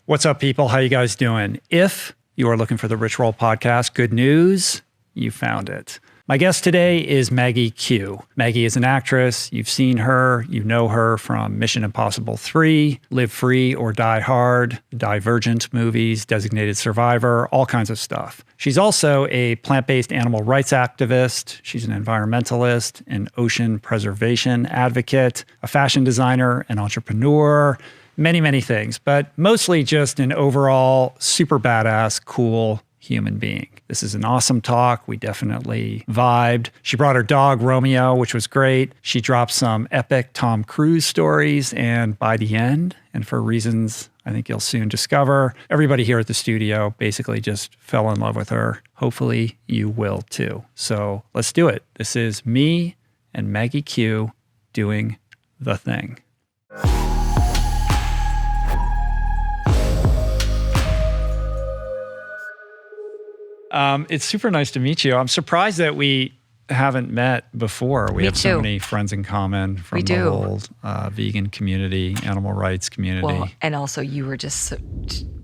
What's up, people? How you guys doing? If you are looking for the Rich Roll Podcast, good news, you found it. My guest today is Maggie Q. Maggie is an actress. You've seen her. You know her from Mission Impossible 3, Live Free or Die Hard, Divergent movies, Designated Survivor, all kinds of stuff. She's also a plant-based animal rights activist. She's an environmentalist, an ocean preservation advocate, a fashion designer, an entrepreneur, many, many things, but mostly just an overall super badass, cool human being. This is an awesome talk. We definitely vibed. She brought her dog, Romeo, which was great. She dropped some epic Tom Cruise stories, and by the end, and for reasons I think you'll soon discover, everybody here at the studio basically just fell in love with her. Hopefully you will too. So let's do it. This is me and Maggie Q doing the thing. It's super nice to meet you. I'm surprised that we haven't met before. We have so many friends in common from the whole vegan community, animal rights community. Well, and also you were just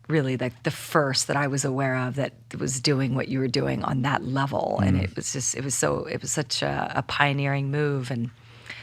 really like the first that I was aware of that was doing what you were doing on that level. And it was such a pioneering move. And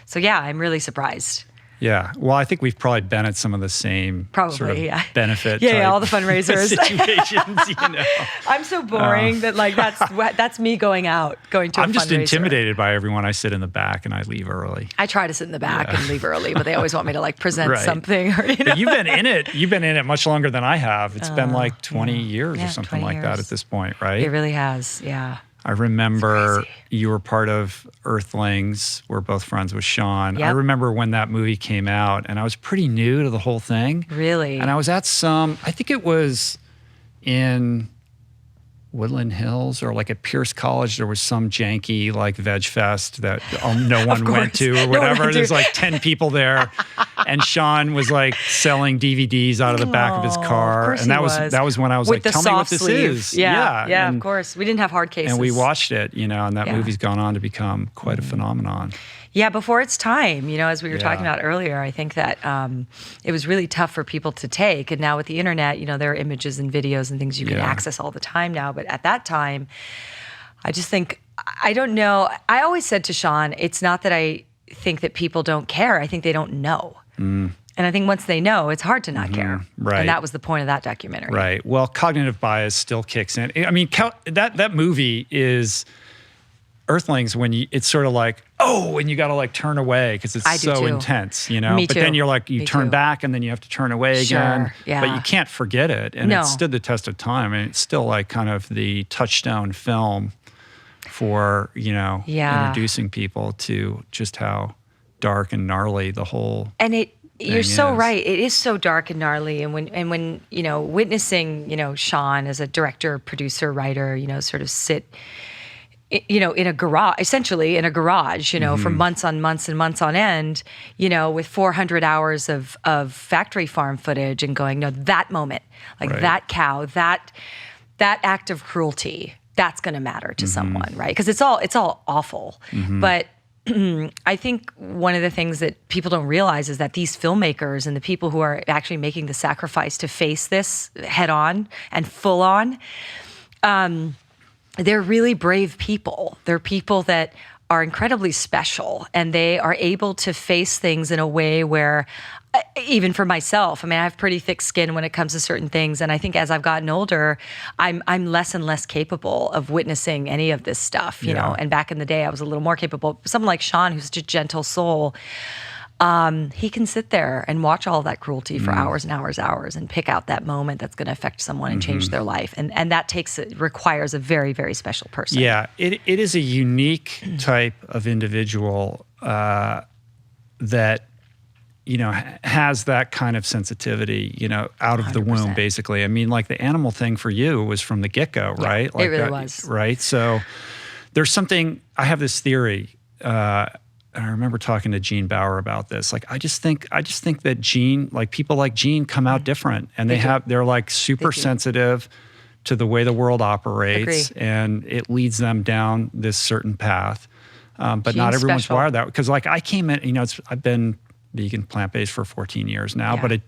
so, yeah, I'm really surprised. Yeah. Well, I think we've probably been at some of the same sort of benefit all the fundraisers. situations, you know. I'm so boring that like that's me going to a fundraiser. I'm just intimidated by everyone. I sit in the back and I leave early. I try to sit in the back and leave early, but they always want me to like present something. Or, But you've been in it. You've been in it much longer than I have. It's been like 20 years or something like that at this point, right? It really has, yeah. I remember you were part of Earthlings. We're both friends with Sean. Yep. I remember when that movie came out, and I was pretty new to the whole thing. Really? And I was at I think it was in Woodland Hills or like at Pierce College. There was some janky like veg fest that no one went to or whatever. There's like 10 people there. And Sean was like selling DVDs out of the back of his car. And that was when I was with like, tell me what this is. Yeah, and, of course. We didn't have hard cases. And we watched it, you know, and that movie's gone on to become quite a phenomenon. Yeah, before its time, you know, as we were talking about earlier, I think that it was really tough for people to take. And now with the internet, you know, there are images and videos and things you can access all the time now. But at that time, I just think, I don't know. I always said to Sean, it's not that I think that people don't care. I think they don't know. And I think once they know, it's hard to not care. Right. And that was the point of that documentary. Right. Well, cognitive bias still kicks in. I mean, that movie is Earthlings when it's sort of like, and you got to like turn away because it's so intense, you know? Me but too. then you're like, you turn back and then you have to turn away again. Yeah. But you can't forget it. And it stood the test of time. And it's still like kind of the touchstone film for, you know, introducing people to just how dark and gnarly the whole You're so right. It is so dark and gnarly. And when you know, witnessing, you know, Sean as a director, producer, writer, you know, sort of sit, you know, in a garage, essentially in a garage, you know, for months on months and months on end, you know, with 400 hours of factory farm footage and going, no, that moment, like that cow, that act of cruelty, that's going to matter to someone, right? Because it's all awful. But I think one of the things that people don't realize is that these filmmakers and the people who are actually making the sacrifice to face this head on and full on, they're really brave people. They're people that are incredibly special, and they are able to face things in a way where, even for myself, I mean, I have pretty thick skin when it comes to certain things, and I think as I've gotten older, I'm less and less capable of witnessing any of this stuff, you know. And back in the day, I was a little more capable. Someone like Sean, who's such a gentle soul, he can sit there and watch all of that cruelty for hours and hours and pick out that moment that's going to affect someone and change their life. And that requires a very, very special person. Yeah, it is a unique type of individual that, you know, has that kind of sensitivity, you know, out of 100%. The womb, basically. I mean, like the animal thing for you was from the get-go, right? Like it really was. Right? So there's something, I have this theory, and I remember talking to Gene Bauer about this. Like, I just think that people like Gene come out different, and they're like super sensitive to the way the world operates, and it leads them down this certain path. But not everyone's wired that, because like I came in, you know, I've been vegan, plant-based for 14 years now, Yeah.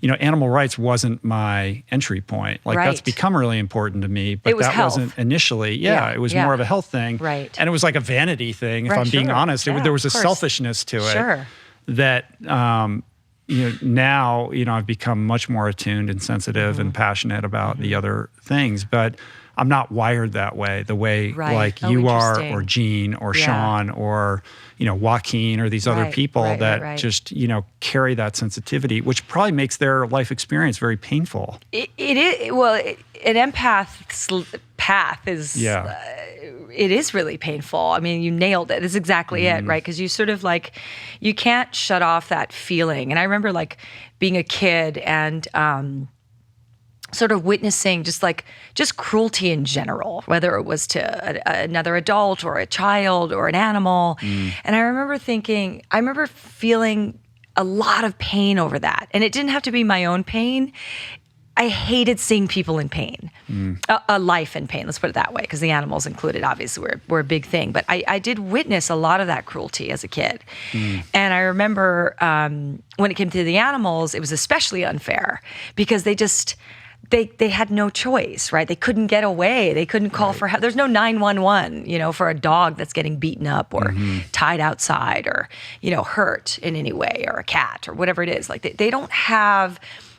but animal rights wasn't my entry point. Like that's Right. become really important to me, but It was that health. wasn't initially. Yeah, It was yeah. more of a health thing. Right. And it was like a vanity thing, if Right, I'm being sure. honest. Yeah, There was a of course. selfishness to it Sure. that, now, I've become much more attuned and sensitive Mm-hmm. and passionate about the other things, but I'm not wired that way, the way Right. like Oh, you are, interesting. or Gene, or Yeah. Sean, or, Joaquin, or these other Right, people right, that right. just, carry that sensitivity, which probably makes their life experience very painful. It is, well, an empath's path is, Yeah. It is really painful. I mean, you nailed it. That's exactly it, right? Because you sort of like, you can't shut off that feeling. And I remember like being a kid and sort of witnessing just cruelty in general, whether it was to another adult or a child or an animal. And I remember feeling a lot of pain over that. And it didn't have to be my own pain. I hated seeing people in pain, a life in pain. Let's put it that way, because the animals included, obviously, were a big thing. But I did witness a lot of that cruelty as a kid. And I remember when it came to the animals, it was especially unfair because they had no choice, right? They couldn't get away. They couldn't call for help. There's no 911, for a dog that's getting beaten up or tied outside or, hurt in any way, or a cat or whatever it is. Like they don't have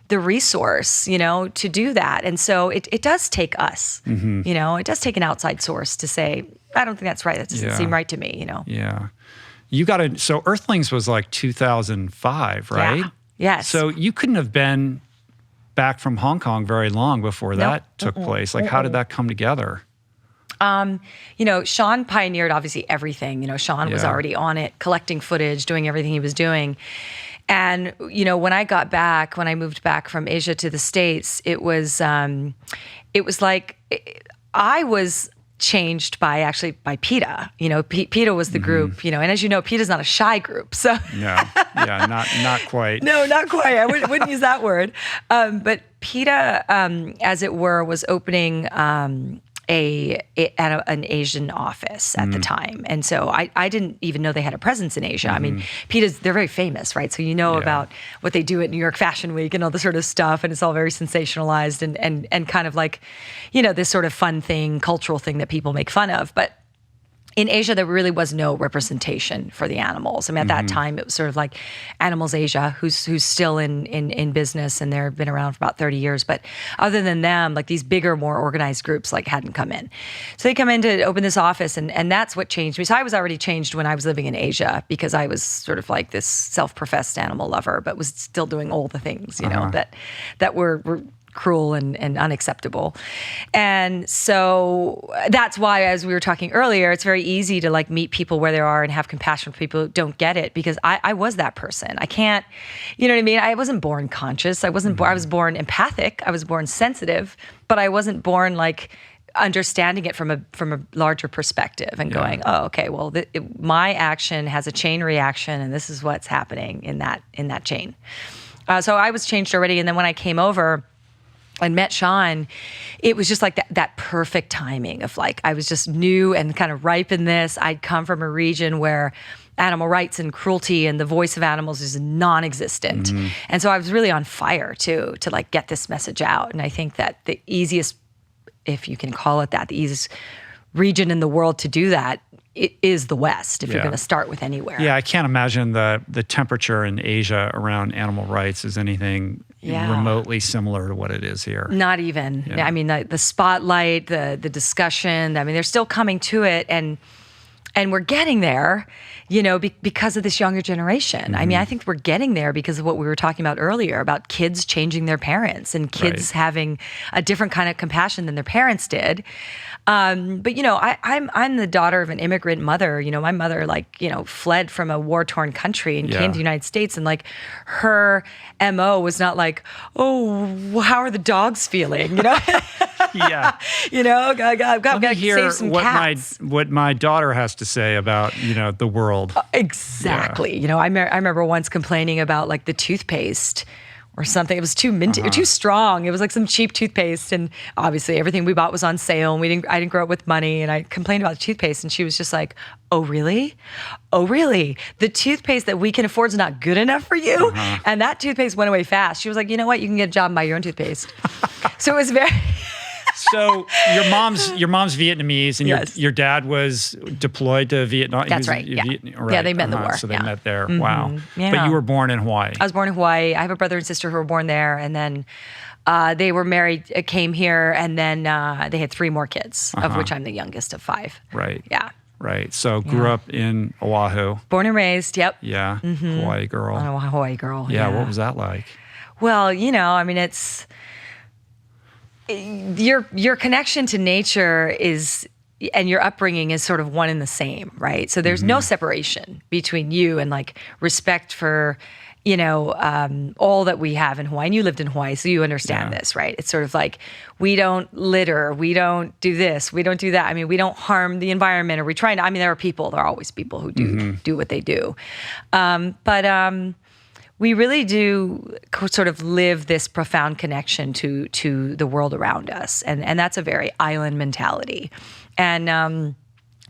the resource, to do that. And so it does take us, it does take an outside source to say, I don't think that's right. That doesn't seem right to me, Yeah. So Earthlings was like 2005, right? Yeah. Yes. So you couldn't have been back from Hong Kong very long before that took place. Like, how did that come together? Sean pioneered obviously everything. Sean was already on it, collecting footage, doing everything he was doing. And, when I moved back from Asia to the States, it was like I was changed by PETA. PETA was the group, and as you know, PETA's not a shy group. So Not quite. No, not quite. I wouldn't use that word. But PETA, as it were, was opening an Asian office at the time. And so I didn't even know they had a presence in Asia. I mean, they're very famous, right? So about what they do at New York Fashion Week and all this sort of stuff, and it's all very sensationalized and kind of like, this sort of fun thing, cultural thing that people make fun of. But in Asia, there really was no representation for the animals. I mean, at that time, it was sort of like Animals Asia, who's still in business, and they've been around for about 30 years. But other than them, like these bigger, more organized groups hadn't come in. So they come in to open this office, and that's what changed me. So I was already changed when I was living in Asia because I was sort of like this self-professed animal lover, but was still doing all the things, that were cruel and unacceptable. And so that's why, as we were talking earlier, it's very easy to meet people where they are and have compassion for people who don't get it, because I was that person. I can't, you know what I mean? I wasn't born conscious. I wasn't I was born empathic. I was born sensitive, but I wasn't born understanding it from a larger perspective and going, oh, okay, well, my action has a chain reaction, and this is what's happening in that chain. So I was changed already. And then when I came over and met Sean, it was just like that perfect timing of I was just new and kind of ripe in this. I'd come from a region where animal rights and cruelty and the voice of animals is non-existent. And so I was really on fire too, to get this message out. And I think that the easiest, if you can call it that, the easiest region in the world to do that, it is the West, if you're going to start with anywhere. Yeah, I can't imagine the temperature in Asia around animal rights is anything remotely similar to what it is here. Not even. Yeah. I mean, the spotlight, the discussion, I mean, they're still coming to it, and we're getting there, because of this younger generation. I mean, I think we're getting there because of what we were talking about earlier, about kids changing their parents and kids having a different kind of compassion than their parents did. But I'm the daughter of an immigrant mother. My mother fled from a war-torn country and came to the United States, and her MO was not oh, how are the dogs feeling? Yeah. I've got to save some cats. What my daughter has to say about the world. Exactly. I remember once complaining about the toothpaste or something. It was too minty, too strong. It was like some cheap toothpaste, and obviously everything we bought was on sale. And I didn't grow up with money, and I complained about the toothpaste, and she was just like, "Oh really? Oh really? The toothpaste that we can afford is not good enough for you?" And that toothpaste went away fast. She was like, "You know what? You can get a job and buy your own toothpaste." So it was very. So your mom's Vietnamese, and Yes. your dad was deployed to Vietnam. That's right. Yeah. Yeah, they met in the war. So they Yeah. met there. Wow. Yeah. But you were born in Hawaii. I was born in Hawaii. I have a brother and sister who were born there, and then they were married, came here, and then they had 3 more kids, of which I'm the youngest of 5. Right. Yeah. Right. So grew up in Oahu. Born and raised. Yep. Yeah. Hawaii girl. I'm a Hawaii girl. Yeah. What was that like? Well, you know, I mean, it's your connection to nature is, and your upbringing is sort of one and the same, right? So there's no separation between you and like respect for, you know, all that we have in Hawaii. And you lived in Hawaii, so you understand this, right? It's sort of like, we don't litter, we don't do this, we don't do that. I mean, we don't harm the environment, or we try to. I mean, there are always people who do what they do, but we really do sort of live this profound connection to the world around us, and that's a very island mentality, and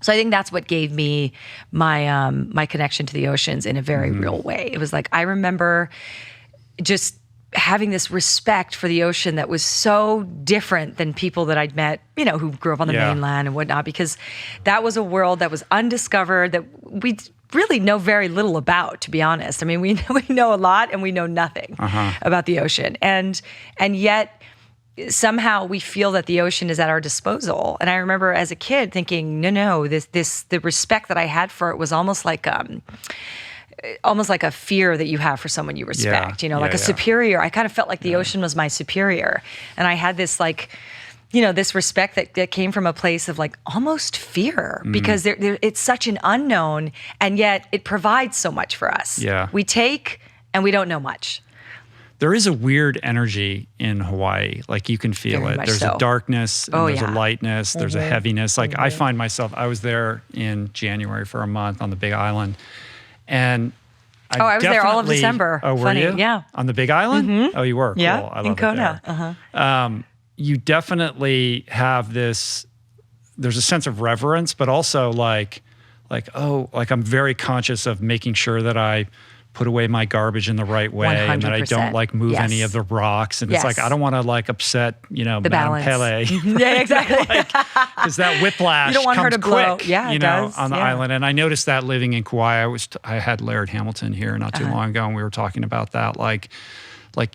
so I think that's what gave me my my connection to the oceans in a very real way. It was like, I remember just having this respect for the ocean that was so different than people that I'd met, you know, who grew up on the mainland and whatnot, because that was a world that was undiscovered, that we really know very little about, to be honest. I mean, we know a lot and we know nothing about the ocean. And yet somehow we feel that the ocean is at our disposal. And I remember as a kid thinking, no, the respect that I had for it was almost like a fear that you have for someone you respect, you know, like a superior. I kind of felt like the ocean was my superior. And I had this like, you know, this respect that came from a place of like almost fear, because it's such an unknown, and yet it provides so much for us. Yeah. We take and we don't know much. There is a weird energy in Hawaii. Like you can feel Very it. much There's so. a darkness, and there's a lightness, there's a heaviness. Like I find myself, I was there in January for a month on the Big Island, and I was there all of December. Oh, were Funny. you? Yeah. On the Big Island? Oh, you were? Yeah, Cool. I love in it Kona. there. You definitely have this, there's a sense of reverence, but also like I'm very conscious of making sure that I put away my garbage in the right way 100%. and that I don't like move Yes. any of the rocks. And it's like, I don't want to like upset, you know, The Madame balance. Pele. Yeah, exactly. Because that whiplash You don't want her comes to blow. quick, Yeah, you it know, does. on the Yeah. island. And I noticed that living in Kauai. I had Laird Hamilton here not too long ago, and we were talking about that. Like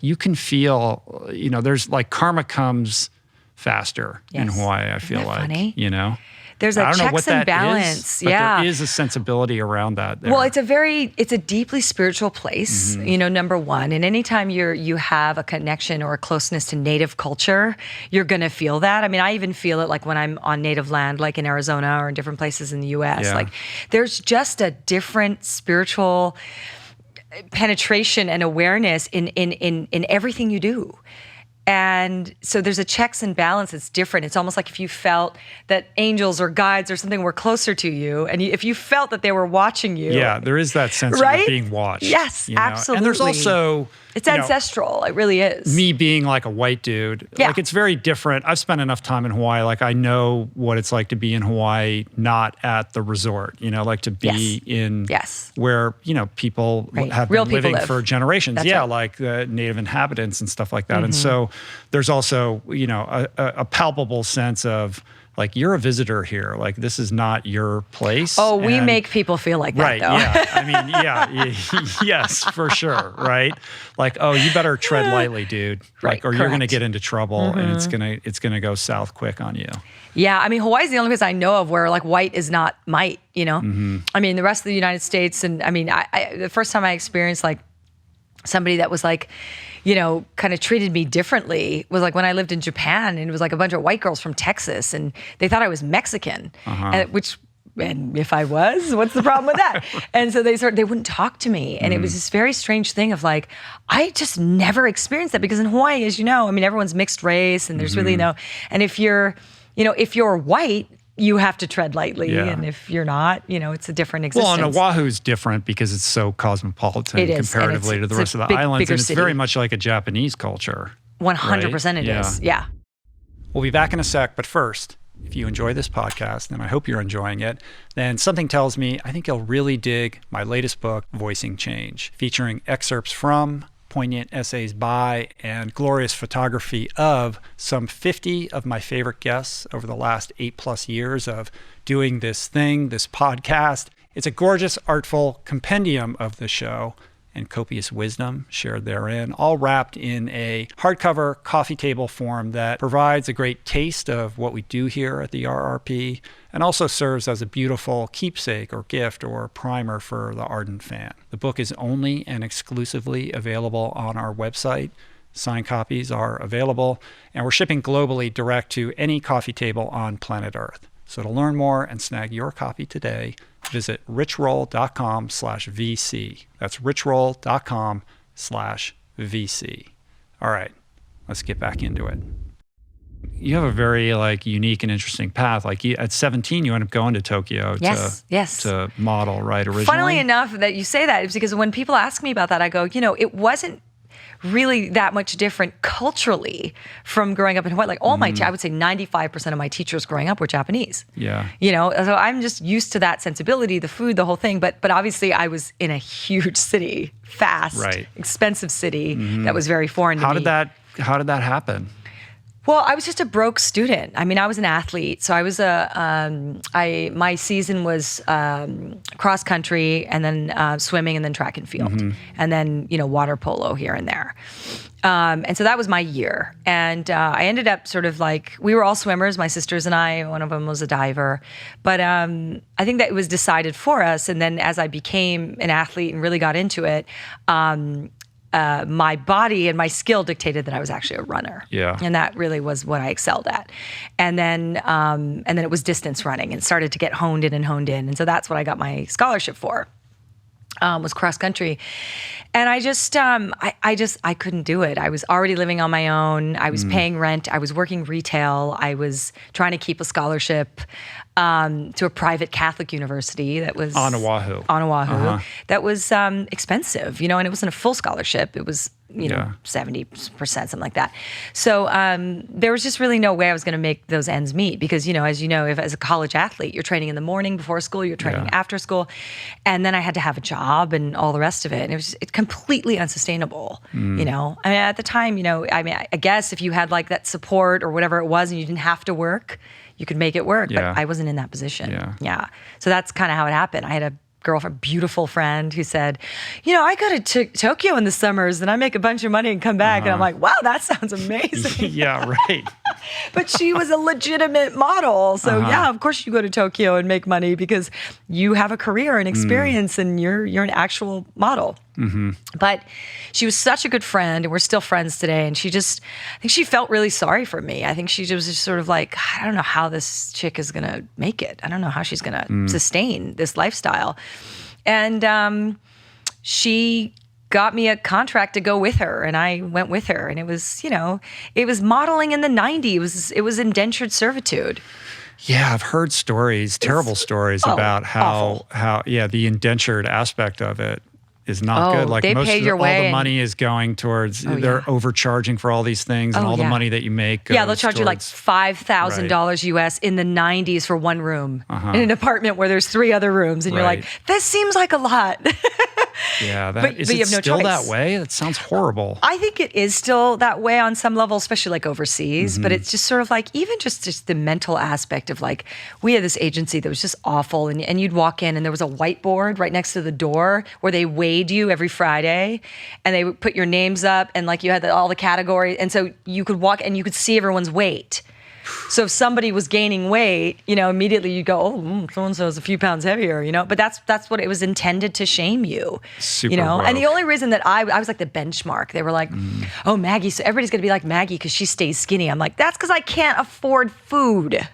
you can feel, you know, there's like karma comes faster in Yes. Hawaii, I feel Isn't that like, funny? you know. There's I a don't know what checks and that balance. is, but Yeah. there is a sensibility around that there. Well, it's a deeply spiritual place, you know, number one. And anytime you have a connection or a closeness to native culture, you're going to feel that. I mean, I even feel it like when I'm on native land, like in Arizona or in different places in the US. Yeah. Like there's just a different spiritual penetration and awareness in everything you do. And so there's a checks and balance that's different. It's almost like if you felt that angels or guides or something were closer to you, and if you felt that they were watching you. Yeah, there is that sense Right? of being watched. Yes, you know? absolutely. And there's also... It's you know, ancestral. It really is. me being like a white dude, Yeah. like it's very different. I've spent enough time in Hawaii. Like I know what it's like to be in Hawaii, not at the resort, you know, like to be in where, you know, people have Real been people living live. for generations. That's yeah. right. Like the native inhabitants and stuff like that. And so there's also, you know, a palpable sense of like, you're a visitor here. Like, this is not your place. Oh, we make people feel like that, right, though. yeah. I mean, yes, for sure, right? Like, oh, you better tread lightly, dude. Right, Like, or you're going to correct. get into trouble, and it's gonna go south quick on you. Yeah, I mean, Hawaii's the only place I know of where like white is not might, you know? I mean, the rest of the United States, and I mean, I the first time I experienced like somebody that was like, you know, kind of treated me differently was like when I lived in Japan, and it was like a bunch of white girls from Texas, and they thought I was Mexican, and if I was, what's the problem with that? And so they wouldn't talk to me. And it was this very strange thing of like, I just never experienced that, because in Hawaii, as you know, I mean, everyone's mixed race and there's really no, and if you're white, you have to tread lightly. Yeah. And if you're not, it's a different existence. Well, and Oahu's different because it's so cosmopolitan It is, comparatively to the rest of the islands. bigger And it's city. very much like a Japanese culture. 100% right? it is. Yeah. We'll be back in a sec, but first, if you enjoy this podcast, and I hope you're enjoying it, then something tells me I think you'll really dig my latest book, Voicing Change, featuring excerpts from, poignant essays by, and glorious photography of some 50 of my favorite guests over the last 8+ years of doing this thing, this podcast. It's a gorgeous, artful compendium of the show and copious wisdom shared therein, all wrapped in a hardcover coffee table form that provides a great taste of what we do here at the RRP and also serves as a beautiful keepsake or gift or primer for the ardent fan. The book is only and exclusively available on our website. Signed copies are available, and we're shipping globally direct to any coffee table on planet Earth. So to learn more and snag your copy today, visit richroll.com/VC. That's richroll.com/VC. All right, let's get back into it. You have a very unique and interesting path. At 17, you end up going to Tokyo to model, right? Originally. Funnily enough that you say that is because when people ask me about that, I go, it wasn't really that much different culturally from growing up in Hawaii. Like all my, I would say 95% of my teachers growing up were Japanese. Yeah. So I'm just used to that sensibility, the food, the whole thing. But obviously I was in a huge city, fast, expensive city that was very foreign to me. How did that happen? Well, I was just a broke student. I mean, I was an athlete. So I was my season was cross country and then swimming and then track and field and then, water polo here and there. And so that was my year. And I ended up sort of we were all swimmers, my sisters and I, one of them was a diver. But I think that it was decided for us. And then as I became an athlete and really got into it, my body and my skill dictated that I was actually a runner. Yeah. And that really was what I excelled at. And then it was distance running and started to get honed in. And so that's what I got my scholarship for. Was cross country. And I couldn't do it. I was already living on my own. I was paying rent. I was working retail. I was trying to keep a scholarship to a private Catholic university that was on Oahu. That was expensive, and it wasn't a full scholarship. It was 70%, something like that. So there was just really no way I was going to make those ends meet because, as you know, as a college athlete, you're training in the morning before school, you're training after school, and then I had to have a job and all the rest of it. And it was completely unsustainable, I mean, at the time, I guess if you had that support or whatever it was and you didn't have to work, you could make it work, but I wasn't in that position. Yeah. So that's kind of how it happened. I had a girlfriend, beautiful friend who said, I go to Tokyo in the summers and I make a bunch of money and come back. And I'm like, wow, that sounds amazing. Yeah, right. But she was a legitimate model. So yeah, of course you go to Tokyo and make money because you have a career and experience and you're an actual model. But she was such a good friend and we're still friends today. And I think she felt really sorry for me. I think she was just sort of I don't know how this chick is going to make it. I don't know how she's going to sustain this lifestyle. And she got me a contract to go with her and I went with her. And it was, it was modeling in the 90s. It was indentured servitude. Yeah, I've heard stories, terrible stories about how the indentured aspect of it is not good. They pay your way all the money is going towards, they're overcharging for all these things and all the money that you make goes they'll charge you $5,000 US in the 90s for one room in an apartment where there's 3 other rooms. And you're like, this seems like a lot. Yeah, but is you it have no still choice. that way? That sounds horrible. I think it is still that way on some level, especially overseas. But it's just sort of even just the mental aspect of we had this agency that was just awful. And you'd walk in and there was a whiteboard right next to the door where they weighed you every Friday and they would put your names up and you had all the categories. And so you could walk and you could see everyone's weight. So if somebody was gaining weight, immediately you go, so-and-so is a few pounds heavier, but that's what it was intended to shame you, Super woke. And the only reason that I was the benchmark, they were like, oh, Maggie, so everybody's going to be like Maggie because she stays skinny. I'm like, that's because I can't afford food.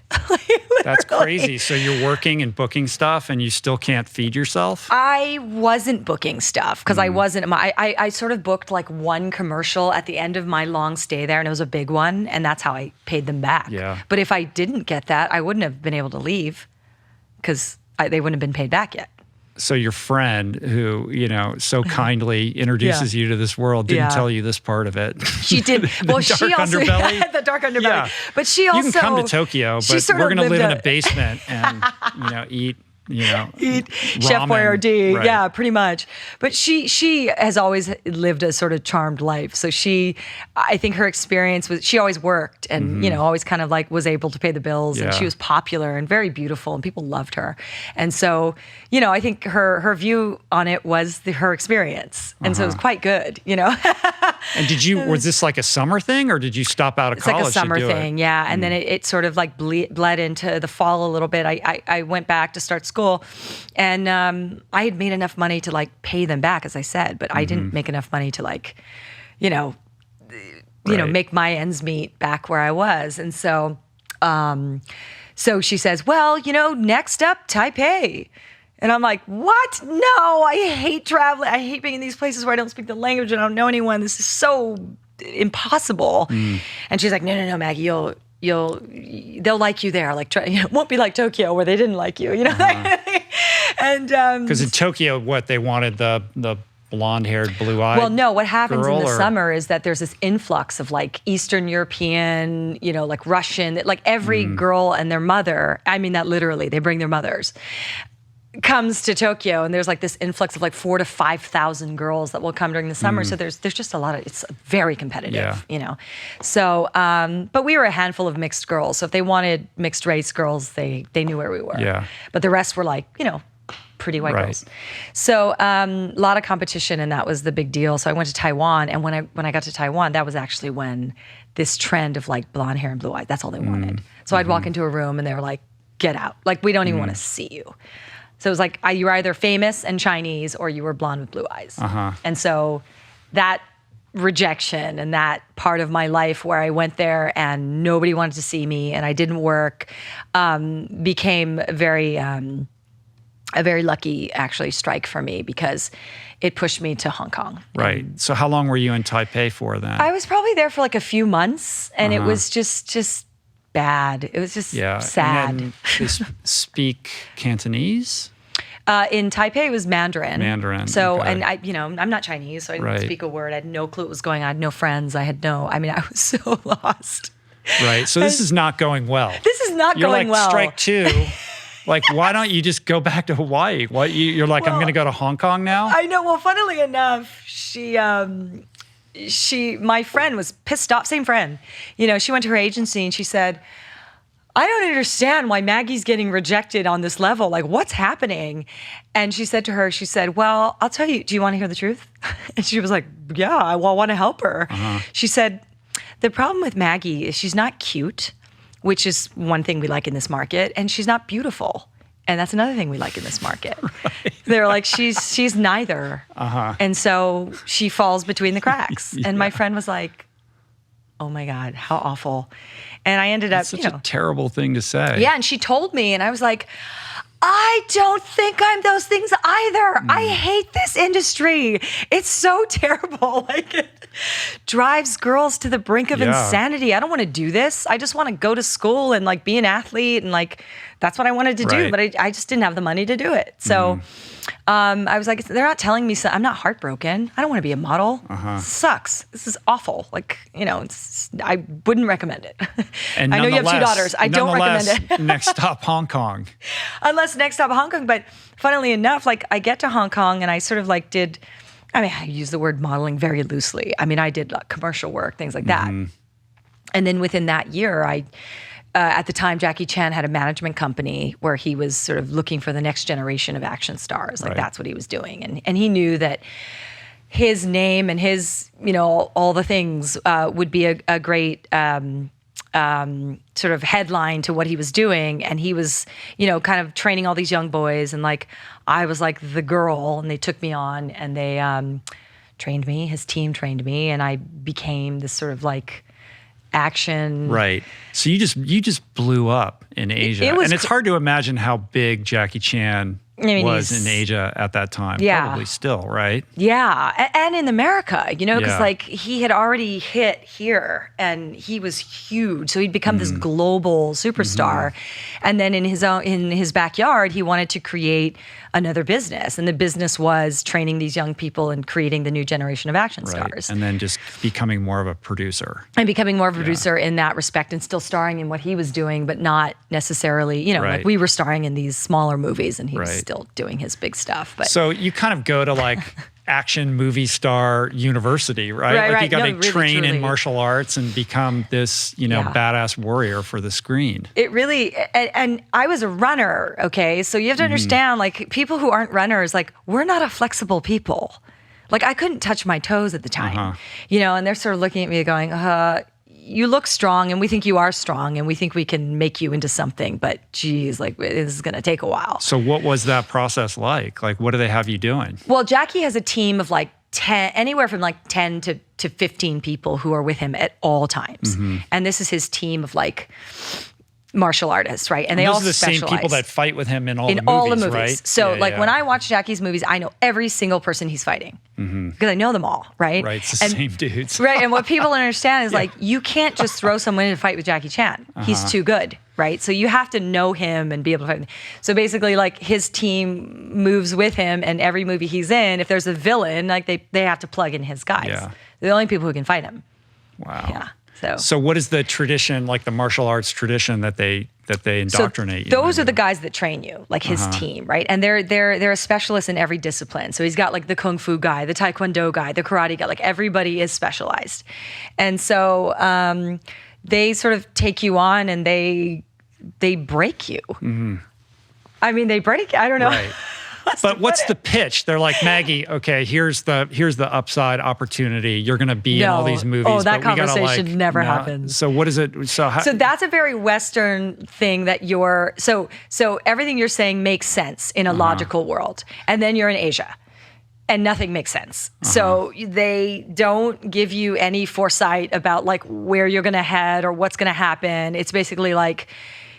That's crazy. So you're working and booking stuff and you still can't feed yourself? I wasn't booking stuff because I wasn't. I sort of booked like one commercial at the end of my long stay there, and it was a big one, and that's how I paid them back. Yeah. But if I didn't get that, I wouldn't have been able to leave because they wouldn't have been paid back yet. So your friend who, so kindly introduces you to this world didn't tell you this part of it. She did. Well, she also the dark underbelly. Yeah. But she also you can come to Tokyo, but we're going to live in a basement and eat Chef Boyardee. Right. Yeah, pretty much. But she has always lived a sort of charmed life. So I think her experience was, she always worked and, always kind of like was able to pay the bills, and she was popular and very beautiful and people loved her. And so, I think her view on it was her experiance. And so it was quite good, And was this like a summer thing, or did you stop out of college? It's like a summer thing, yeah. And then it sort of like bled into the fall a little bit. I went back to start school, and I had made enough money to like pay them back, as I said, but I didn't make enough money to like, make my ends meet back where I was. And so, so she says, well, next up, Taipei. And I'm like, what? No, I hate traveling. I hate being in these places where I don't speak the language and I don't know anyone. This is so impossible. And she's like, no, Maggie, they'll like you there. Like, it won't be like Tokyo where they didn't like you, And because in Tokyo, they wanted the blonde-haired, blue-eyed. Well, no, what happens in the summer is that there's this influx of like Eastern European, like Russian, like every girl and their mother. I mean that literally. They bring their mothers. Comes to Tokyo, and there's like this influx of like 4,000 to 5,000 girls that will come during the summer. So there's just a lot of, it's very competitive, So, but we were a handful of mixed girls. So if they wanted mixed race girls, they knew where we were. Yeah. But the rest were like, pretty white girls. So a lot of competition, and that was the big deal. So I went to Taiwan, and when I got to Taiwan, that was actually when this trend of like blonde hair and blue eyes, that's all they wanted. So I'd walk into a room and they were like, get out. Like, we don't even want to see you. So it was like, you were either famous and Chinese or you were blonde with blue eyes. And so that rejection and that part of my life where I went there and nobody wanted to see me and I didn't work became a very lucky, actually, strike for me because it pushed me to Hong Kong. Right. So how long were you in Taipei for then? I was probably there for like a few months, and it was just bad. It was just sad. And then they speak Cantonese? In Taipei, it was Mandarin. So, okay. and I'm not Chinese, so I didn't speak a word. I had no clue what was going on. I had no friends. I was so lost. Right. So this is not going well. This is not going well. Strike two. Like, why don't you just go back to Hawaii? You're like, I'm going to go to Hong Kong now? I know. Well, funnily enough, my friend was pissed off. Same friend. She went to her agency and she said, I don't understand why Maggie's getting rejected on this level. Like, what's happening? And she said to her, well, I'll tell you, do you want to hear the truth? And she was like, yeah, I want to help her. She said, the problem with Maggie is she's not cute, which is one thing we like in this market, and she's not beautiful. And that's another thing we like in this market. Right. They're like, she's neither. And so she falls between the cracks. And my friend was like, oh my God, how awful. And I ended up, such a terrible thing to say. Yeah, and she told me, and I was like, I don't think I'm those things either. I hate this industry. It's so terrible. Like, it drives girls to the brink of insanity. I don't want to do this. I just want to go to school and like be an athlete, and like that's what I wanted to do. But I just didn't have the money to do it. So I was like, they're not telling me so. I'm not heartbroken. I don't want to be a model. Sucks. This is awful. Like, I wouldn't recommend it. And I know you have 2 daughters. I don't recommend it. Next stop, Hong Kong. Unless next stop, Hong Kong. But funnily enough, like I get to Hong Kong and I sort of like I use the word modeling very loosely. I mean, I did commercial work, things like that. And then within that year, at the time, Jackie Chan had a management company where he was sort of looking for the next generation of action stars. Like that's what he was doing. And he knew that his name and his, all the things would be a great sort of headline to what he was doing. And he was, kind of training all these young boys. And like, I was like the girl, and they took me on and they trained me. His team trained me, and I became this sort of like action. Right. So you just blew up in Asia. And it's hard to imagine how big Jackie Chan was in Asia at that time. Yeah. Probably still, right? Yeah. And in America, because Yeah. like he had already hit here and he was huge. So he'd become this global superstar. And then in his backyard, he wanted to create another business. And the business was training these young people and creating the new generation of action stars. And then just becoming more of a producer. And becoming more of a producer in that respect and still starring in what he was doing, but not necessarily, like we were starring in these smaller movies and he was still doing his big stuff. But so you kind of go to like action movie star university, right? Like you got to really, train truly. in martial arts and become this, badass warrior for the screen. It really, and I was a runner, okay? So you have to understand, like, people who aren't runners, like, we're not a flexible people. Like, I couldn't touch my toes at the time, and they're sort of looking at me going, you look strong and we think you are strong and we think we can make you into something, but geez, like, this is going to take a while. So what was that process like? Like, what do they have you doing? Well, Jackie has a team of like 10, anywhere from like 10 to 15 people who are with him at all times. And this is his team of like martial artists, right? And they all those are the specialize. same people that fight with him in all the movies, right? So when I watch Jackie's movies, I know every single person he's fighting because I know them all, right? Right, it's the same dudes. Right, and what people don't understand is like, you can't just throw someone in a fight with Jackie Chan. He's too good, right? So you have to know him and be able to fight. So basically, like, his team moves with him, and every movie he's in, if there's a villain, like they have to plug in his guys. Yeah. They're the only people who can fight him. Wow. Yeah. So what is the tradition, like the martial arts tradition that they indoctrinate you? Those are the guys that train you, like his team, right? And they're a specialist in every discipline. So he's got like the kung fu guy, the taekwondo guy, the karate guy. Like, everybody is specialized, and so they sort of take you on and they break you. I mean, they break. I don't know. Right. But what's the pitch? They're like, Maggie, okay, here's the upside opportunity. You're going to be in all these movies. Oh, that but we gotta, conversation never happens. So what is it? So that's a very Western thing that so everything you're saying makes sense in a logical world. And then you're in Asia and nothing makes sense. So they don't give you any foresight about like where you're going to head or what's going to happen. It's basically like,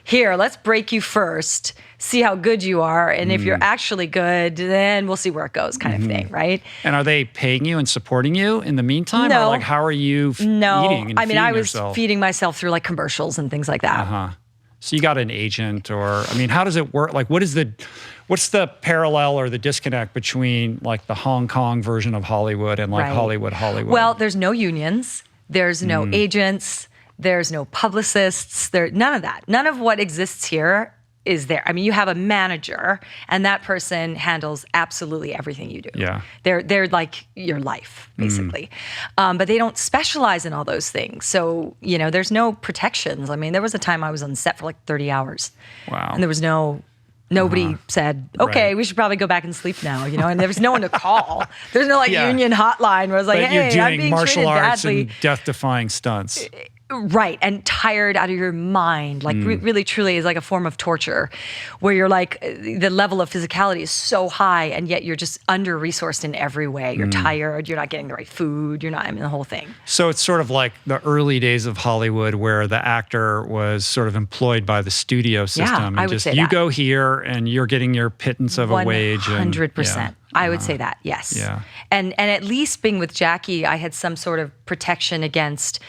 here, let's break you first, see how good you are, and if you're actually good, then we'll see where it goes, kind of thing, right? And are they paying you and supporting you in the meantime? No. Or like, how are you eating and I mean, I was yourself? feeding myself through like commercials and things like that. So you got an agent, or I mean, how does it work? Like, what's the parallel or the disconnect between like the Hong Kong version of Hollywood and like Hollywood? Well, there's no unions, there's no agents, there's no publicists, none of that. None of what exists here is there. I mean, you have a manager, and that person handles absolutely everything you do. Yeah. They're like your life, basically. But they don't specialize in all those things. So, there's no protections. I mean, there was a time I was on set for like 30 hours. Wow. And there was nobody said, okay, we should probably go back and sleep now, and there was no one to call. There's no union hotline where I was like, but hey, you're doing I'm being martial treated arts badly. and death-defying stunts. Right, and tired out of your mind, like really, truly is like a form of torture, where you're like, the level of physicality is so high, and yet you're just under-resourced in every way. You're tired, you're not getting the right food, the whole thing. So it's sort of like the early days of Hollywood where the actor was sort of employed by the studio system. I would say you that. go here and you're getting your pittance of a wage. 100%. I would say that, yes. Yeah. And at least being with Jackie, I had some sort of protection against,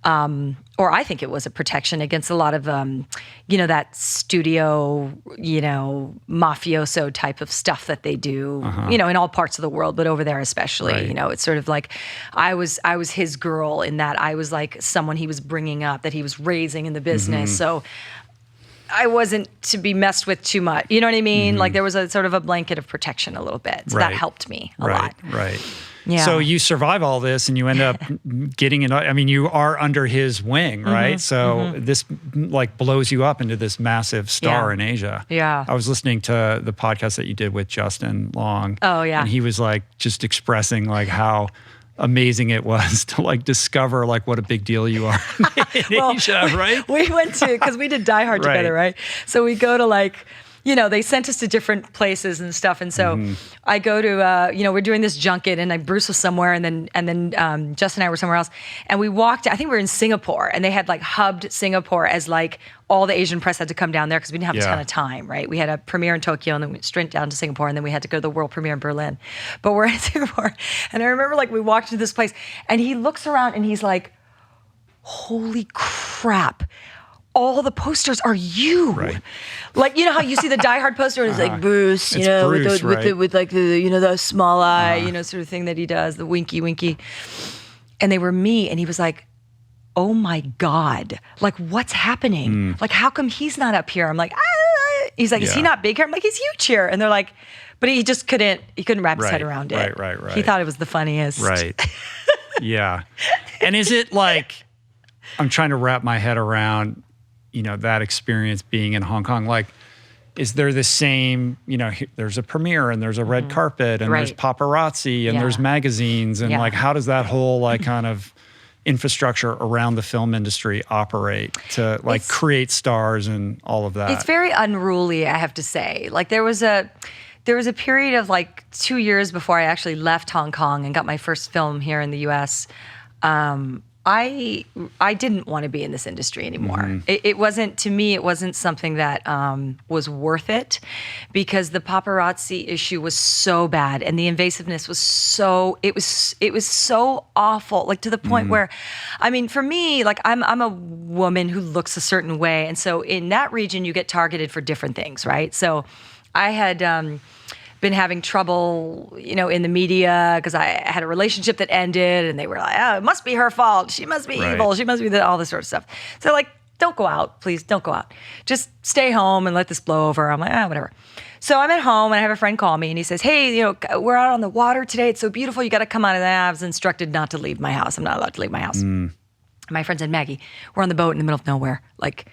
or I think it was a protection against a lot of, that studio, mafioso type of stuff that they do, in all parts of the world, but over there especially. Right. It's sort of like I was his girl in that I was like someone he was bringing up, that he was raising in the business. So I wasn't to be messed with too much. You know what I mean? Like there was a sort of a blanket of protection a little bit. So that helped me a lot. Right. Yeah. So you survive all this and you end up getting it. I mean, you are under his wing, right? So this like blows you up into this massive star in Asia. Yeah. I was listening to the podcast that you did with Justin Long. Oh, yeah. And he was like just expressing like how amazing it was to like discover like what a big deal you are in Asia, right? We went to, because we did Die Hard together, right? So we go to like they sent us to different places and stuff. And so I go to, we're doing this junket, and Bruce was somewhere, and then Justin and I were somewhere else. And we walked, I think we were in Singapore, and they had like hubbed Singapore as like all the Asian press had to come down there because we didn't have a ton of time, right? We had a premiere in Tokyo, and then we went straight down to Singapore, and then we had to go to the world premiere in Berlin. But we're in Singapore, and I remember like we walked to this place, and he looks around and he's like, holy crap. All the posters are you. Right. Like, you know how you see the Die Hard poster and it's like Bruce, It's Bruce, with like the, the small eye, sort of thing that he does, the winky. And they were me. And he was like, oh my God, like what's happening? Like, how come he's not up here? I'm like, he's like, is he not big here? I'm like, he's huge here. And they're like, but he just couldn't wrap his head around it. Right. He thought it was the funniest. Right. Yeah. And is it like, I'm trying to wrap my head around, that experience being in Hong Kong. Like, is there the same, there's a premiere and there's a red carpet and there's paparazzi and there's magazines and like, how does that whole like kind of infrastructure around the film industry operate to like create stars and all of that? It's very unruly, I have to say. Like there was a period of like 2 years before I actually left Hong Kong and got my first film here in the US. I didn't want to be in this industry anymore. It wasn't, to me, it wasn't something that was worth it because the paparazzi issue was so bad and the invasiveness was it was so awful, like to the point where, I mean, for me, like I'm a woman who looks a certain way. And so in that region, you get targeted for different things, right? So I had been having trouble, in the media because I had a relationship that ended and they were like, oh, it must be her fault. She must be evil. She must be all this sort of stuff. So like, don't go out, please. Don't go out. Just stay home and let this blow over. I'm like, whatever. So I'm at home and I have a friend call me and he says, hey, we're out on the water today. It's so beautiful. You got to come out of that. I was instructed not to leave my house. I'm not allowed to leave my house. My friend said, Maggie, we're on the boat in the middle of nowhere. Like,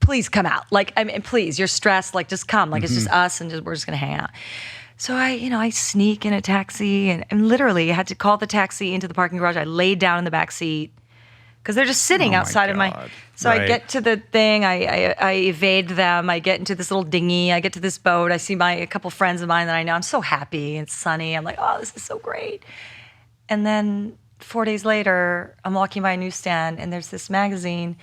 please come out. Like, I mean, please, you're stressed. Like, just come. Like, it's just us and we're just going to hang out. So I sneak in a taxi and literally I had to call the taxi into the parking garage. I laid down in the back seat because they're just sitting outside of my. So I get to the thing. I evade them. I get into this little dinghy. I get to this boat. I see a couple friends of mine that I know. I'm so happy. It's sunny. I'm like, oh, this is so great. And then 4 days later, I'm walking by a newsstand and there's this magazine.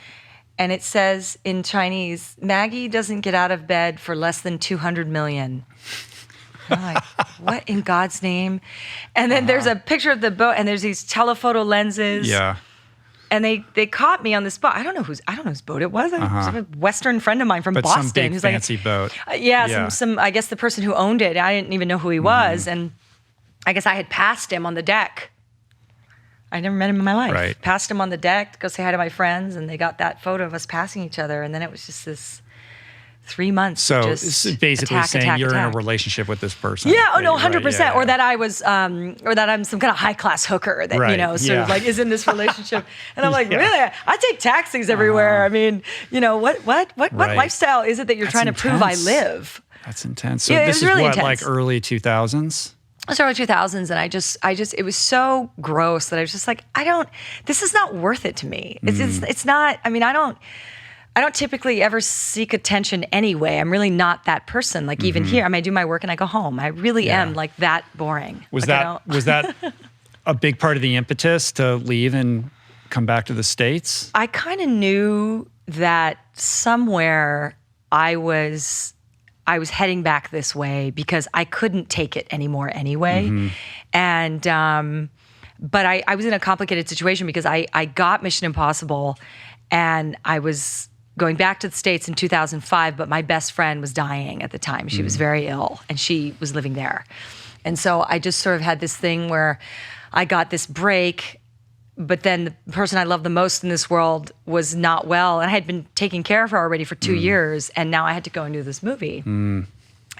And it says in Chinese, Maggie doesn't get out of bed for less than 200 million. I'm like, what in God's name? And then there's a picture of the boat, and there's these telephoto lenses. Yeah. And they caught me on the spot. I don't know whose boat it was. It was a Western friend of mine from Boston. Some big who's fancy boat. Some I guess the person who owned it, I didn't even know who he was. And I guess I had passed him on the deck. I never met him in my life. Right. Passed him on the deck to go say hi to my friends, and they got that photo of us passing each other. And then it was just this 3 months. So of this just is basically saying you're in a relationship with this person. Yeah. Oh no, 100%. Or that I was, or that I'm some kind of high class hooker that sort of like is in this relationship. And I'm like, really? I take taxis everywhere. I mean, what lifestyle is it that you're trying to prove I live? That's intense. So Yeah, this is really what, intense. like early 2000s? It was early 2000s, and I just, it was so gross that I was just like, this is not worth it to me. It's not, I mean, I don't typically ever seek attention anyway. I'm really not that person. Like even here, I mean, I do my work and I go home. I really am like that boring. Was like, that a big part of the impetus to leave and come back to the States? I kind of knew that somewhere I was heading back this way because I couldn't take it anymore anyway. And, but I was in a complicated situation because I got Mission Impossible and I was going back to the States in 2005, but my best friend was dying at the time. She was very ill and she was living there. And so I just sort of had this thing where I got this break, but then the person I loved the most in this world was not well. And I had been taking care of her already for 2 years. And now I had to go and do this movie.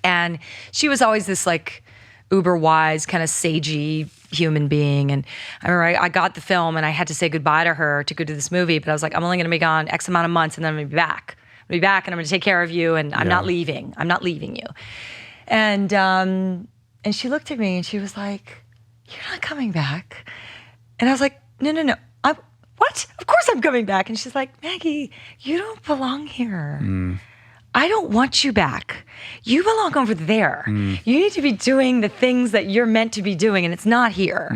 And she was always this like uber wise, kind of sagey human being. And I remember I got the film and I had to say goodbye to her to go do this movie. But I was like, I'm only going to be gone X amount of months and then I'm going to be back. I'm going to be back and I'm going to take care of you. And I'm not leaving. I'm not leaving you. And she looked at me and she was like, you're not coming back. And I was like, no. What? Of course I'm coming back. And she's like, Maggie, you don't belong here. I don't want you back. You belong over there. You need to be doing the things that you're meant to be doing, and it's not here.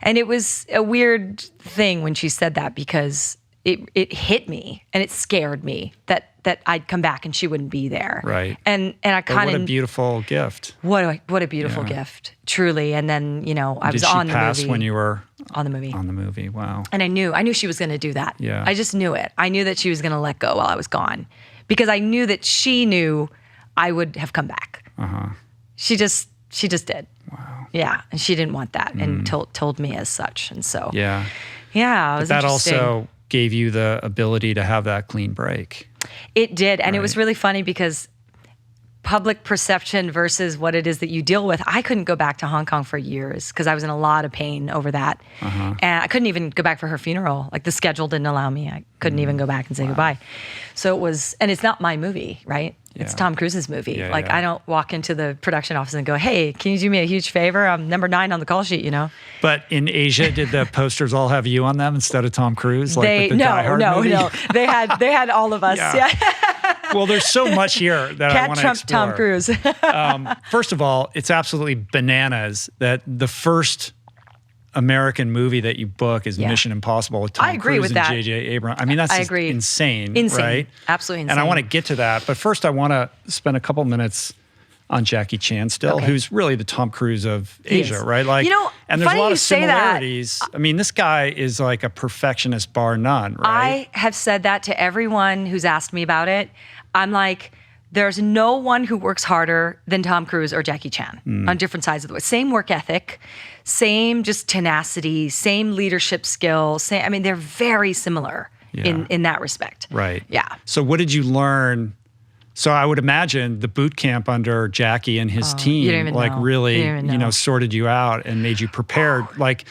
And it was a weird thing when she said that, because it hit me and it scared me that I'd come back and she wouldn't be there. Right. And I kind of... What a beautiful gift. What a beautiful gift, truly. And then, I was on the movie. Did she pass when you were... On the movie. On the movie, wow. And I knew she was going to do that. Yeah. I just knew it. I knew that she was going to let go while I was gone, because I knew that she knew I would have come back. She just did. Wow. Yeah, and she didn't want that, and told me as such. And so, yeah, it was that interesting. also gave you the ability to have that clean break. It did, and it was really funny because public perception versus what it is that you deal with. I couldn't go back to Hong Kong for years because I was in a lot of pain over that. And I couldn't even go back for her funeral. Like, the schedule didn't allow me. I couldn't even go back and say goodbye. So it was, and it's not my movie, right? It's Tom Cruise's movie. Yeah, I don't walk into the production office and go, hey, can you do me a huge favor? I'm number 9 on the call sheet, But in Asia, did the posters all have you on them instead of Tom Cruise? Like with the Die Hard movie? No. They had all of us. Yeah. Well, there's so much here that I want to explore. Tom Cruise. First of all, it's absolutely bananas that the first American movie that you book is Mission Impossible with Tom Cruise and J.J. Abrams. I mean, that's just insane, right? Absolutely insane. And I want to get to that. But first, I want to spend a couple minutes on Jackie Chan still, who's really the Tom Cruise of Asia, right? Like, and there's a lot of similarities. I mean, this guy is like a perfectionist bar none, right? I have said that to everyone who's asked me about it. I'm like, there's no one who works harder than Tom Cruise or Jackie Chan on different sides of the way. Same work ethic, same just tenacity, same leadership skill. They're very similar in that respect. Right. Yeah. So what did you learn? So I would imagine the boot camp under Jackie and his team, like really, sorted you out and made you prepared. Like,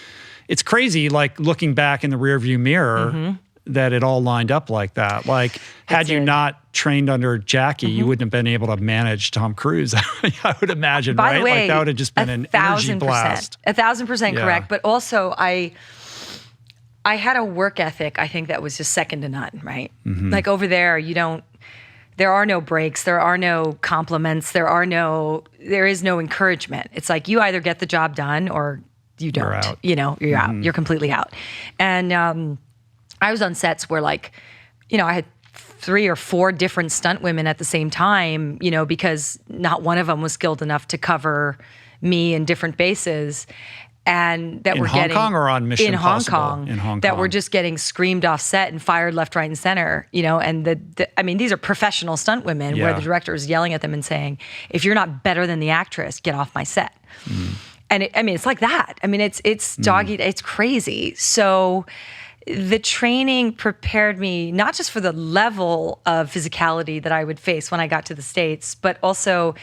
it's crazy, like looking back in the rearview mirror, that it all lined up like that. Like, had you not trained under Jackie, you wouldn't have been able to manage Tom Cruise, I would imagine, By right? the way, like, that would have just been an energy blast. 1,000% correct. But also, I had a work ethic, I think, that was just second to none, right? Like, over there, there are no breaks, there are no compliments, there is no encouragement. It's like, you either get the job done or you don't. You're out. You're out. You're completely out. And I was on sets where, like, I had 3 or 4 different stunt women at the same time, because not one of them was skilled enough to cover me in different bases. And that in were Hong getting Kong or on Mission Impossible? In Hong Kong. That were just getting screamed off set and fired left, right, and center, and these are professional stunt women where the director is yelling at them and saying, if you're not better than the actress, get off my set. And it's like that. It's doggy, it's crazy. So the training prepared me not just for the level of physicality that I would face when I got to the States, but also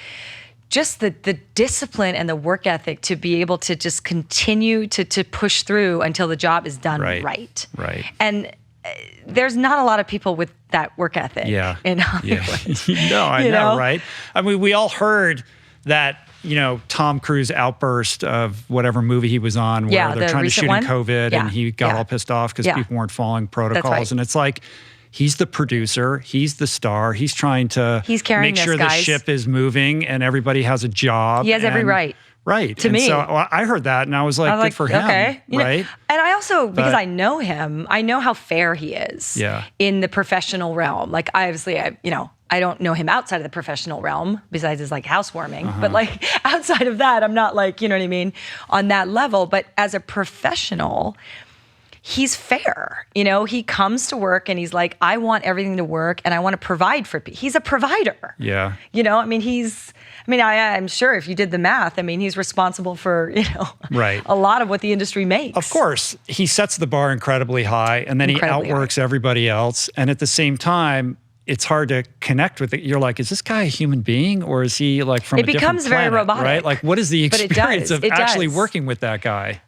just the discipline and the work ethic to be able to just continue to push through until the job is done right. And there's not a lot of people with that work ethic in Hollywood. No, I know, right? I mean, we all heard that, Tom Cruise outburst of whatever movie he was on where they're trying to shoot in COVID and he got all pissed off because people weren't following protocols. And it's like, he's the producer, he's the star, he's trying to make sure the ship is moving and everybody has a job. He has every right. Right. To me. So I heard that and I was like, good for him. Okay. Right. And I also, because I know him, I know how fair he is in the professional realm. Like, obviously, I don't know him outside of the professional realm besides his like housewarming, but like outside of that, I'm not like, on that level. But as a professional, he's fair. He comes to work and he's like, I want everything to work and I want to provide for people. He's a provider. Yeah. I'm sure if you did the math, he's responsible for, a lot of what the industry makes. Of course, he sets the bar incredibly high and then he outworks everybody else. And at the same time, it's hard to connect with it. You're like, is this guy a human being or is he like from a different planet? It becomes very robotic. Right? Like, what is the experience of actually working with that guy?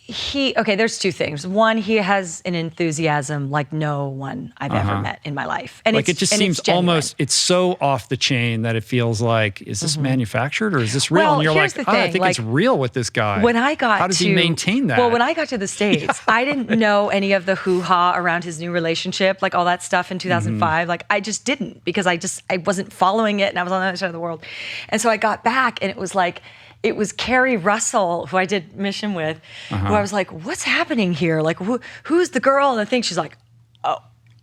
There's two things. One, he has an enthusiasm like no one I've ever met in my life. And like it just seems almost, it's so off the chain that it feels like, is this manufactured or is this real? Well, and you're here's like, the thing, I think it's real with this guy. How does he maintain that? Well, when I got to the States, I didn't know any of the hoo-ha around his new relationship, like all that stuff in 2005. Like I just didn't, because I wasn't following it and I was on the other side of the world. And so I got back and it was Carrie Russell, who I did Mission with, who I was like, what's happening here? Like, who's the girl? And I think she's like, oh,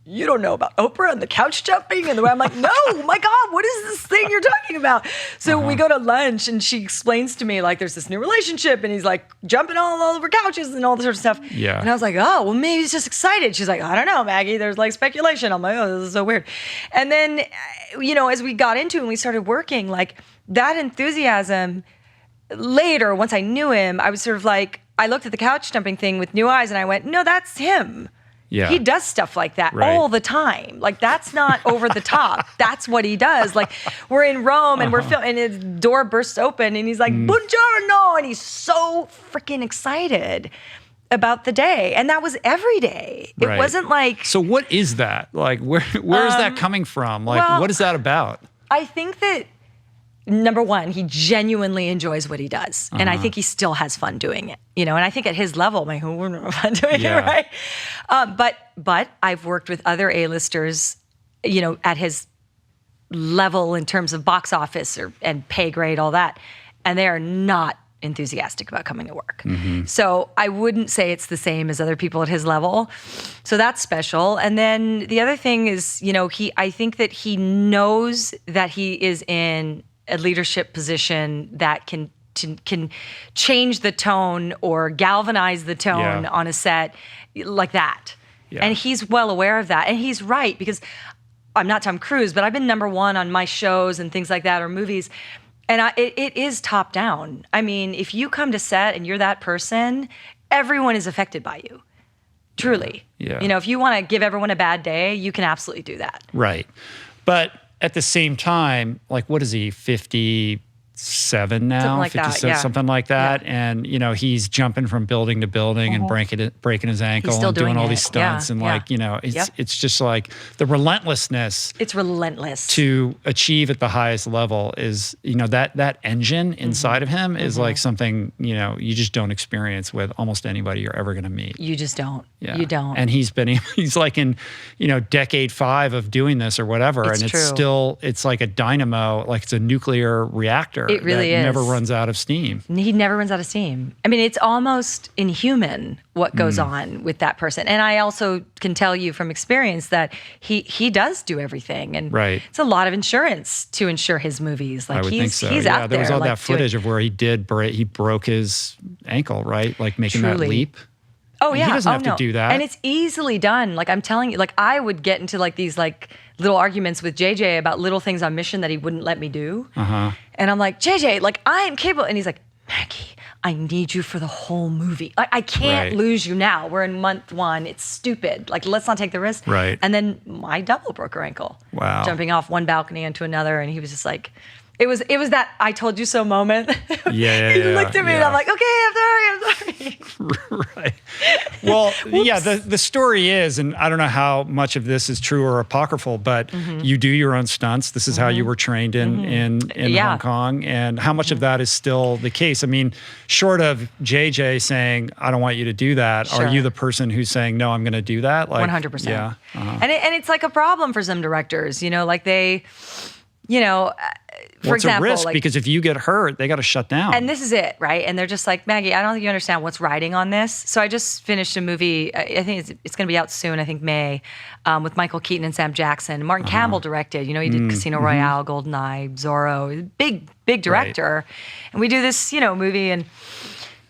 you don't know about Oprah and the couch jumping? And the way I'm like, no, my God, what is this thing you're talking about? So we go to lunch and she explains to me, like, there's this new relationship and he's like jumping all over couches and all this sort of stuff. Yeah. And I was like, oh, well, maybe he's just excited. She's like, I don't know, Maggie, there's like speculation. I'm like, oh, this is so weird. And then, as we got into it and we started working, like that enthusiasm, later, once I knew him, I was sort of like, I looked at the couch jumping thing with new eyes and I went, no, that's him. Yeah. He does stuff like that all the time. Like, that's not over the top. That's what he does. Like, we're in Rome and we're filming and his door bursts open and he's like, buongiorno. And he's so freaking excited about the day. And that was every day. It wasn't like... So what is that? Like, where is that coming from? Like, what is that about? I think that, number one, he genuinely enjoys what he does. And I think he still has fun doing it, and I think at his level, like, who wouldn't have fun doing it, right? But I've worked with other A-listers, at his level in terms of box office and pay grade, all that. And they are not enthusiastic about coming to work. So I wouldn't say it's the same as other people at his level. So that's special. And then the other thing is, I think that he knows that he is in a leadership position that can change the tone or galvanize the tone on a set like that. Yeah. And he's well aware of that. And he's right, because I'm not Tom Cruise, but I've been number one on my shows and things like that, or movies. And it is top down. I mean, if you come to set and you're that person, everyone is affected by you. Truly. Yeah. If you want to give everyone a bad day, you can absolutely do that. Right. But at the same time, like, what is he, 57 now? Something like 56, that, yeah. Something like that. Yeah. And, he's jumping from building to building and breaking his ankle and doing all these stunts. And it's just like the relentlessness. It's relentless. To achieve at the highest level is, that engine inside of him is like something, you just don't experience with almost anybody you're ever going to meet. You just don't. Yeah. You don't. And he's like in, decade 5 of doing this or whatever. It's true. It's still, it's like a dynamo, like it's a nuclear reactor. It really that is. Never runs out of steam. He never runs out of steam. I mean, it's almost inhuman what goes on with that person. And I also can tell you from experience that he does do everything. And it's a lot of insurance to insure his movies. Like, I would think so. He's out there. There was all like, that footage of where he broke his ankle, right? Like making that leap. Oh, yeah. He doesn't have to do that. And it's easily done. Like, I'm telling you, like, I would get into like these like little arguments with JJ about little things on Mission that he wouldn't let me do. And I'm like, JJ, like, I am capable. And he's like, Maggie, I need you for the whole movie. I can't lose you now. We're in month 1. It's stupid. Like, let's not take the risk. Right. And then my double broke her ankle. Wow. Jumping off one balcony into another. And he was just like, it was that I told you so moment. He looked at me and I'm like, okay, I'm sorry. Right. Well, the story is, and I don't know how much of this is true or apocryphal, but you do your own stunts. This is how you were trained in Hong Kong. And how much of that is still the case? I mean, short of JJ saying, I don't want you to do that, are you the person who's saying, no, I'm going to do that? Like, 100%. Yeah. And it's like a problem for some directors, like they, for example, it's a risk, because if you get hurt, they got to shut down. And this is it, right? And they're just like, Maggie, I don't think you understand what's riding on this. So I just finished a movie. I think it's going to be out soon. I think May, with Michael Keaton and Sam Jackson. Martin Campbell directed. He did Casino Royale, GoldenEye, Zorro. Big director. Right. And we do this, movie, and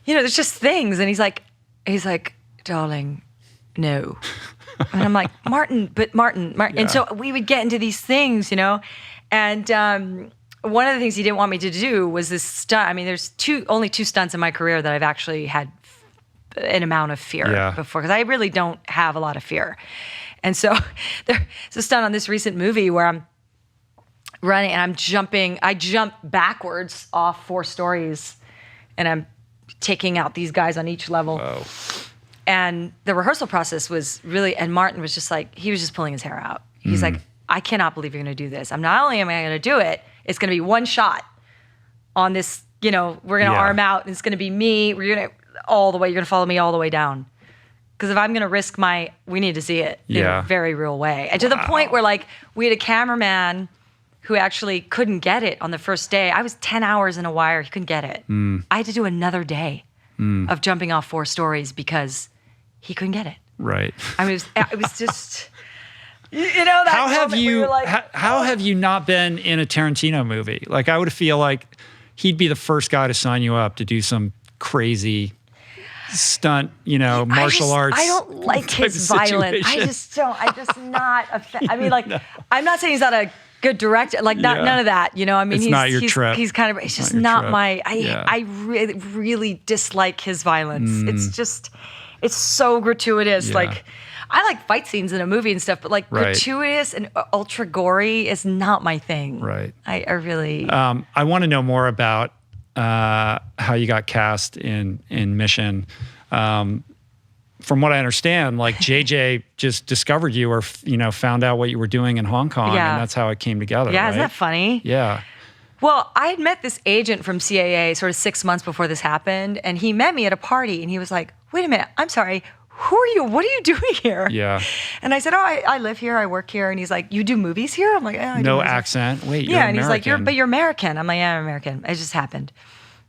there's just things. And he's like, darling, no. And I'm like, Martin. Yeah. And so we would get into these things, And one of the things he didn't want me to do was this stunt. I mean, there's only two stunts in my career that I've actually had an amount of fear before, because I really don't have a lot of fear. And so there's a stunt on this recent movie where I'm running and I jump backwards off 4 stories, and I'm taking out these guys on each level. Oh. And the rehearsal process was really, and Martin was just like, he was just pulling his hair out. He's like, I cannot believe you're going to do this. I'm not only am I going to do it, it's going to be one shot on this, we're going to arm out and it's going to be me. We're going to all the way, you're going to follow me all the way down. Because if I'm going to risk we need to see it in a very real way. And to the point where like we had a cameraman who actually couldn't get it on the first day. I was 10 hours in a wire. He couldn't get it. I had to do another day of jumping off 4 stories because he couldn't get it. Right. I mean, it was just, that how have moment where you you're like, how have you not been in a Tarantino movie? Like, I would feel like he'd be the first guy to sign you up to do some crazy stunt, martial arts. I don't like his violence. I just don't. I'm just not a fan. I mean, like, I'm not saying he's not a good director. Like, none of that. I mean, it's not your trip. He's kind of. It's just not my. I really, really dislike his violence. It's just, it's so gratuitous. Like, I like fight scenes in a movie and stuff, but like gratuitous and ultra gory is not my thing. Right. I really. I want to know more about how you got cast in Mission. From what I understand, like JJ just discovered you or found out what you were doing in Hong Kong, and that's how it came together. Yeah, right? isn't that funny? Yeah. Well, I had met this agent from CAA sort of 6 months before this happened, and he met me at a party, and he was like, "Wait a minute, I'm sorry, who are you? What are you doing here?" Yeah. And I said, "Oh, I live here, I work here." And he's like, "You do movies here?" I'm like, "Yeah, I do No movies." accent. Wait, you're and American. he's like, "You're American." I'm like, "Yeah, I'm American. It just happened."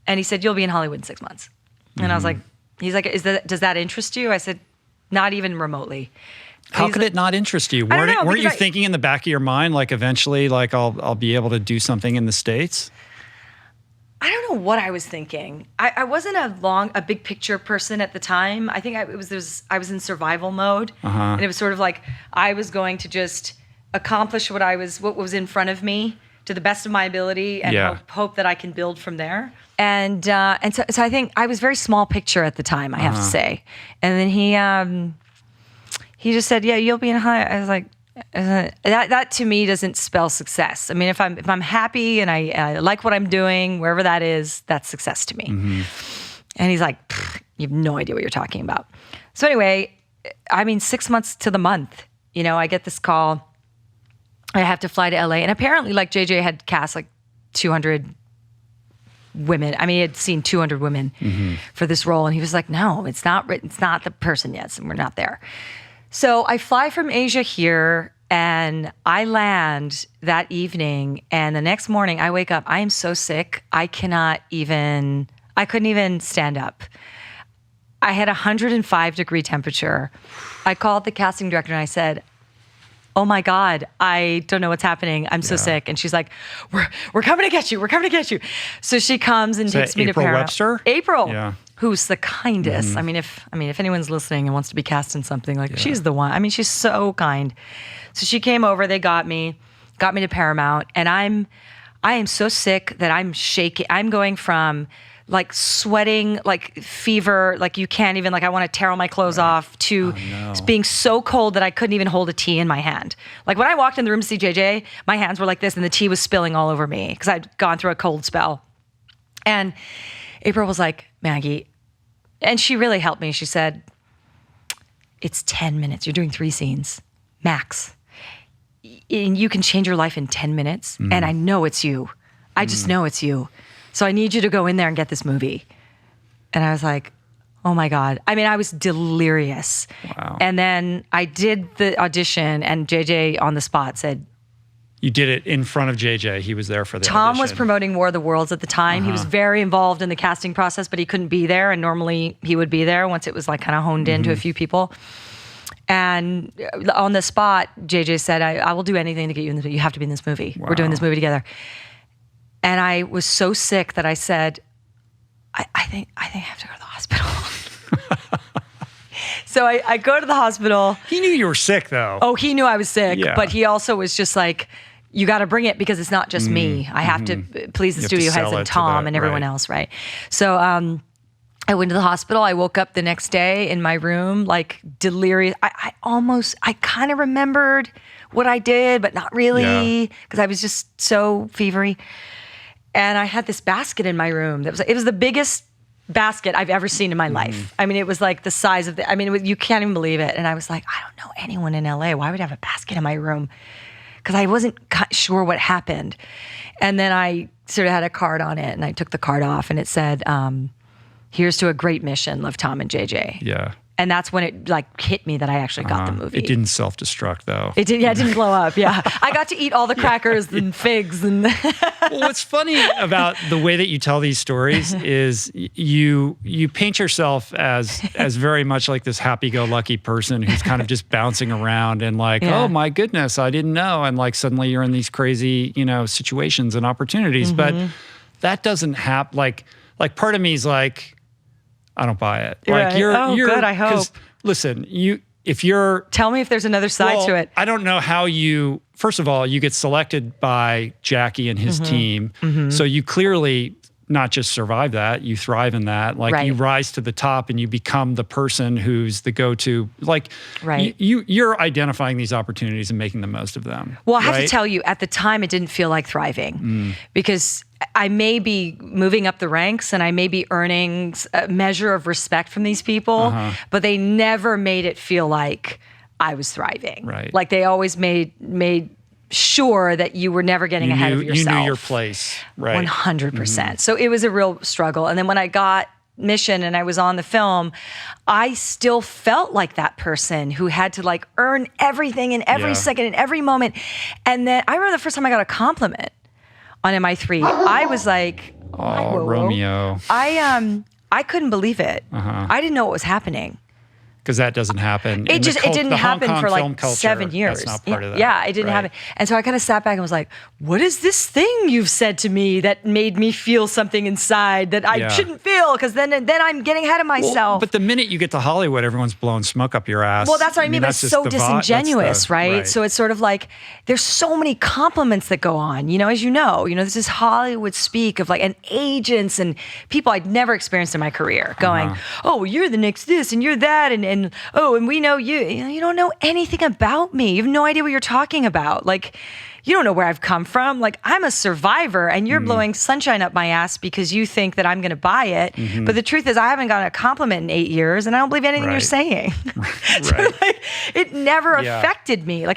And he said, "You'll be in Hollywood in 6 months." And I was like, he's like, does that interest you? I said, "Not even remotely." How could it not interest you? I don't know, weren't you thinking in the back of your mind, like eventually, like I'll be able to do something in the States? I don't know what I was thinking. I wasn't a big picture person at the time. I think I was in survival mode, and it was sort of like I was going to just accomplish what was in front of me to the best of my ability, and hope that I can build from there. And so I think I was very small picture at the time, I have to say. And then he just said, "Yeah, you'll be in high." I was like, that to me doesn't spell success. I mean, if I'm happy and I like what I'm doing, wherever that is, that's success to me. And he's like, "You have no idea what you're talking about." So anyway, I mean, 6 months to the month, I get this call. I have to fly to LA, and apparently, like JJ had cast like 200 women. I mean, he had seen 200 women for this role, and he was like, "No, it's not the person yet, and we're not there." So I fly from Asia here, and I land that evening, and the next morning I wake up. I am so sick. I couldn't even stand up. I had 105-degree temperature. I called the casting director and I said, "Oh my God, I don't know what's happening. I'm so sick." And she's like, we're coming to get you. We're coming to get you. So she comes and takes me to Paramount. Webster? April, who's the kindest. I mean, if anyone's listening and wants to be cast in something, like she's the one. I mean, she's so kind. So she came over. They got me to Paramount, and I am so sick that I'm shaking. I'm going from like sweating, like fever, like you can't even, like I want to tear all my clothes off, to being so cold that I couldn't even hold a tea in my hand. Like when I walked in the room to see JJ, my hands were like this and the tea was spilling all over me because I'd gone through a cold spell. And April was like, "Maggie," and she really helped me. She said, "It's 10 minutes. You're doing 3 scenes, max. And you can change your life in 10 minutes. And I know it's you. I just know it's you. So I need you to go in there and get this movie." And I was like, oh my God. I mean, I was delirious. Wow. And then I did the audition, and JJ on the spot said, You did it in front of JJ. He was there for the Tom audition. was promoting War of the Worlds at the time. He was very involved in the casting process, but he couldn't be there. And normally he would be there once it was like kind of honed in to a few people. And on the spot, JJ said, I will do anything to get you in this movie. You have to be in this movie. Wow. We're doing this movie together. And I was so sick that I said, I think I have to go to the hospital. So I go to the hospital. He knew you were sick, though. Oh, he knew I was sick, but he also was just like, you got to bring it because it's not just me. I have to please the studio heads and Tom and everyone else, right? So I went to the hospital. I woke up the next day in my room, like delirious. I kind of remembered what I did, but not really, because I was just so fevery. And I had this basket in my room it was the biggest basket I've ever seen in my life. I mean, it was like the size of you can't even believe it. And I was like, I don't know anyone in LA. Why would I have a basket in my room? Because I wasn't sure what happened. And then I sort of had a card on it, and I took the card off, and it said, here's to a great mission, love, Tom and JJ. Yeah. And that's when it like hit me that I actually got the movie. It didn't self-destruct though. It did. Yeah, it didn't blow up. Yeah. I got to eat all the crackers and figs. And well, what's funny about the way that you tell these stories is you paint yourself as very much like this happy-go-lucky person who's kind of just bouncing around and like, oh my goodness, I didn't know. And like suddenly you're in these crazy, situations and opportunities. But that doesn't happen. Like part of me is like, I don't buy it. Like right. you're good, I hope. Listen, if you're tell me if there's another side to it. I don't know how first of all, you get selected by Jackie and his team. So you clearly not just survive that, you thrive in that. Like you rise to the top and you become the person who's the go-to. Like you're identifying these opportunities and making the most of them. Well, I have to tell you, at the time, it didn't feel like thriving because I may be moving up the ranks and I may be earning a measure of respect from these people, but they never made it feel like I was thriving. Right. Like they always made sure that you were never getting ahead of yourself. You knew your place. Right. 100%. So it was a real struggle. And then when I got Mission and I was on the film, I still felt like that person who had to like earn everything in every second, in every moment. And then I remember the first time I got a compliment on MI3, I was like, "Oh, Romeo!" I couldn't believe it. I didn't know what was happening. Because that doesn't happen. It didn't happen for like 7 years. That's not part of that. Yeah, it didn't happen. And so I kind of sat back and was like, what is this thing you've said to me that made me feel something inside that I shouldn't feel? Because then I'm getting ahead of myself. Well, but the minute you get to Hollywood, everyone's blowing smoke up your ass. Well, that's what I mean, but it's so disingenuous, right? So it's sort of like, there's so many compliments that go on, as you know, this is Hollywood speak of like, and agents and people I'd never experienced in my career going, oh, you're the next this and you're that. And we know you don't know anything about me. You have no idea what you're talking about. Like, you don't know where I've come from. Like, I'm a survivor and you're blowing sunshine up my ass because you think that I'm going to buy it. But the truth is I haven't gotten a compliment in 8 years and I don't believe anything you're saying. So like, it never affected me. Like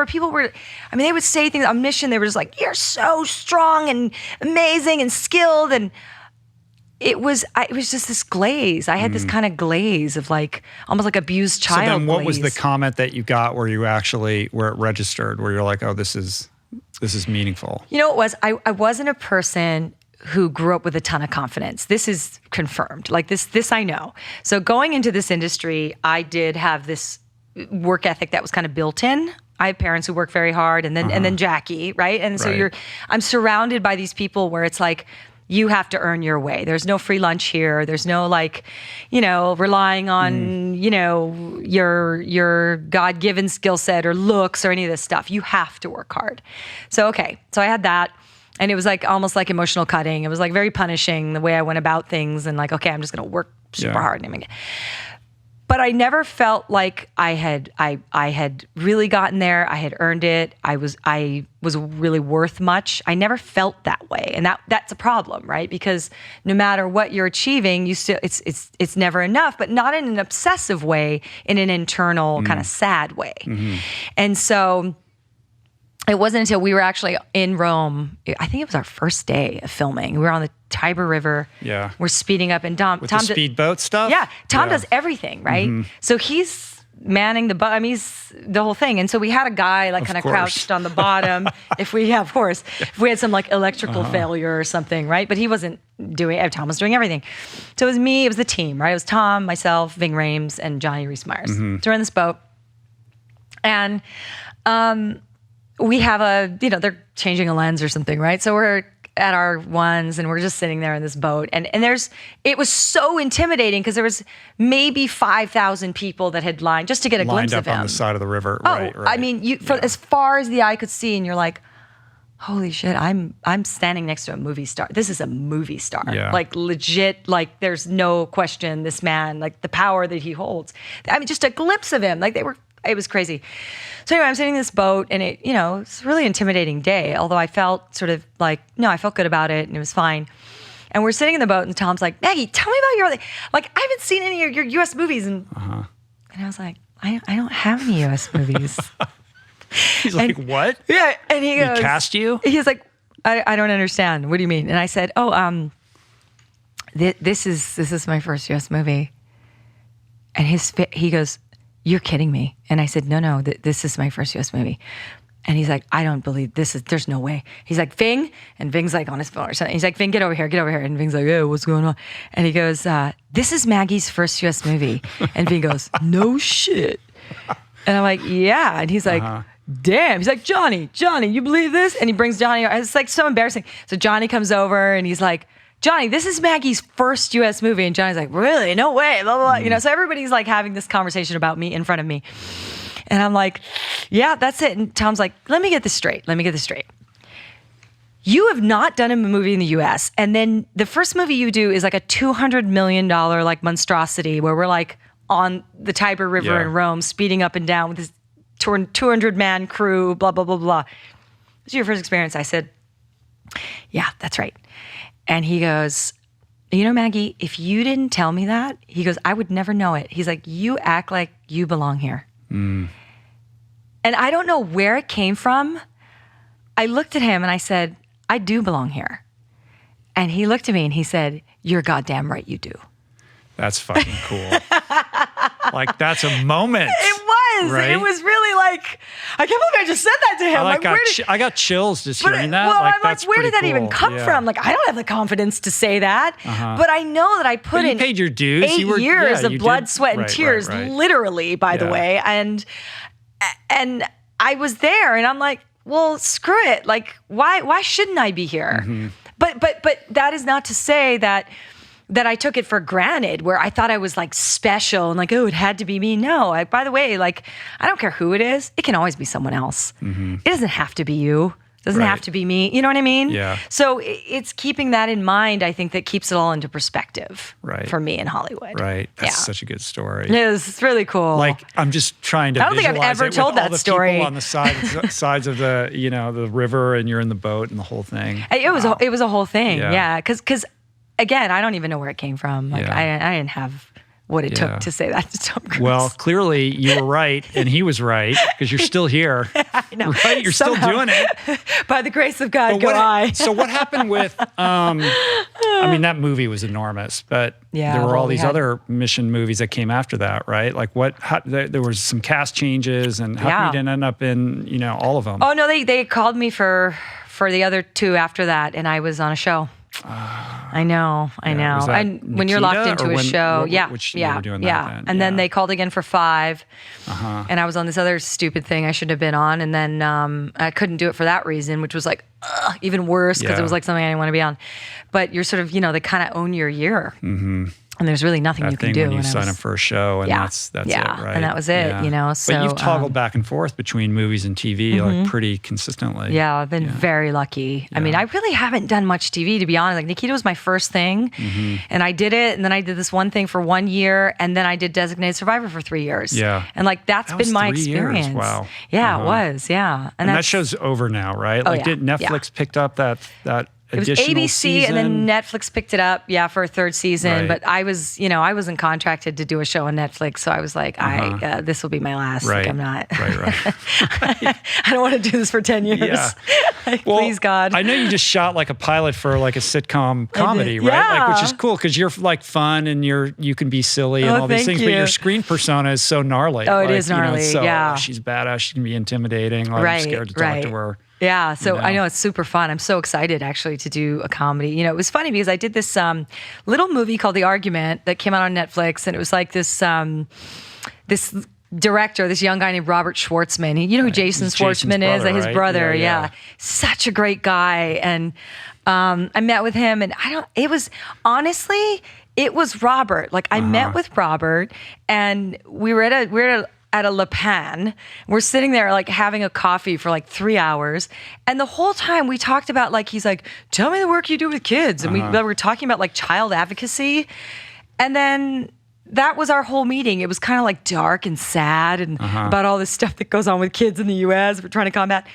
people were, they would say things on Mission. They were just like, you're so strong and amazing and skilled. And it was just this glaze. I had this kind of glaze of like, almost like abused child. So then what was the comment that you got where it registered, where you're like, oh, this is meaningful? You know, I wasn't a person who grew up with a ton of confidence. This is confirmed. Like this I know. So going into this industry, I did have this work ethic that was kind of built in. I have parents who work very hard, and then Jackie, right? And so I'm surrounded by these people where it's like, you have to earn your way. There's no free lunch here. There's no relying on, your God-given skill set or looks or any of this stuff. You have to work hard. So I had that. And it was like almost like emotional cutting. It was like very punishing the way I went about things and like, okay, I'm just going to work super hard. But I never felt like I had really gotten there. I had earned it. I was really worth much. I never felt that way, and that's a problem, right? Because no matter what you're achieving, you still it's never enough, but not in an obsessive way, in an internal kind of sad way. And so it wasn't until we were actually in Rome, I think it was our first day of filming. We were on the Tiber River. Yeah. We're speeding up, and Tom the speedboat stuff? Yeah. Tom does everything, right? So he's manning the boat. He's the whole thing. And so we had a guy like kind of crouched on the bottom. If we had some like electrical failure or something, right? But he wasn't doing it. Tom was doing everything. So it was me, it was the team, right? It was Tom, myself, Ving Rhames, and Johnny Rhys Meyers. So we're in this boat. And we have they're changing a lens or something, right? So we're at our ones and we're just sitting there in this boat. And it was so intimidating because there was maybe 5,000 people that had lined just to get a glimpse of him. Lined up on the side of the river. Right. I mean, as far as the eye could see, and you're like, holy shit, I'm standing next to a movie star. This is a movie star. Yeah. Like legit, like there's no question this man, like the power that he holds. I mean, just a glimpse of him. It was crazy. So anyway, I'm sitting in this boat and it's a really intimidating day, although I felt sort of like, no, I felt good about it and it was fine. And we're sitting in the boat, and Tom's like, Maggie, tell me about your, like, I haven't seen any of your U.S. movies. And I was like, I don't have any U.S. movies. He's like, what? Yeah. And he goes, He cast you? He's like, I don't understand. What do you mean? And I said, this is my first U.S. movie. And he goes, you're kidding me. And I said, no, this is my first U.S. movie. And he's like, I don't believe there's no way. He's like, Ving, and Ving's like on his phone or something. He's like, Ving, get over here. And Ving's like, oh, what's going on? And he goes, this is Maggie's first U.S. movie. And Ving goes, no shit. And I'm like, yeah. And he's like, damn. He's like, Johnny, you believe this? And he brings Johnny. It's like so embarrassing. So Johnny comes over and he's like, Johnny, this is Maggie's first U.S. movie. And Johnny's like, really? No way. Blah, blah, blah. You know, so everybody's like having this conversation about me in front of me. And I'm like, yeah, that's it. And Tom's like, let me get this straight. You have not done a movie in the U.S. And then the first movie you do is like a $200 million like monstrosity where we're like on the Tiber River in Rome, speeding up and down with this 200-man crew, blah, blah, blah, blah. This is your first experience. I said, yeah, that's right. And he goes, you know, Maggie, if you didn't tell me that, he goes, I would never know it. He's like, you act like you belong here. And I don't know where it came from. I looked at him and I said, I do belong here. And he looked at me and he said, you're goddamn right you do. That's fucking cool. Like, that's a moment. It was. Right? It was really like, I can't believe I just said that to him. I got chills just hearing that. Well, like, I'm like, where did that even come from? Like, I don't have the confidence to say that. But I know that I put in paid your dues. 8 years of blood, sweat, and tears, literally, by the way. And I was there, and I'm like, well, screw it. Like, why shouldn't I be here? But that is not to say that I took it for granted, where I thought I was like special and like, oh, it had to be me. No, by the way, like, I don't care who it is. It can always be someone else. It doesn't have to be you. It doesn't have to be me. You know what I mean? Yeah. So it's keeping that in mind, I think, that keeps it all into perspective for me in Hollywood. Right. That's such a good story. It is. It's really cool. Like, I'm just trying to visualize I don't think I've ever told that story. People on the sides of the, you know, the river, and you're in the boat and the whole thing. It was a whole thing. Yeah. Because again, I don't even know where it came from. Like, I didn't have what it took to say that to Tom Cruise. Well, clearly you were right, and he was right, because you're still here. I know. Right? You're still doing it. By the grace of God, I. So what happened with, I mean, that movie was enormous, but there were all these other mission movies that came after that, right? Like there was some cast changes, and how come you didn't end up in, you know, all of them? Oh, no, they called me for the other two after that, and I was on a show. I know. And when you're locked into a show, and then they called again for 5, and I was on this other stupid thing I shouldn't have been on, and then I couldn't do it for that reason, which was like even worse, because it was like something I didn't want to be on. But you're sort of, you know, they kind of own your year. And there's really nothing you can do. When you sign up for a show, and that's it, right? And that was it, you know. So, but you've toggled back and forth between movies and TV like pretty consistently. Yeah, I've been very lucky. I mean, I really haven't done much TV, to be honest. Like, Nikita was my first thing, and I did it, and then I did this one thing for 1 year, and then I did Designated Survivor for 3 years. Yeah, and like that been my experience. Years. Wow. Yeah, it was. Yeah, and that show's over now, right? Like, did Netflix picked up that? It was ABC, season. And then Netflix picked it up, for a 3rd season. But I was, I wasn't contracted to do a show on Netflix, so I was like, this will be my last. Right. Like, I'm not. Right. I don't want to do this for 10 years. Yeah. Like, well, please, God. I know you just shot like a pilot for like a sitcom comedy, right? Yeah. Like, which is cool, because you're like fun and you can be silly and all these things, but your screen persona is so gnarly. Oh, it is gnarly. She's badass. She can be intimidating. Like, I'm scared to talk to her. Yeah, so I know it's super fun. I'm so excited, actually, to do a comedy. You know, it was funny because I did this little movie called The Argument that came out on Netflix, and it was like this this director, this young guy named Robert Schwartzman. You know who Jason Schwartzman is? Brother, his brother, yeah. Such a great guy. And I met with him, and it was Robert. Like, I met with Robert, and we were at a Le Pan. We're sitting there like having a coffee for like 3 hours. And the whole time we talked about, like, he's like, tell me the work you do with kids. And we were talking about like child advocacy. And then that was our whole meeting. It was kind of like dark and sad and about all this stuff that goes on with kids in the US we're trying to combat.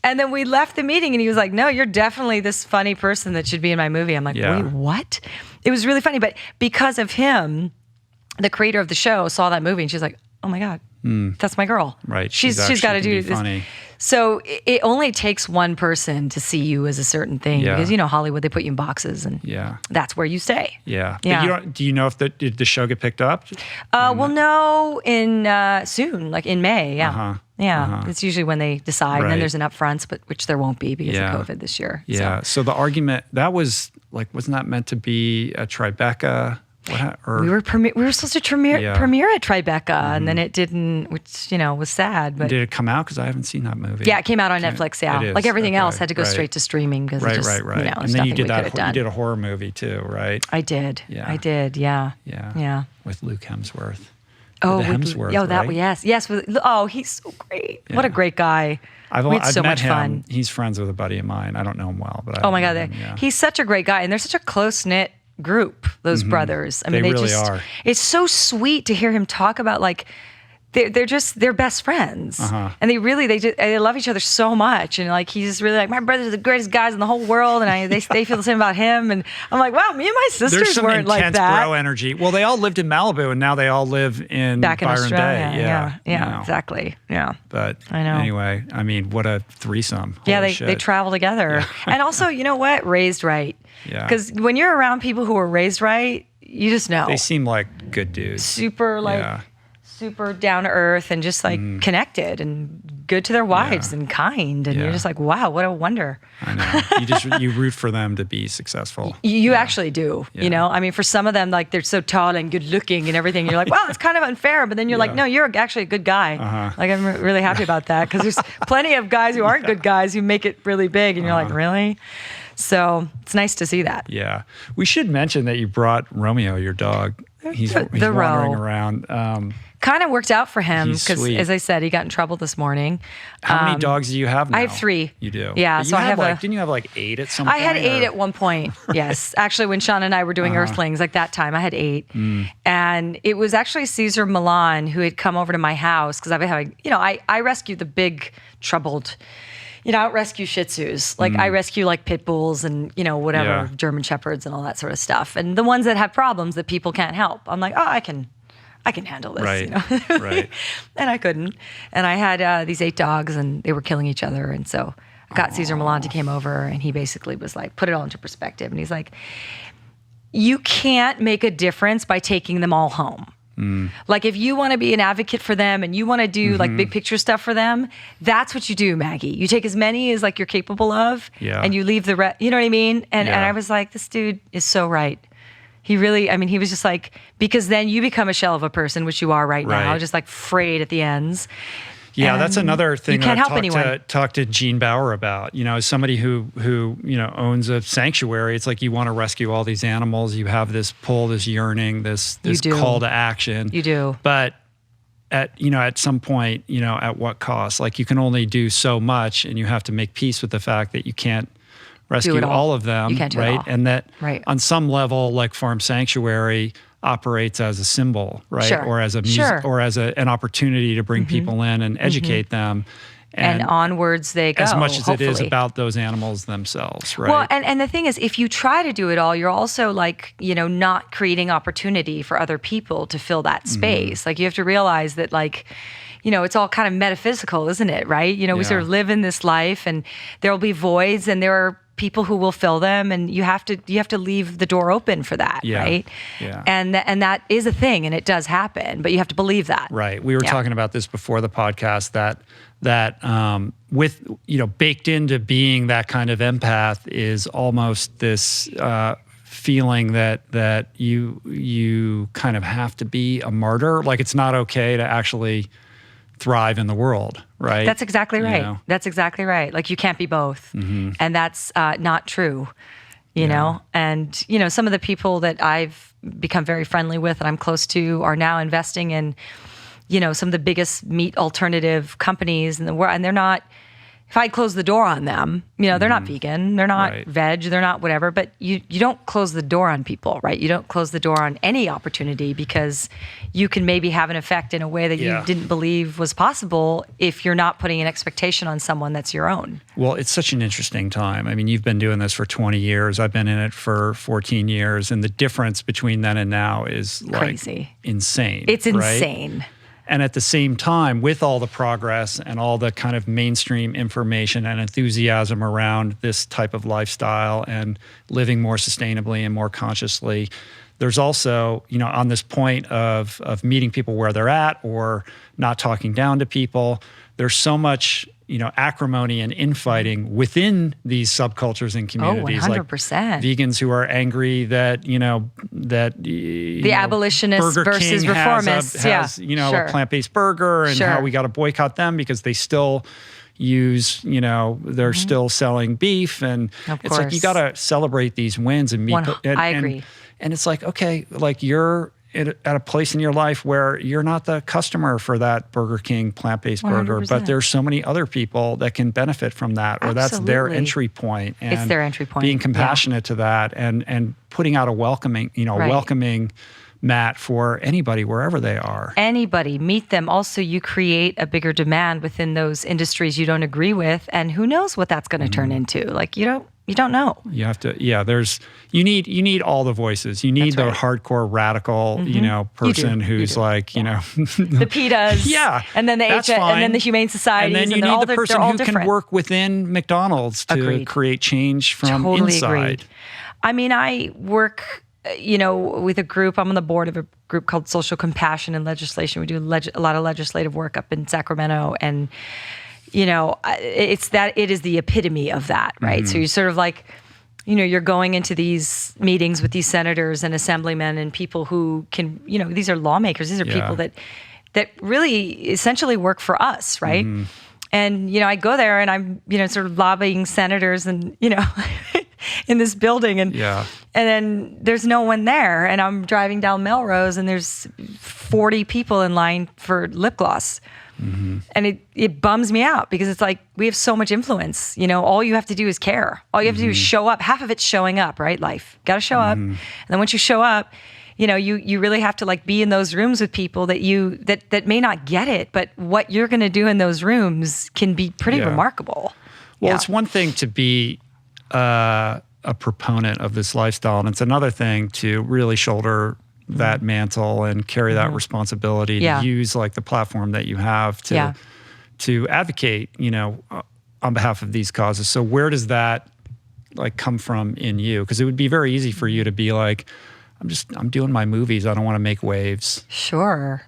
And then we left the meeting and he was like, no, you're definitely this funny person that should be in my movie. I'm like, wait, what? It was really funny. But because of him, the creator of the show saw that movie and she's like, oh my God, that's my girl. Right. She's got to do this. Funny. So it only takes one person to see you as a certain thing because, Hollywood, they put you in boxes and that's where you stay. Yeah. But do you know if did the show get picked up? We'll know in soon, like in May. Yeah. Uh-huh. Yeah. Uh-huh. It's usually when they decide. Right. And then there's an upfronts, but which there won't be because of COVID this year. Yeah. So the argument, that was wasn't that meant to be a Tribeca? We were supposed to premiere at Tribeca, and then it didn't, which was sad. But did it come out? Because I haven't seen that movie. Yeah, it came out on Netflix. Yeah, like everything else had to go straight to streaming because right. And then you did a horror movie too, right? I did. Yeah, I did. Yeah. With Luke Hemsworth. Hemsworth. Yes. He's so great. Yeah. What a great guy. I've met him. Fun. He's friends with a buddy of mine. I don't know him well, but my God, he's such a great guy, and they're such a close knit group, those brothers. I mean, they really are. It's so sweet to hear him talk about they're best friends, and they love each other so much. And he's really like, my brothers are the greatest guys in the whole world, and they feel the same about him. And I'm like, wow, me and my sisters weren't like that. There's some intense bro energy. Well, they all lived in Malibu, and now they all live in Byron Australia. Bay. Yeah, exactly. Yeah, but I know. Anyway, I mean, what a threesome. Holy shit. They travel together, and also, you know what, raised right. Yeah. Because when you're around people who are raised right, you just know. They seem like good dudes. Super down to earth and just connected and good to their wives and kind. And you're just like, wow, what a wonder. I know. You root for them to be successful. You actually do. Yeah. I mean, for some of them, they're so tall and good looking and everything. You're like, wow, it's kind of unfair. But then you're like, no, you're actually a good guy. I'm really happy about that because there's plenty of guys who aren't good guys who make it really big. And you're like, really? So it's nice to see that. Yeah. We should mention that you brought Romeo, your dog. He's wandering around. Kind of worked out for him because, as I said, he got in trouble this morning. How many dogs do you have now? I have 3. You do? Yeah. So I have didn't you have 8 at some point? I had 8 at one point, yes. Actually, when Sean and I were doing Earthlings, that time, I had 8. And it was actually Cesar Millan who had come over to my house because I've been having, I rescued the big troubled, I don't rescue Shih Tzus. I rescue pit bulls and, whatever, German Shepherds and all that sort of stuff. And the ones that have problems that people can't help. I'm like, I can handle this. Right. Right. And I couldn't. And I had these 8 dogs and they were killing each other. And so I got Cesar Millan to came over and he basically was like, put it all into perspective. And he's like, you can't make a difference by taking them all home. If you want to be an advocate for them and you want to do big picture stuff for them, that's what you do, Maggie. You take as many as you're capable of and you leave the rest, you know what I mean? And I was like, this dude is so right. He really, he was just like, because then you become a shell of a person, which you are right now, just frayed at the ends. Yeah, and that's another thing that I've talked to Gene Bauer about. As somebody who owns a sanctuary, it's like you want to rescue all these animals. You have this pull, this yearning, this call to action. You do. But at some point, at what cost? You can only do so much, and you have to make peace with the fact that you can't rescue all of them, you can't do right? It all. And that on some level, Farm Sanctuary operates as a symbol, right? Sure. Or as a music, or as an opportunity to bring people in and educate them. And onwards they go. As much as hopefully. It is about those animals themselves, right? Well, and the thing is, if you try to do it all, you're also not creating opportunity for other people to fill that space. You have to realize that it's all kind of metaphysical, isn't it? Right? We sort of live in this life and there will be voids and there are people who will fill them, and you have to leave the door open for that, right? Yeah. And that is a thing, and it does happen, but you have to believe that. Right. We were talking about this before the podcast that with baked into being that kind of empath is almost this feeling that you kind of have to be a martyr. It's not okay to actually thrive in the world, right? That's exactly right. That's exactly right. You can't be both. And that's not true, you know? And, some of the people that I've become very friendly with and I'm close to are now investing in, some of the biggest meat alternative companies in the world. And they're not if I close the door on them, they're not vegan, they're not veg, they're not whatever, but you don't close the door on people, right? You don't close the door on any opportunity, because you can maybe have an effect in a way that you didn't believe was possible if you're not putting an expectation on someone that's your own. Well, it's such an interesting time. I mean, you've been doing this for 20 years. I've been in it for 14 years. And the difference between then and now is like crazy. Insane. It's right? insane. And at the same time, with all the progress and all the kind of mainstream information and enthusiasm around this type of lifestyle and living more sustainably and more consciously, there's also, on this point of meeting people where they're at or not talking down to people, there's so much, acrimony and infighting within these subcultures and communities. 100%. Like vegans who are angry that, the abolitionists Burger versus King reformists has a plant-based burger, and how we got to boycott them because they still use, they're still selling beef. And it's like, you got to celebrate these wins and meet. I agree. And it's like, okay, like you're at a place in your life where you're not the customer for that Burger King plant-based burger, but there's so many other people that can benefit from that, or that's their entry point. And it's their entry point. Being compassionate to that and putting out a welcoming mat for anybody wherever they are. Anybody, meet them. Also, you create a bigger demand within those industries you don't agree with, and who knows what that's going to turn into. Like, you don't know. You have to, you need all the voices. You need the hardcore radical, person who's like, the PETAs, and then the and then the Humane Societies, and then you need the person who can work within McDonald's to create change from inside. Agreed. I mean, I work, with a group. I'm on the board of a group called Social Compassion and Legislation. We do a lot of legislative work up in Sacramento, and it is the epitome of that, right? So you're sort of like, you're going into these meetings with these senators and assemblymen and people who can, these are lawmakers. These are people that really essentially work for us, right? And, I go there and I'm, sort of lobbying senators and, in this building, and then there's no one there, and I'm driving down Melrose and there's 40 people in line for lip gloss. And it bums me out, because it's like, we have so much influence. All you have to do is care. All you have to do is show up. Half of it's showing up, right? Life. Got to show up. And then once you show up, you really have to like be in those rooms with people that may not get it, but what you're going to do in those rooms can be pretty remarkable. Well, it's one thing to be a proponent of this lifestyle, and it's another thing to really shoulder that mantle and carry that responsibility to use like the platform that you have to advocate, on behalf of these causes. So where does that like come from in you? Because it would be very easy for you to be like, I'm doing my movies. I don't want to make waves. Sure.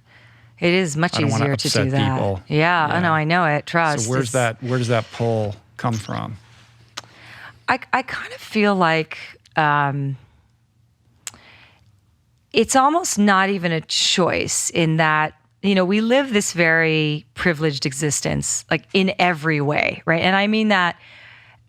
It is much easier to do that. People. Yeah. Oh, no, I know it. Trust. So where does that pull come from? I kind of feel like, it's almost not even a choice, in that, we live this very privileged existence, like in every way, right? And I mean that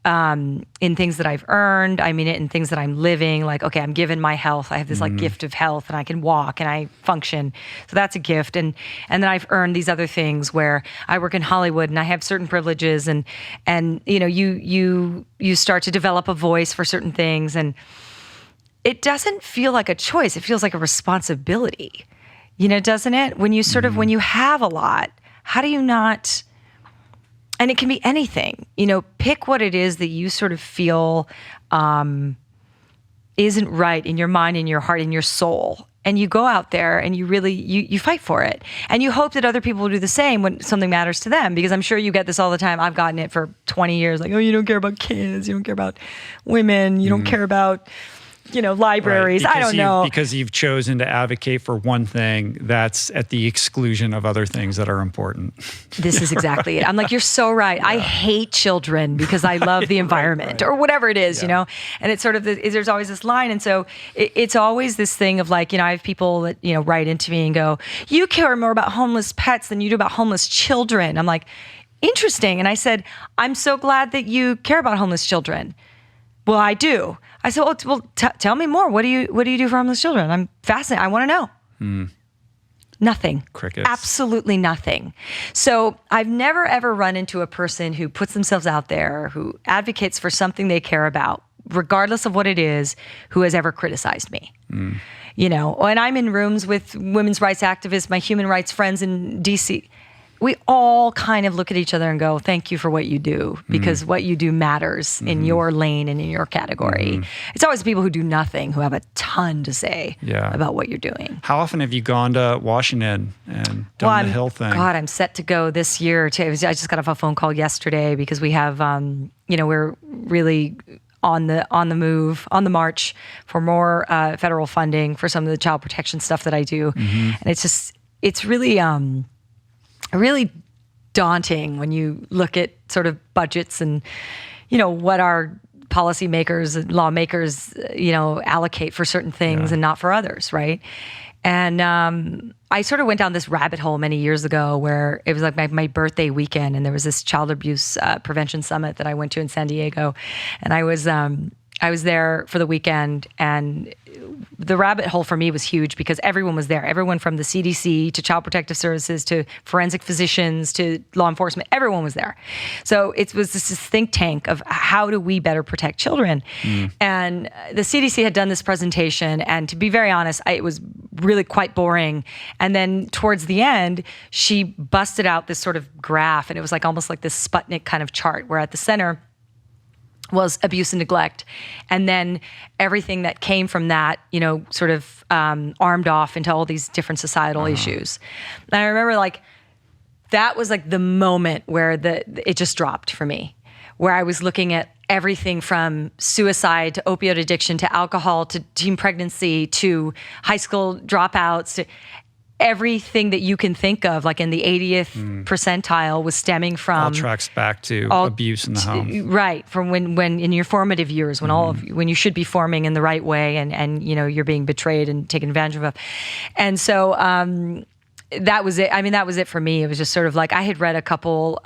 in things that I've earned. I mean it in things that I'm living. Like, okay, I'm given my health. I have this like gift of health, and I can walk and I function. So that's a gift. And then I've earned these other things where I work in Hollywood and I have certain privileges, and you start to develop a voice for certain things, and it doesn't feel like a choice. It feels like a responsibility, doesn't it? When you sort of, when you have a lot, how do you not, and it can be anything, pick what it is that you sort of feel isn't right in your mind, in your heart, in your soul. And you go out there and you really, you fight for it. And you hope that other people will do the same when something matters to them. Because I'm sure you get this all the time. I've gotten it for 20 years. Like, oh, you don't care about kids. You don't care about women. You don't care about, libraries. Right. I don't know. Because you've chosen to advocate for one thing that's at the exclusion of other things that are important. This is exactly it. I'm like, you're so right. I hate children because I love the environment or whatever it is, And it's sort of, there's always this line. And so it's always this thing of like, I have people that, write into me and go, you care more about homeless pets than you do about homeless children. I'm like, interesting. And I said, I'm so glad that you care about homeless children. Well, I do. I said, well, tell me more. What do you do for homeless children? I'm fascinated. I want to know. Nothing. Crickets. Absolutely nothing. So I've never, ever run into a person who puts themselves out there, who advocates for something they care about, regardless of what it is, who has ever criticized me. You know, and I'm in rooms with women's rights activists, my human rights friends in DC. We all kind of look at each other and go, thank you for what you do, because what you do matters in your lane and in your category. It's always people who do nothing who have a ton to say about what you're doing. How often have you gone to Washington and done the Hill thing? God, I'm set to go this year. I just got off a phone call yesterday because we have, we're really on the move, on the march for more federal funding for some of the child protection stuff that I do. And it's really daunting when you look at sort of budgets and, what our policymakers and lawmakers, allocate for certain things and not for others, right? And I sort of went down this rabbit hole many years ago where it was like my birthday weekend, and there was this child abuse prevention summit that I went to in San Diego, and I was there for the weekend, and the rabbit hole for me was huge because everyone was there. Everyone from the CDC to Child Protective Services to forensic physicians to law enforcement, everyone was there. So it was this think tank of how do we better protect children? And the CDC had done this presentation, and to be very honest, it was really quite boring. And then towards the end, she busted out this sort of graph, and it was like almost like this Sputnik kind of chart where at the center was abuse and neglect. And then everything that came from that, sort of armed off into all these different societal issues. And I remember that was like the moment where it just dropped for me, where I was looking at everything from suicide to opioid addiction to alcohol to teen pregnancy to high school dropouts to everything that you can think of, like in the 80th percentile, was stemming from all tracks back to abuse in the home, right? From when in your formative years, when when you should be forming in the right way, and you're being betrayed and taken advantage of, and so that was it. I mean, that was it for me. It was just sort of like I had read a couple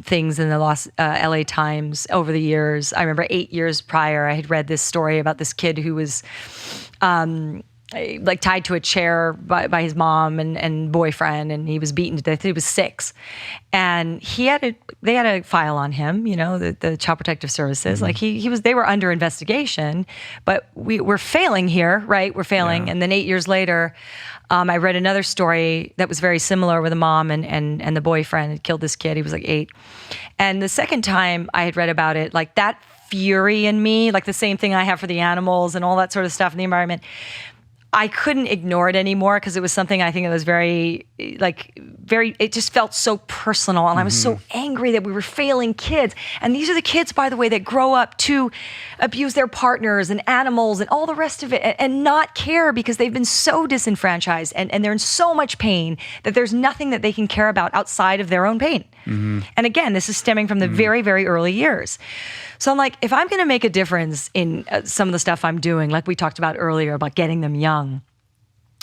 things in the LA Times over the years. I remember 8 years prior, I had read this story about this kid who was tied to a chair by his mom and boyfriend, and he was beaten to death. He was 6, and they had a file on him, the Child Protective Services. Like they were under investigation, but we're failing here, right? We're failing. And then 8 years later, I read another story that was very similar, where the mom and the boyfriend had killed this kid. He was like 8. And the second time I had read about it, like that fury in me, like the same thing I have for the animals and all that sort of stuff in the environment, I couldn't ignore it anymore because it was something I think that was very, it just felt so personal. And I was so angry that we were failing kids. And these are the kids, by the way, that grow up to abuse their partners and animals and all the rest of it and not care because they've been so disenfranchised and they're in so much pain that there's nothing that they can care about outside of their own pain. And again, this is stemming from the very, very early years. So I'm like, if I'm going to make a difference in some of the stuff I'm doing, like we talked about earlier about getting them young,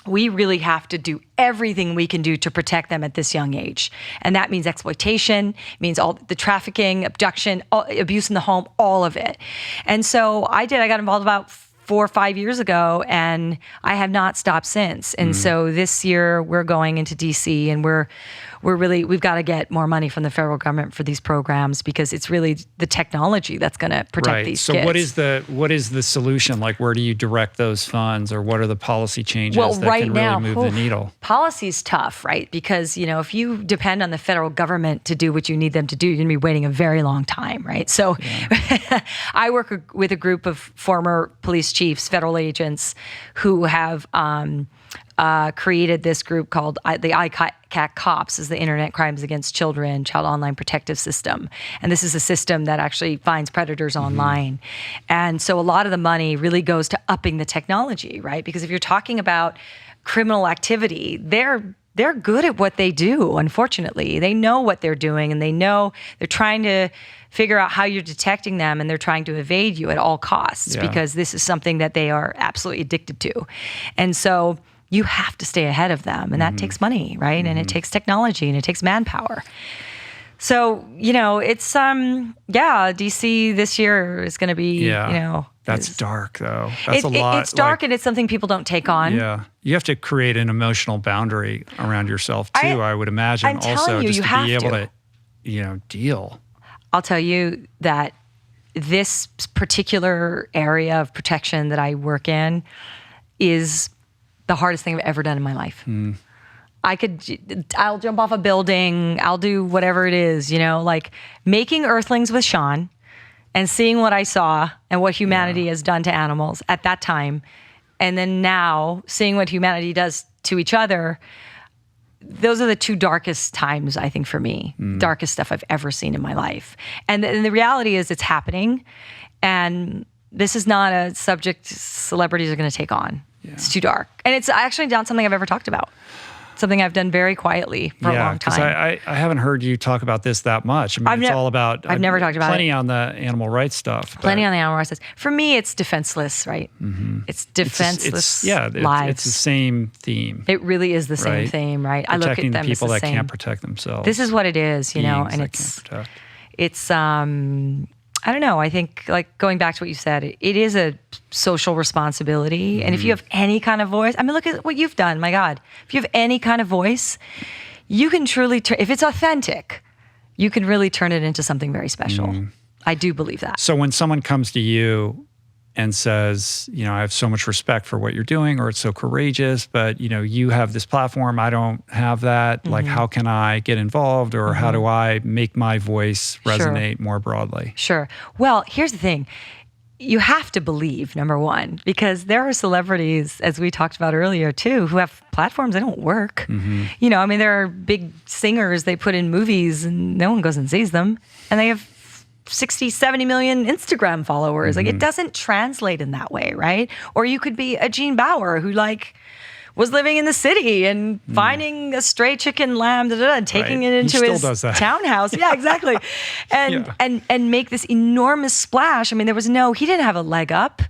we really have to do everything we can do to protect them at this young age. And that means exploitation, means all the trafficking, abduction, abuse in the home, all of it. And so I got involved about 4 or 5 years ago, and I have not stopped since. And so this year we're going into DC, and we've got to get more money from the federal government for these programs because it's really the technology that's going to protect these kids. So what is the solution? Like, where do you direct those funds, or what are the policy changes that right can now, really move the needle? Policy is tough, right? Because, if you depend on the federal government to do what you need them to do, you're going to be waiting a very long time, right? So I work with a group of former police chiefs, federal agents, who have created this group called the ICAC COPS, is the Internet Crimes Against Children Child Online Protective System. And this is a system that actually finds predators online. And so a lot of the money really goes to upping the technology, right? Because if you're talking about criminal activity, they're good at what they do, unfortunately. They know what they're doing, and they're trying to figure out how you're detecting them, and they're trying to evade you at all costs because this is something that they are absolutely addicted to. And so you have to stay ahead of them, and that takes money, right? And it takes technology, and it takes manpower. So, it's DC this year is going to be, That's dark though. That's a lot. It's dark, and it's something people don't take on. Yeah. You have to create an emotional boundary around yourself too, I would imagine. I'm telling you, just you to have be able to. Deal. I'll tell you that this particular area of protection that I work in is the hardest thing I've ever done in my life. I'll jump off a building, I'll do whatever it is, like making Earthlings with Sean and seeing what I saw and what humanity has done to animals at that time. And then now seeing what humanity does to each other. Those are the two darkest times, I think, for me, darkest stuff I've ever seen in my life. And the reality is it's happening. And this is not a subject celebrities are going to take on. Yeah. It's too dark. And it's actually not something I've ever talked about. Something I've done very quietly for a long time. I haven't heard you talk about this that much. I mean, it's all about... I've never talked about plenty on the animal rights stuff. Plenty on the animal rights stuff. For me, it's defenseless, right? Mm-hmm. It's defenseless lives. It's the same theme. It really is the same theme, right? I look at them as the same. Protecting the people that can't protect themselves. This is what it is, and it's I don't know. I think, like, going back to what you said, it is a social responsibility. And if you have any kind of voice, I mean, look at what you've done. My God, if you have any kind of voice, you can truly, if it's authentic, you can really turn it into something very special. I do believe that. So when someone comes to you and says, I have so much respect for what you're doing, or it's so courageous, but you have this platform, I don't have that. Like, how can I get involved, or how do I make my voice resonate more broadly? Sure. Well, here's the thing. You have to believe, number one, because there are celebrities, as we talked about earlier too, who have platforms that don't work. There are big singers they put in movies and no one goes and sees them, and they have 60, 70 million Instagram followers. Like, it doesn't translate in that way, right? Or you could be a Gene Bauer who was living in the city and finding a stray chicken lamb and taking it into his townhouse. Yeah, exactly. And make this enormous splash. I mean, he didn't have a leg up.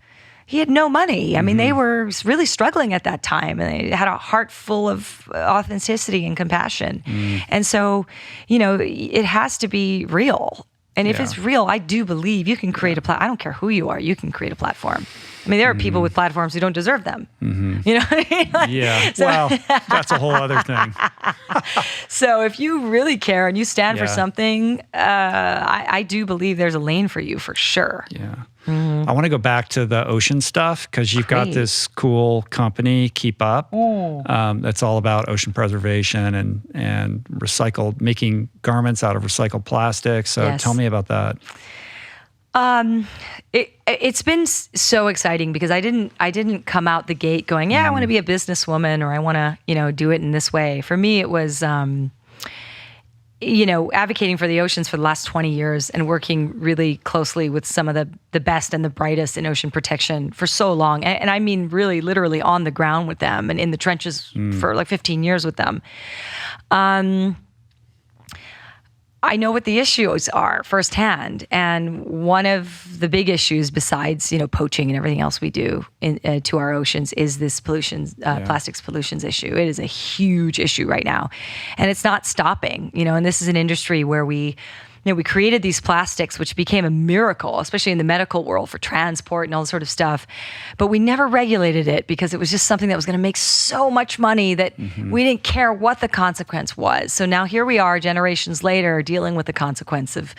He had no money. I mean, they were really struggling at that time, and they had a heart full of authenticity and compassion. And so, it has to be real. And if it's real, I do believe you can create a platform. I don't care who you are, you can create a platform. I mean, there are people with platforms who don't deserve them. You know what I mean? Well, that's a whole other thing. So if you really care and you stand for something, I do believe there's a lane for you for sure. Yeah. I want to go back to the ocean stuff, because you've got this cool company, Keep Up, that's all about ocean preservation and making garments out of recycled plastic. So tell me about that. It's been so exciting, because I didn't come out the gate going, I want to be a businesswoman, or I want to, do it in this way. For me, it was, advocating for the oceans for the last 20 years and working really closely with some of the best and the brightest in ocean protection for so long. And I mean, really, literally on the ground with them and in the trenches for 15 years with them. I know what the issues are firsthand. And one of the big issues, besides, poaching and everything else we do to our oceans, is this plastics pollutions issue. It is a huge issue right now. And it's not stopping, and this is an industry where we created these plastics, which became a miracle, especially in the medical world, for transport and all this sort of stuff. But we never regulated it, because it was just something that was going to make so much money that we didn't care what the consequence was. So now here we are, generations later, dealing with the consequence of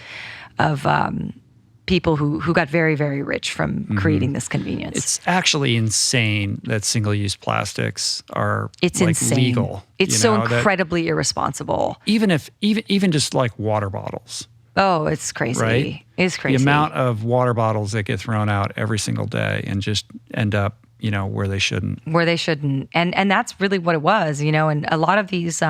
people who got very, very rich from creating this convenience. It's actually insane that single-use plastics are insane. Legal. It's so incredibly irresponsible. Even just like water bottles. Oh, it's crazy. Right? It's crazy. The amount of water bottles that get thrown out every single day and just end up, where they shouldn't. Where they shouldn't. And that's really what it was, and a lot of these,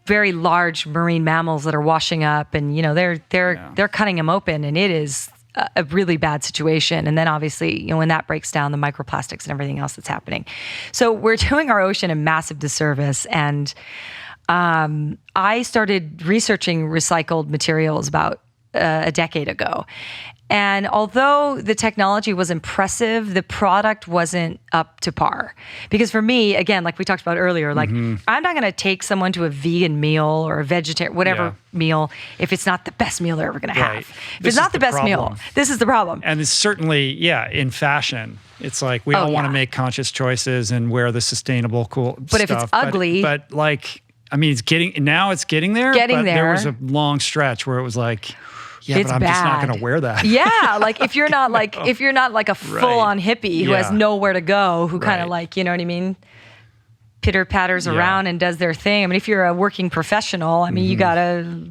very large marine mammals that are washing up, and, they're cutting them open, and it is a really bad situation. And then obviously, when that breaks down, the microplastics and everything else that's happening. So we're doing our ocean a massive disservice. And I started researching recycled materials about a decade ago. And although the technology was impressive, the product wasn't up to par. Because for me, again, like we talked about earlier, like I'm not going to take someone to a vegan meal or a vegetarian, whatever meal, if it's not the best meal they're ever going to have. If it's not the best meal, this is the problem. And it's certainly, in fashion, it's like we all want to make conscious choices and wear the sustainable, cool but stuff. If it's ugly. But like, I mean, it's getting there. But there was a long stretch where it was like, yeah, it's but I'm bad. just not going to wear that. Yeah, like if you're not like a full-on hippie who has nowhere to go, who kind of like, you know what I mean, pitter-patters around and does their thing. I mean, if you're a working professional, I mean, you got to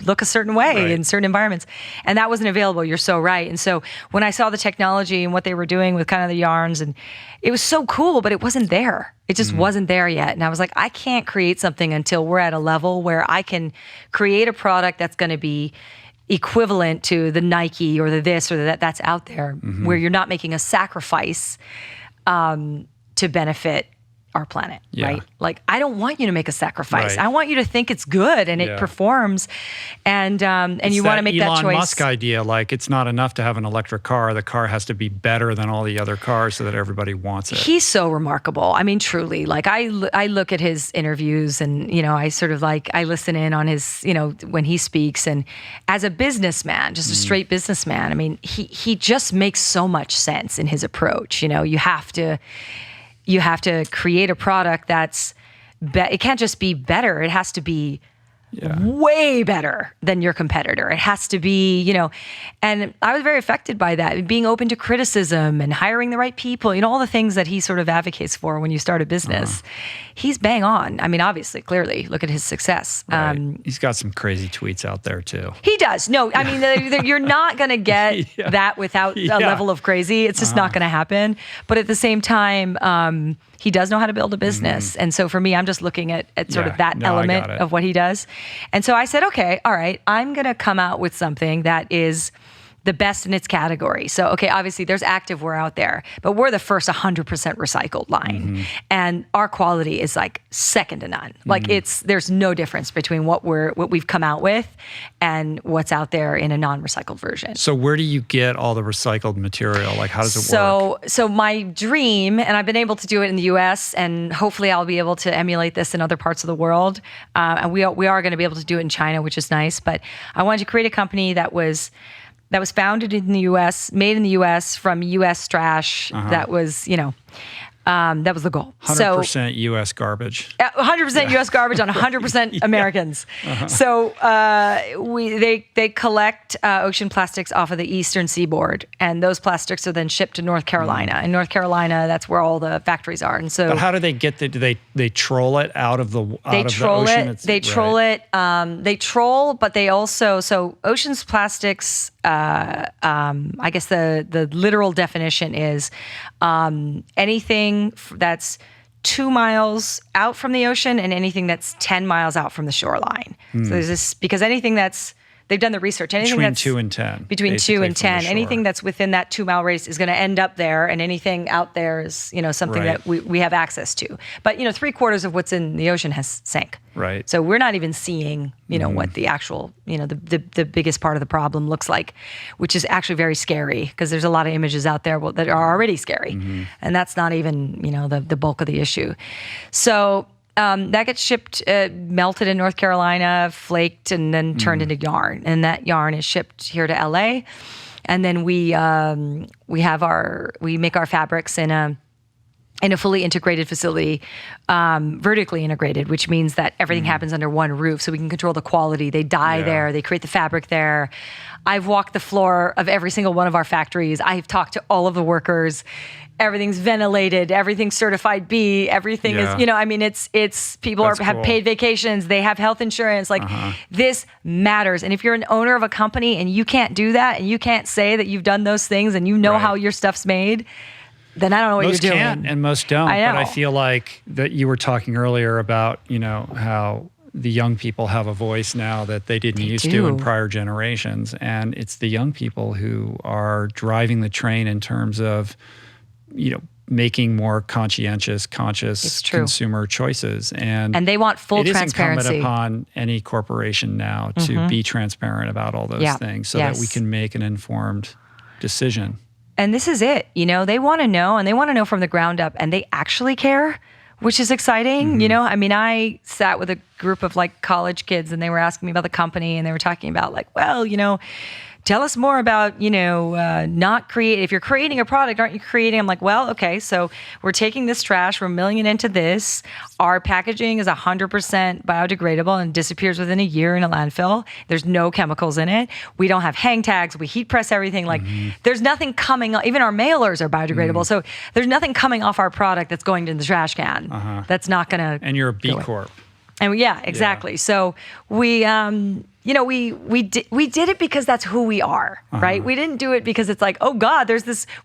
look a certain way in certain environments. And that wasn't available. You're so right. And so when I saw the technology and what they were doing with kind of the yarns, and it was so cool, but it wasn't there. It just wasn't there yet. And I was like, I can't create something until we're at a level where I can create a product that's going to be equivalent to the Nike or the this or the that that's out there, where you're not making a sacrifice to benefit our planet, right? Like, I don't want you to make a sacrifice. I want you to think it's good and it performs, and you want to make that choice. Elon Musk idea, like it's not enough to have an electric car. The car has to be better than all the other cars so that everybody wants it. He's so remarkable. I mean, truly. Like I look at his interviews, and I sort of like I listen in on his when he speaks, and as a businessman, just a straight businessman. I mean, he just makes so much sense in his approach. You have to create a product that's it can't just be better. It has to be way better than your competitor. It has to be, and I was very affected by that, being open to criticism and hiring the right people, all the things that he sort of advocates for when you start a business. He's bang on. I mean, obviously, clearly, look at his success. Right. He's got some crazy tweets out there too. He does. No, I mean, you're not going to get that without a level of crazy. It's just not going to happen. But at the same time, he does know how to build a business. And so for me, I'm just looking at sort of that element of what he does. And so I said, okay, all right, I'm going to come out with something that is the best in its category. So, okay, obviously there's activewear out there, but we're the first 100% recycled line. And our quality is like second to none. Like there's no difference between what we've come out with and what's out there in a non-recycled version. So where do you get all the recycled material? Like, how does it work? So my dream, and I've been able to do it in the US, and hopefully I'll be able to emulate this in other parts of the world. And we are going to be able to do it in China, which is nice. But I wanted to create a company that was founded in the U.S., made in the U.S. from U.S. trash. That was, that was the goal. 100% U.S. garbage. 100% U.S. garbage on 100% Americans. So they collect ocean plastics off of the eastern seaboard, and those plastics are then shipped to North Carolina. In North Carolina, that's where all the factories are. And so, but how do they get do they troll it out of the ocean? They troll it. They troll, but they also ocean's plastics. I guess the literal definition is anything that's 2 miles out from the ocean and anything that's 10 miles out from the shoreline. So there's this, because anything that's, they've done the research, anything between that's 2 and 10. Between 2 and 10, anything that's within that 2 mile radius is going to end up there, and anything out there is, something that we have access to. But 3/4 of what's in the ocean has sank. Right. So we're not even seeing, what the actual, the biggest part of the problem looks like, which is actually very scary, because there's a lot of images out there that are already scary. And that's not even, the bulk of the issue. So that gets shipped, melted in North Carolina, flaked, and then turned into yarn. And that yarn is shipped here to LA. And then we make our fabrics in a fully integrated facility, vertically integrated, which means that everything happens under one roof, so we can control the quality. They dye there, they create the fabric there. I've walked the floor of every single one of our factories. I've talked to all of the workers. Everything's ventilated, everything's certified B, everything is, it's people have paid vacations, they have health insurance. Like this matters. And if you're an owner of a company and you can't do that, and you can't say that you've done those things and how your stuff's made, then I don't know what you're doing. Most can't and most don't. But I feel like that you were talking earlier about, how the young people have a voice now that they didn't used to in prior generations. And it's the young people who are driving the train in terms of, making more conscientious, conscious It's true. consumer choices. And they want full it is transparency. incumbent upon any corporation now to be transparent about all those things so that we can make an informed decision. And this is it. They want to know, and they want to know from the ground up, and they actually care, which is exciting. I mean, I sat with a group of like college kids, and they were asking me about the company, and they were talking about like, well, tell us more about, not create. If you're creating a product, aren't you creating? I'm like, well, okay, so we're taking this trash, we're milling it into this. Our packaging is 100% biodegradable and disappears within a year in a landfill. There's no chemicals in it. We don't have hang tags. We heat press everything. Like, there's nothing coming. Even our mailers are biodegradable. So there's nothing coming off our product that's going in the trash can. That's not going to. And you're a B Corp. And exactly. So we did it because that's who we are, right? We didn't do it because it's like, oh God,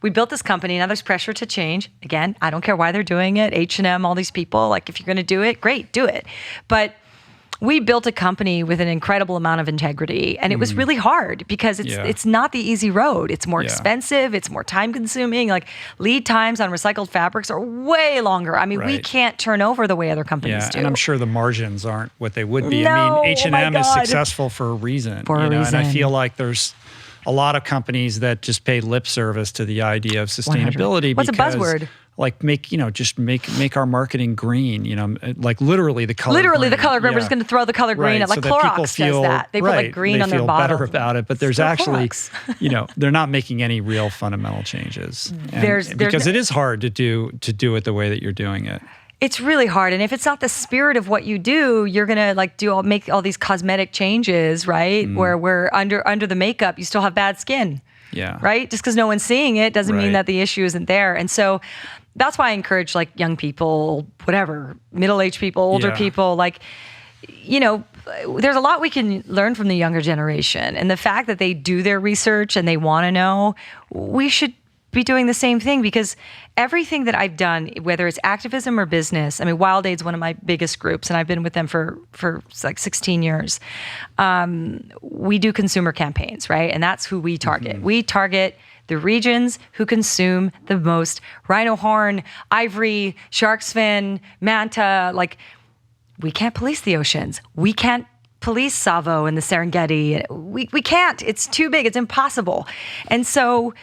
we built this company, now there's pressure to change. Again, I don't care why they're doing it. H&M, all these people, like if you're going to do it, great, do it. But we built a company with an incredible amount of integrity, and it was really hard because it's not the easy road. It's more expensive. It's more time consuming. Like lead times on recycled fabrics are way longer. I mean, we can't turn over the way other companies do. And I'm sure the margins aren't what they would be. No, I mean, H&M is successful for a reason. And I feel like there's a lot of companies that just pay lip service to the idea of sustainability. 100. What's a buzzword? Like make our marketing green, like literally the color green. Literally the color green. We're just going to throw the color green at, like so Clorox does that. They put like green on their bottle. They feel better about it, but there's actually, they're not making any real fundamental changes. Because it is hard to do it the way that you're doing it. It's really hard. And if it's not the spirit of what you do, you're going to make all these cosmetic changes, right? Where we're under the makeup, you still have bad skin. Yeah. Right? Just because no one's seeing it doesn't mean that the issue isn't there. And so that's why I encourage like young people, whatever, middle-aged people, older people, like, there's a lot we can learn from the younger generation. And the fact that they do their research and they want to know, we should be doing the same thing, because everything that I've done, whether it's activism or business, I mean, Wild Aid's one of my biggest groups, and I've been with them for like 16 years. We do consumer campaigns, right? And that's who we target. We target the regions who consume the most rhino horn, ivory, shark's fin, manta. Like, we can't police the oceans. We can't police Tsavo and the Serengeti. We can't. It's too big. It's impossible. And so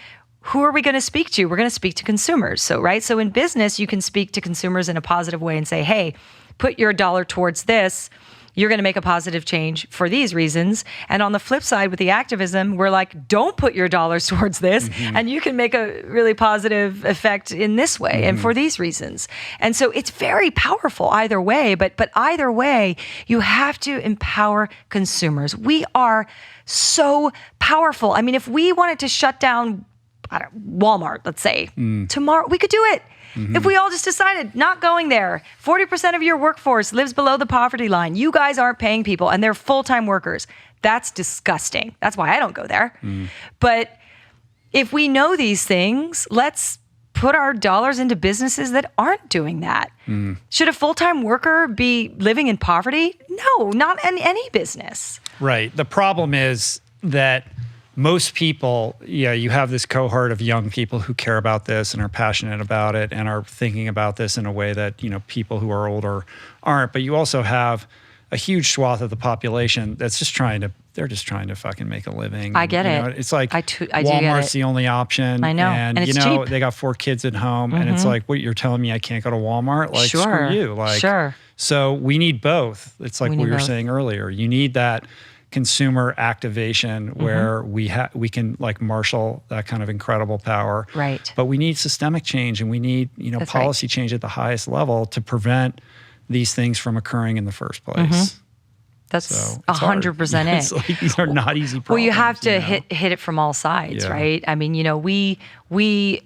who are we going to speak to? We're going to speak to consumers. So in business, you can speak to consumers in a positive way and say, hey, put your dollar towards this. You're going to make a positive change for these reasons. And on the flip side, with the activism, we're like, don't put your dollars towards this, and you can make a really positive effect in this way and for these reasons. And so it's very powerful either way, but either way, you have to empower consumers. We are so powerful. I mean, if we wanted to shut down Walmart, let's say, tomorrow, we could do it. If we all just decided not going there, 40% of your workforce lives below the poverty line. You guys aren't paying people, and they're full-time workers. That's disgusting. That's why I don't go there. But if we know these things, let's put our dollars into businesses that aren't doing that. Should a full-time worker be living in poverty? No, not in any business. Right. The problem is that most people, you have this cohort of young people who care about this and are passionate about it and are thinking about this in a way that, people who are older aren't. But you also have a huge swath of the population that's just trying to fucking make a living. I get it. It's like I do Walmart's the only option. I know. And it's cheap. they got 4 kids at home, and it's like, what, you're telling me I can't go to Walmart? Like, sure. Screw you. Like, sure. So we need both. It's like we were saying earlier. You need that consumer activation where we can like marshal that kind of incredible power. Right. But we need systemic change, and we need, policy change at the highest level to prevent these things from occurring in the first place. That's 100% it. It's like, these are not easy problems. Well, you have to hit it from all sides, right? I mean, we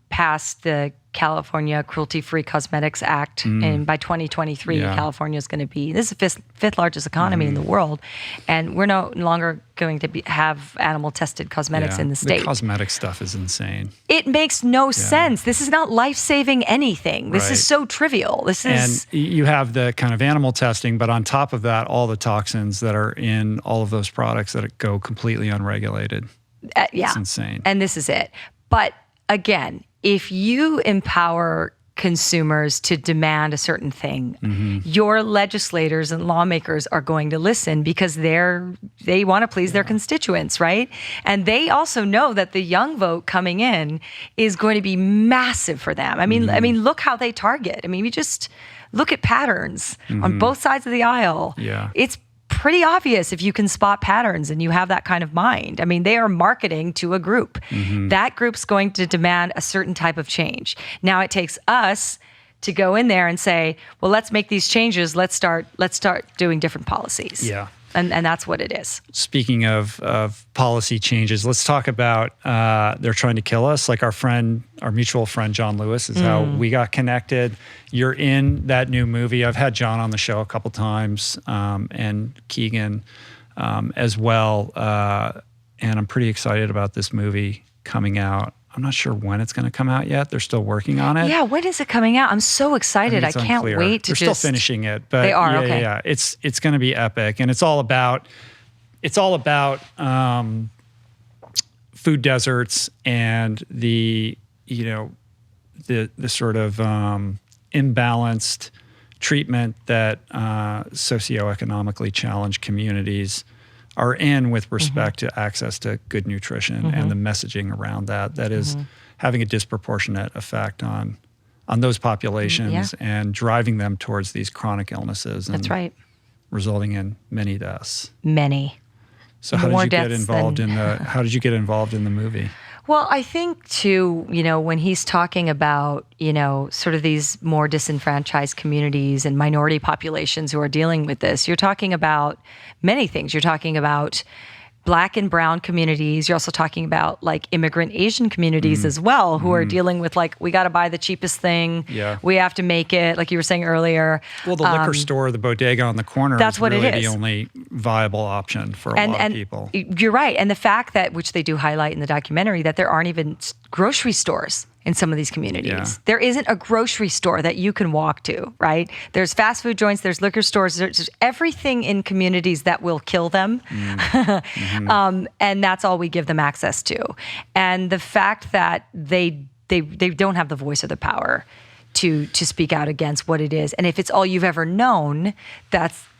passed the California Cruelty-Free Cosmetics Act, and by 2023, California is going to be, this is the fifth largest economy in the world, and we're no longer going to have animal-tested cosmetics in the state. The cosmetic stuff is insane. It makes no sense. This is not life-saving anything. This is so trivial. And you have the kind of animal testing, but on top of that, all the toxins that are in all of those products that go completely unregulated. It's insane. And this is it. But again, if you empower consumers to demand a certain thing, your legislators and lawmakers are going to listen because they want to please their constituents, right? And they also know that the young vote coming in is going to be massive for them. I mean, look how they target. I mean, we just look at patterns on both sides of the aisle. Yeah. It's pretty obvious if you can spot patterns and you have that kind of mind. I mean, they are marketing to a group. That group's going to demand a certain type of change. Now it takes us to go in there and say, well, let's make these changes. Let's start doing different policies. Yeah. And that's what it is. Speaking of policy changes, let's talk about They're Trying to Kill Us. Like our mutual friend John Lewis is how we got connected. You're in that new movie. I've had John on the show a couple times, and Keegan as well. And I'm pretty excited about this movie coming out. I'm not sure when it's going to come out yet. They're still working on it. Yeah, when is it coming out? I'm so excited. I can't wait to They're still finishing it, but they are. Yeah. It's going to be epic, and it's all about food deserts and the sort of imbalanced treatment that socioeconomically challenged communities are in with respect to access to good nutrition and the messaging around that is having a disproportionate effect on those populations and driving them towards these chronic illnesses. And that's right. Resulting in many deaths. Many. So how did you get involved in the movie? Well, I think too, when he's talking about, sort of these more disenfranchised communities and minority populations who are dealing with this, you're talking about many things. You're talking about Black and brown communities. You're also talking about like immigrant Asian communities as well, who are dealing with like, we got to buy the cheapest thing. Yeah. We have to make it, like you were saying earlier. Well, the liquor store, the bodega on the corner that's is what really it is. The only viable option for a lot of people. You're right. And the fact that, which they do highlight in the documentary, that there aren't even grocery stores in some of these communities. Yeah. There isn't a grocery store that you can walk to, right? There's fast food joints, there's liquor stores, there's everything in communities that will kill them. And that's all we give them access to. And the fact that they don't have the voice or the power to speak out against what it is. And if it's all you've ever known,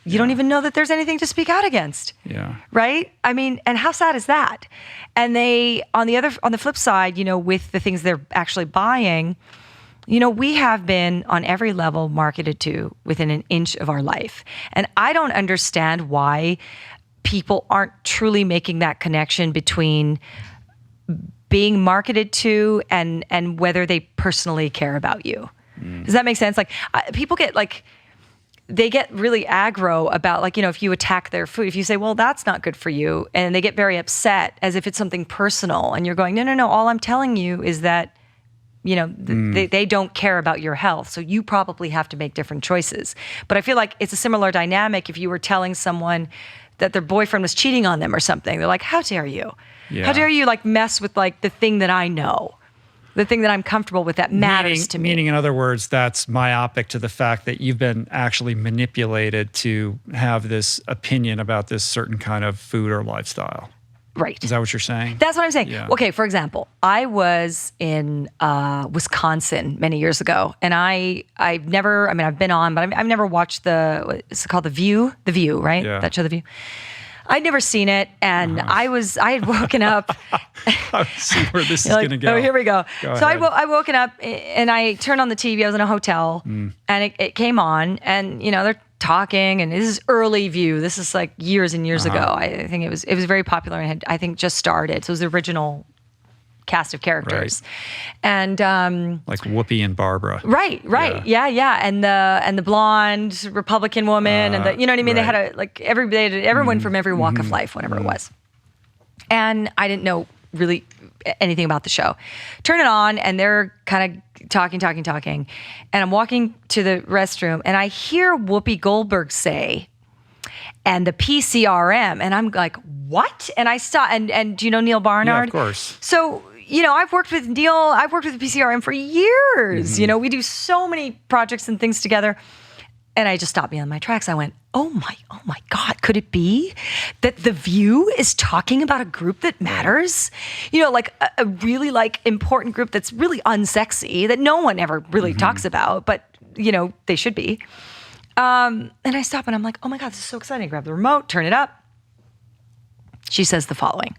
you don't even know that there's anything to speak out against. Yeah. Right? I mean, and how sad is that? And they, on the flip side, with the things they're actually buying, we have been on every level marketed to within an inch of our life. And I don't understand why people aren't truly making that connection between being marketed to and whether they personally care about you. Does that make sense? Like people get like, they get really aggro about like, if you attack their food, if you say, well, that's not good for you. And they get very upset as if it's something personal. And you're going, no. All I'm telling you is that, they don't care about your health. So you probably have to make different choices. But I feel like it's a similar dynamic if you were telling someone that their boyfriend was cheating on them or something. They're like, how dare you? Yeah. How dare you like mess with like the thing that I know? The thing that I'm comfortable with that matters to me. Meaning, in other words, that's myopic to the fact that you've been actually manipulated to have this opinion about this certain kind of food or lifestyle. Right. Is that what you're saying? That's what I'm saying. Yeah. Okay, for example, I was in Wisconsin many years ago, and I've been on, but I've never watched it's called The View? The View, right? Yeah. That show, The View. I'd never seen it, and I had woken up. I see where this is going to go. Oh, here we go. Go so ahead. I woken up, and I turned on the TV. I was in a hotel, and it came on, and they're talking, and this is early View. This is like years and years ago. I think it was very popular and had, I think, just started. So it was the original cast of characters. Right. And like Whoopi and Barbara. Right. Yeah. And the blonde Republican woman and you know what I mean? Right. They had everyone from every walk of life, whatever it was. And I didn't know really anything about the show. Turn it on and they're kind of talking. And I'm walking to the restroom and I hear Whoopi Goldberg say, and the PCRM, and I'm like, what? And I stop, and do you know Neil Barnard? Yeah, of course. So, I've worked with Neil, I've worked with the PCRM for years. We do so many projects and things together. And I just stopped me on my tracks. I went, oh my God, could it be that The View is talking about a group that matters? You know, like a really like important group that's really unsexy that no one ever really talks about, but you know, they should be. And I stop and I'm like, oh my God, this is so exciting. I grab the remote, turn it up. She says the following.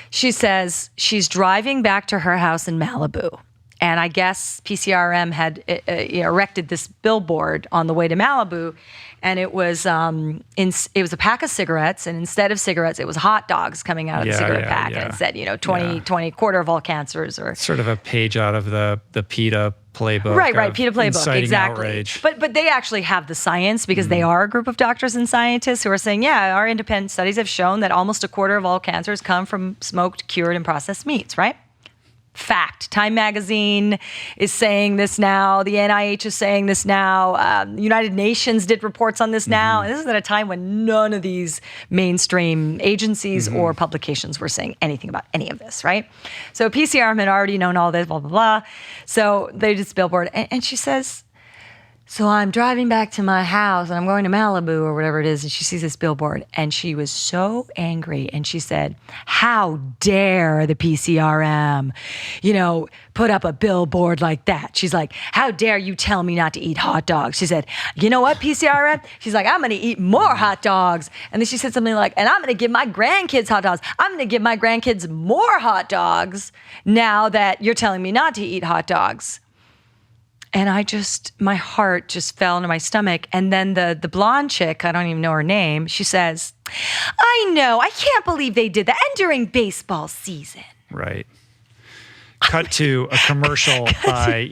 She says she's driving back to her house in Malibu. And I guess PCRM had erected this billboard on the way to Malibu, and it was a pack of cigarettes, and instead of cigarettes, it was hot dogs coming out of the cigarette pack, and it said, 20, quarter of all cancers, or sort of a page out of the PETA playbook. Right, PETA playbook, exactly. Outrage. But they actually have the science because they are a group of doctors and scientists who are saying, yeah, our independent studies have shown that almost a quarter of all cancers come from smoked, cured, and processed meats, right? Fact. Time Magazine is saying this now. The NIH is saying this now. United Nations did reports on this now. And this is at a time when none of these mainstream agencies or publications were saying anything about any of this, right? So PCRM had already known all this, blah, blah, blah. So they did this billboard. And she says, so I'm driving back to my house and I'm going to Malibu or whatever it is. And she sees this billboard and she was so angry. And she said, how dare the PCRM, put up a billboard like that? She's like, how dare you tell me not to eat hot dogs? She said, you know what, PCRM? She's like, I'm going to eat more hot dogs. And then she said something like, and I'm going to give my grandkids hot dogs. I'm going to give my grandkids more hot dogs now that you're telling me not to eat hot dogs. And my heart just fell into my stomach. And then the blonde chick, I don't even know her name, she says, I know, I can't believe they did that. And during baseball season. Right. Cut to a commercial by,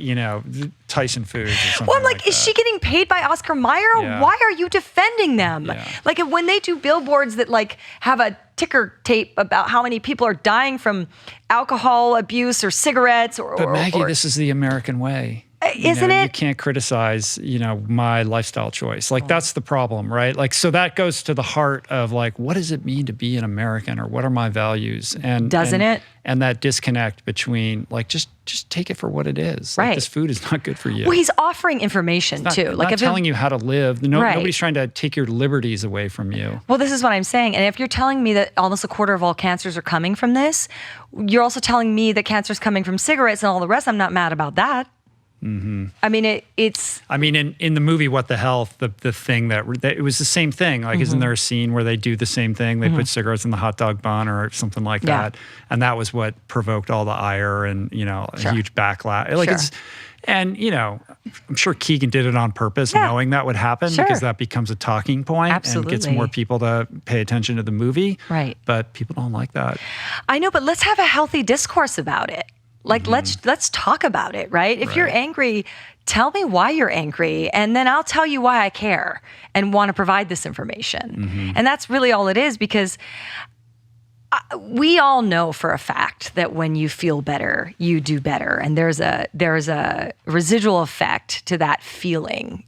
Tyson Foods or something. Well, I'm like, is she getting paid by Oscar Mayer? Yeah. Why are you defending them? Yeah. Like when they do billboards that like have a ticker tape about how many people are dying from alcohol abuse or cigarettes But Maggie, this is the American way. Isn't it? You can't criticize, my lifestyle choice. Like that's the problem, right? Like, so that goes to the heart of like, what does it mean to be an American, or what are my values? And doesn't it? And that disconnect between like, just take it for what it is. Like, right. This food is not good for you. Well, he's offering information too. Like, not telling you how to live. Right. Nobody's trying to take your liberties away from you. Well, this is what I'm saying. And if you're telling me that almost a quarter of all cancers are coming from this, you're also telling me that cancer is coming from cigarettes and all the rest. I'm not mad about that. Mm-hmm. I mean, it's. I mean, in the movie What the Health, the thing that it was the same thing. Like, isn't there a scene where they do the same thing? They put cigarettes in the hot dog bun or something like that, and that was what provoked all the ire and a huge backlash. Like and I'm sure Keegan did it on purpose, knowing that would happen because that becomes a talking point and gets more people to pay attention to the movie. Right. But people don't like that. I know, but let's have a healthy discourse about it. Like, let's talk about it, right? If you're angry, tell me why you're angry, and then I'll tell you why I care and want to provide this information. And that's really all it is, because we all know for a fact that when you feel better, you do better, and there's a residual effect to that feeling,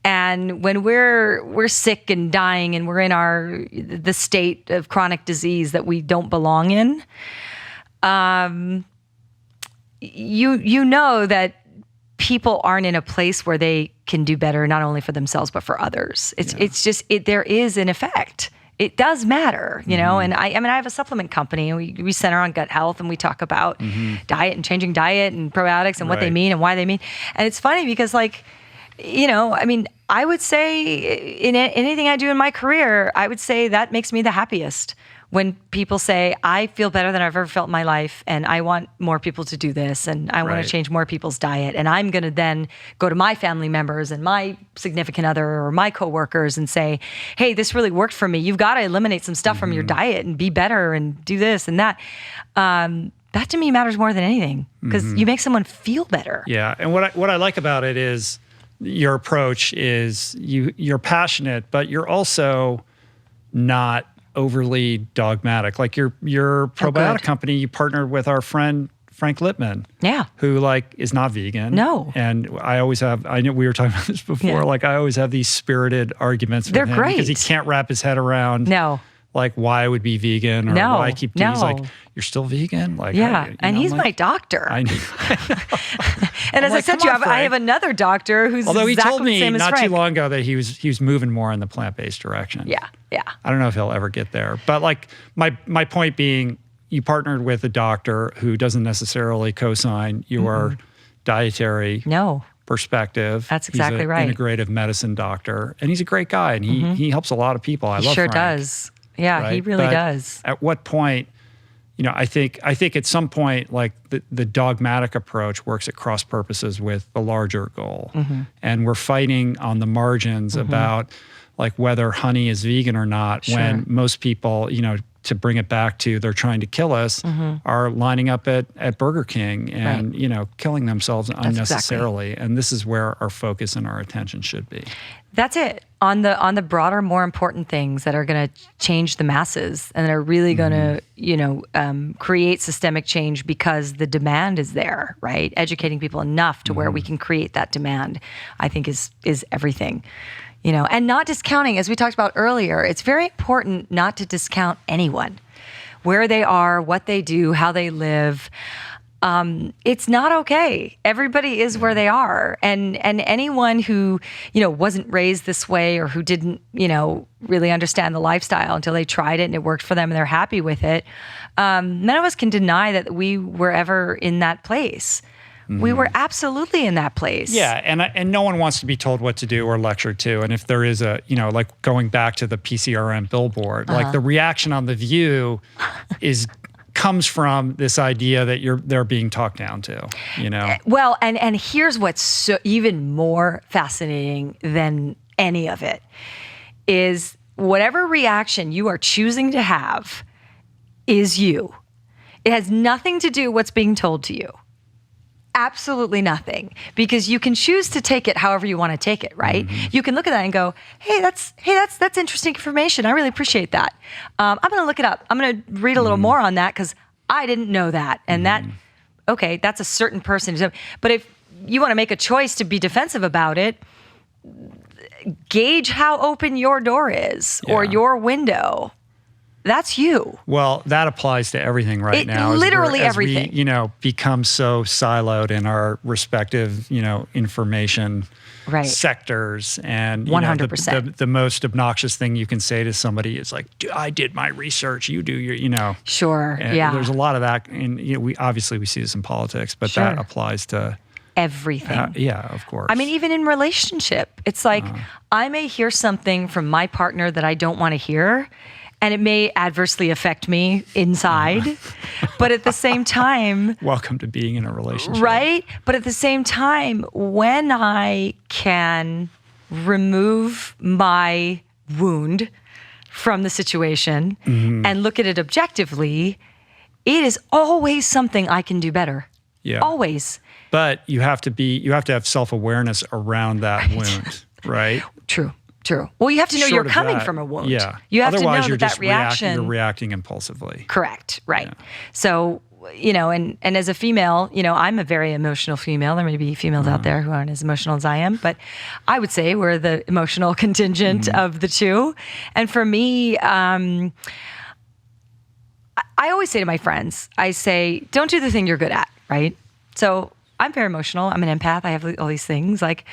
And when we're sick and dying, and we're in the state of chronic disease that we don't belong in, you know that people aren't in a place where they can do better, not only for themselves, but for others. It's just, there is an effect. It does matter, and I have a supplement company, and we center on gut health, and we talk about diet and changing diet and probiotics and what they mean and why they mean. And it's funny because I would say in anything I do in my career, I would say that makes me the happiest. When people say, I feel better than I've ever felt in my life, and I want more people to do this, and I want to change more people's diet, and I'm going to then go to my family members and my significant other or my coworkers and say, hey, this really worked for me. You've got to eliminate some stuff from your diet and be better and do this and that. That to me matters more than anything, because you make someone feel better. Yeah, and what I like about it is your approach is you're passionate, but you're also not overly dogmatic. Like your probiotic company, you partnered with our friend Frank Lippman, who is not vegan. No. And I always have, I know we were talking about this before, I always have these spirited arguments with him great. because he can't wrap his head around like why I would be vegan or No, why I keep no. He's like, you're still vegan? Like, Yeah, you and know, he's I'm like, my doctor. I know. And as I like, said come to you, on, I have Frank. another doctor who's Although he exactly told the me same as not Frank. too long ago that he was moving more in the plant-based direction. Yeah. I don't know if he'll ever get there. But like my point being, you partnered with a doctor who doesn't necessarily co-sign your dietary No, perspective. That's exactly he's an right. integrative medicine doctor, and he's a great guy, and he helps a lot of people. I he love sure Frank, does. Yeah, he right? really But does. At what point, you know, I think at some point, like the dogmatic approach works at cross purposes with the larger goal, and we're fighting on the margins about like whether honey is vegan or not. Sure. When most people, you know, to bring it back to they're trying to kill us, are lining up at Burger King and Right. you know killing themselves unnecessarily. And this is where our focus and our attention should be. That's it. On the broader, more important things that are going to change the masses and that are really going to, create systemic change because the demand is there, right? Educating people enough to where we can create that demand, I think is everything. You know, and not discounting, as we talked about earlier, it's very important not to discount anyone, where they are, what they do, how they live. It's not okay. Everybody is where they are. And anyone who, wasn't raised this way or who didn't, really understand the lifestyle until they tried it and it worked for them and they're happy with it, none of us can deny that we were ever in that place. We were absolutely in that place. Yeah, and no one wants to be told what to do or lectured to. And if there is a, like going back to the PCRM billboard, like the reaction on The View comes from this idea that they're being talked down to, Well, and here's what's even more fascinating than any of it is whatever reaction you are choosing to have is you. It has nothing to do with what's being told to you. Absolutely nothing, because you can choose to take it however you want to take it, right? You can look at that and go, hey, that's interesting information. I really appreciate that. I'm going to look it up. I'm going to read a little more on that because I didn't know that. And that's a certain person. But if you want to make a choice to be defensive about it, gauge how open your door is or your window. That's you. Well, that applies to everything right now. Literally as everything. We, become so siloed in our respective, information sectors. And 100%. The most obnoxious thing you can say to somebody is like, I did my research. You do your, Sure. And yeah. there's a lot of that. And we see this in politics, but that applies to everything. Yeah, of course. I mean, even in relationship, it's like I may hear something from my partner that I don't want to hear. And it may adversely affect me inside, but at the same time... Welcome to being in a relationship. Right? But at the same time, when I can remove my wound from the situation and look at it objectively, it is always something I can do better. Yeah. Always. But you have to have self-awareness around that wound, right? True. Well, you have to know you're coming from a wound. Yeah. You have Otherwise, to know that reaction. You're reacting impulsively. Correct. Right. Yeah. So, and as a female, I'm a very emotional female. There may be females out there who aren't as emotional as I am, but I would say we're the emotional contingent of the two. And for me, I always say to my friends, I say, don't do the thing you're good at. Right. So I'm very emotional. I'm an empath. I have all these things. Like,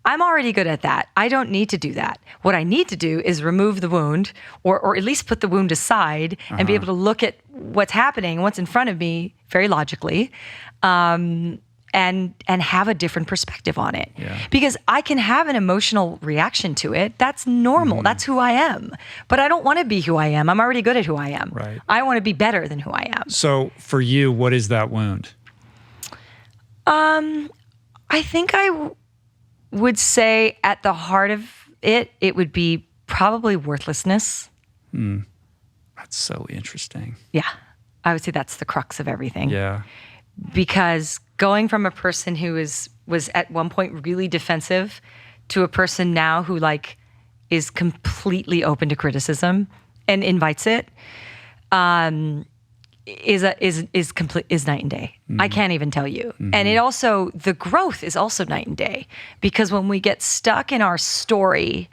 I'm already good at that. I don't need to do that. What I need to do is remove the wound or at least put the wound aside and be able to look at what's happening, what's in front of me very logically, and have a different perspective on it. Yeah. Because I can have an emotional reaction to it. That's normal. That's who I am. But I don't want to be who I am. I'm already good at who I am. Right. I want to be better than who I am. So for you, what is that wound? I think I would say at the heart of it would be probably worthlessness. That's so interesting. Yeah. I would say that's the crux of everything. Yeah. Because going from a person who was at one point really defensive to a person now who is completely open to criticism and invites it, is night and day. I can't even tell you. And it also, the growth is also night and day, because when we get stuck in our story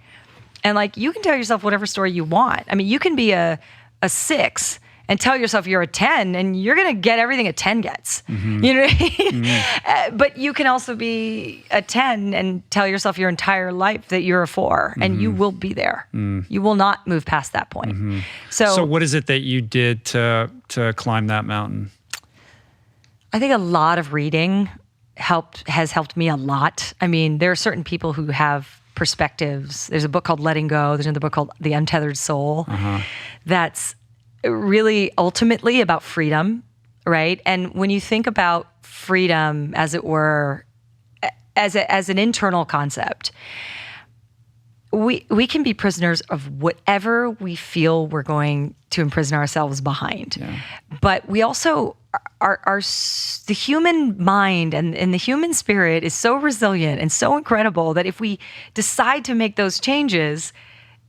And like, you can tell yourself whatever story you want. I mean, you can be a 6 and tell yourself you're a 10, and you're going to get everything a 10 gets. Mm-hmm. You know what I mean? Mm-hmm. But you can also be a 10 and tell yourself your entire life that you're a 4, and you will be there. You will not move past that point. So what is it that you did to climb that mountain? I think a lot of reading has helped me a lot. I mean, there are certain people who have perspectives. There's a book called Letting Go. There's another book called The Untethered Soul. That's really ultimately about freedom, right? And when you think about freedom, as it were, as an internal concept, we can be prisoners of whatever we feel we're going to imprison ourselves behind. Yeah. But we also are the human mind and the human spirit is so resilient and so incredible that if we decide to make those changes,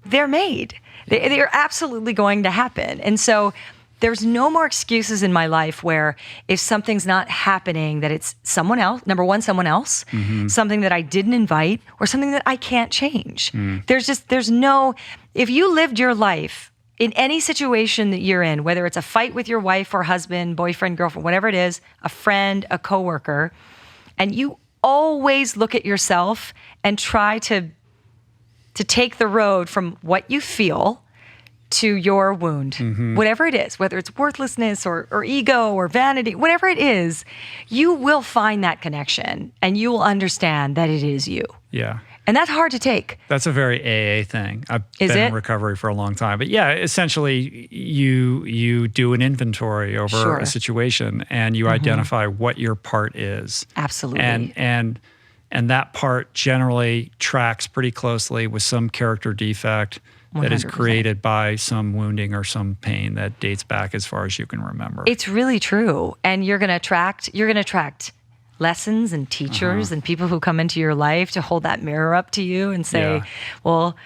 they're made. They're absolutely going to happen. And so there's no more excuses in my life where if something's not happening, that it's someone else, number one, someone else, something that I didn't invite, or something that I can't change. There's no, if you lived your life in any situation that you're in, whether it's a fight with your wife or husband, boyfriend, girlfriend, whatever it is, a friend, a coworker, and you always look at yourself and try to take the road from what you feel to your wound, whatever it is, whether it's worthlessness or ego or vanity, whatever it is, you will find that connection and you will understand that it is you. Yeah. And that's hard to take. That's a very AA thing. I've been in recovery for a long time. But yeah, essentially you do an inventory over a situation and you identify what your part is. Absolutely. And that part generally tracks pretty closely with some character defect 100%. That is created by some wounding or some pain that dates back as far as you can remember. It's really true. And you're going to attract lessons and teachers and people who come into your life to hold that mirror up to you and say, well,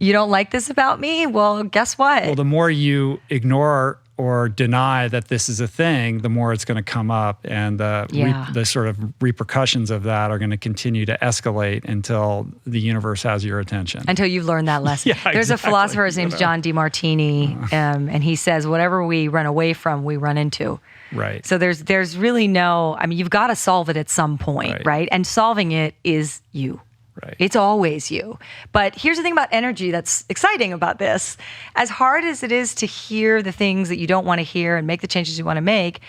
you don't like this about me? Well, guess what? Well, the more you ignore or deny that this is a thing, the more it's going to come up, and the sort of repercussions of that are going to continue to escalate until the universe has your attention. Until you've learned that lesson. There's a philosopher, his name's John DeMartini, and he says, whatever we run away from, we run into. Right. So there's really no, I mean, you've got to solve it at some point, right? And solving it is you. Right. It's always you. But here's the thing about energy that's exciting about this. As hard as it is to hear the things that you don't want to hear and make the changes you want to make,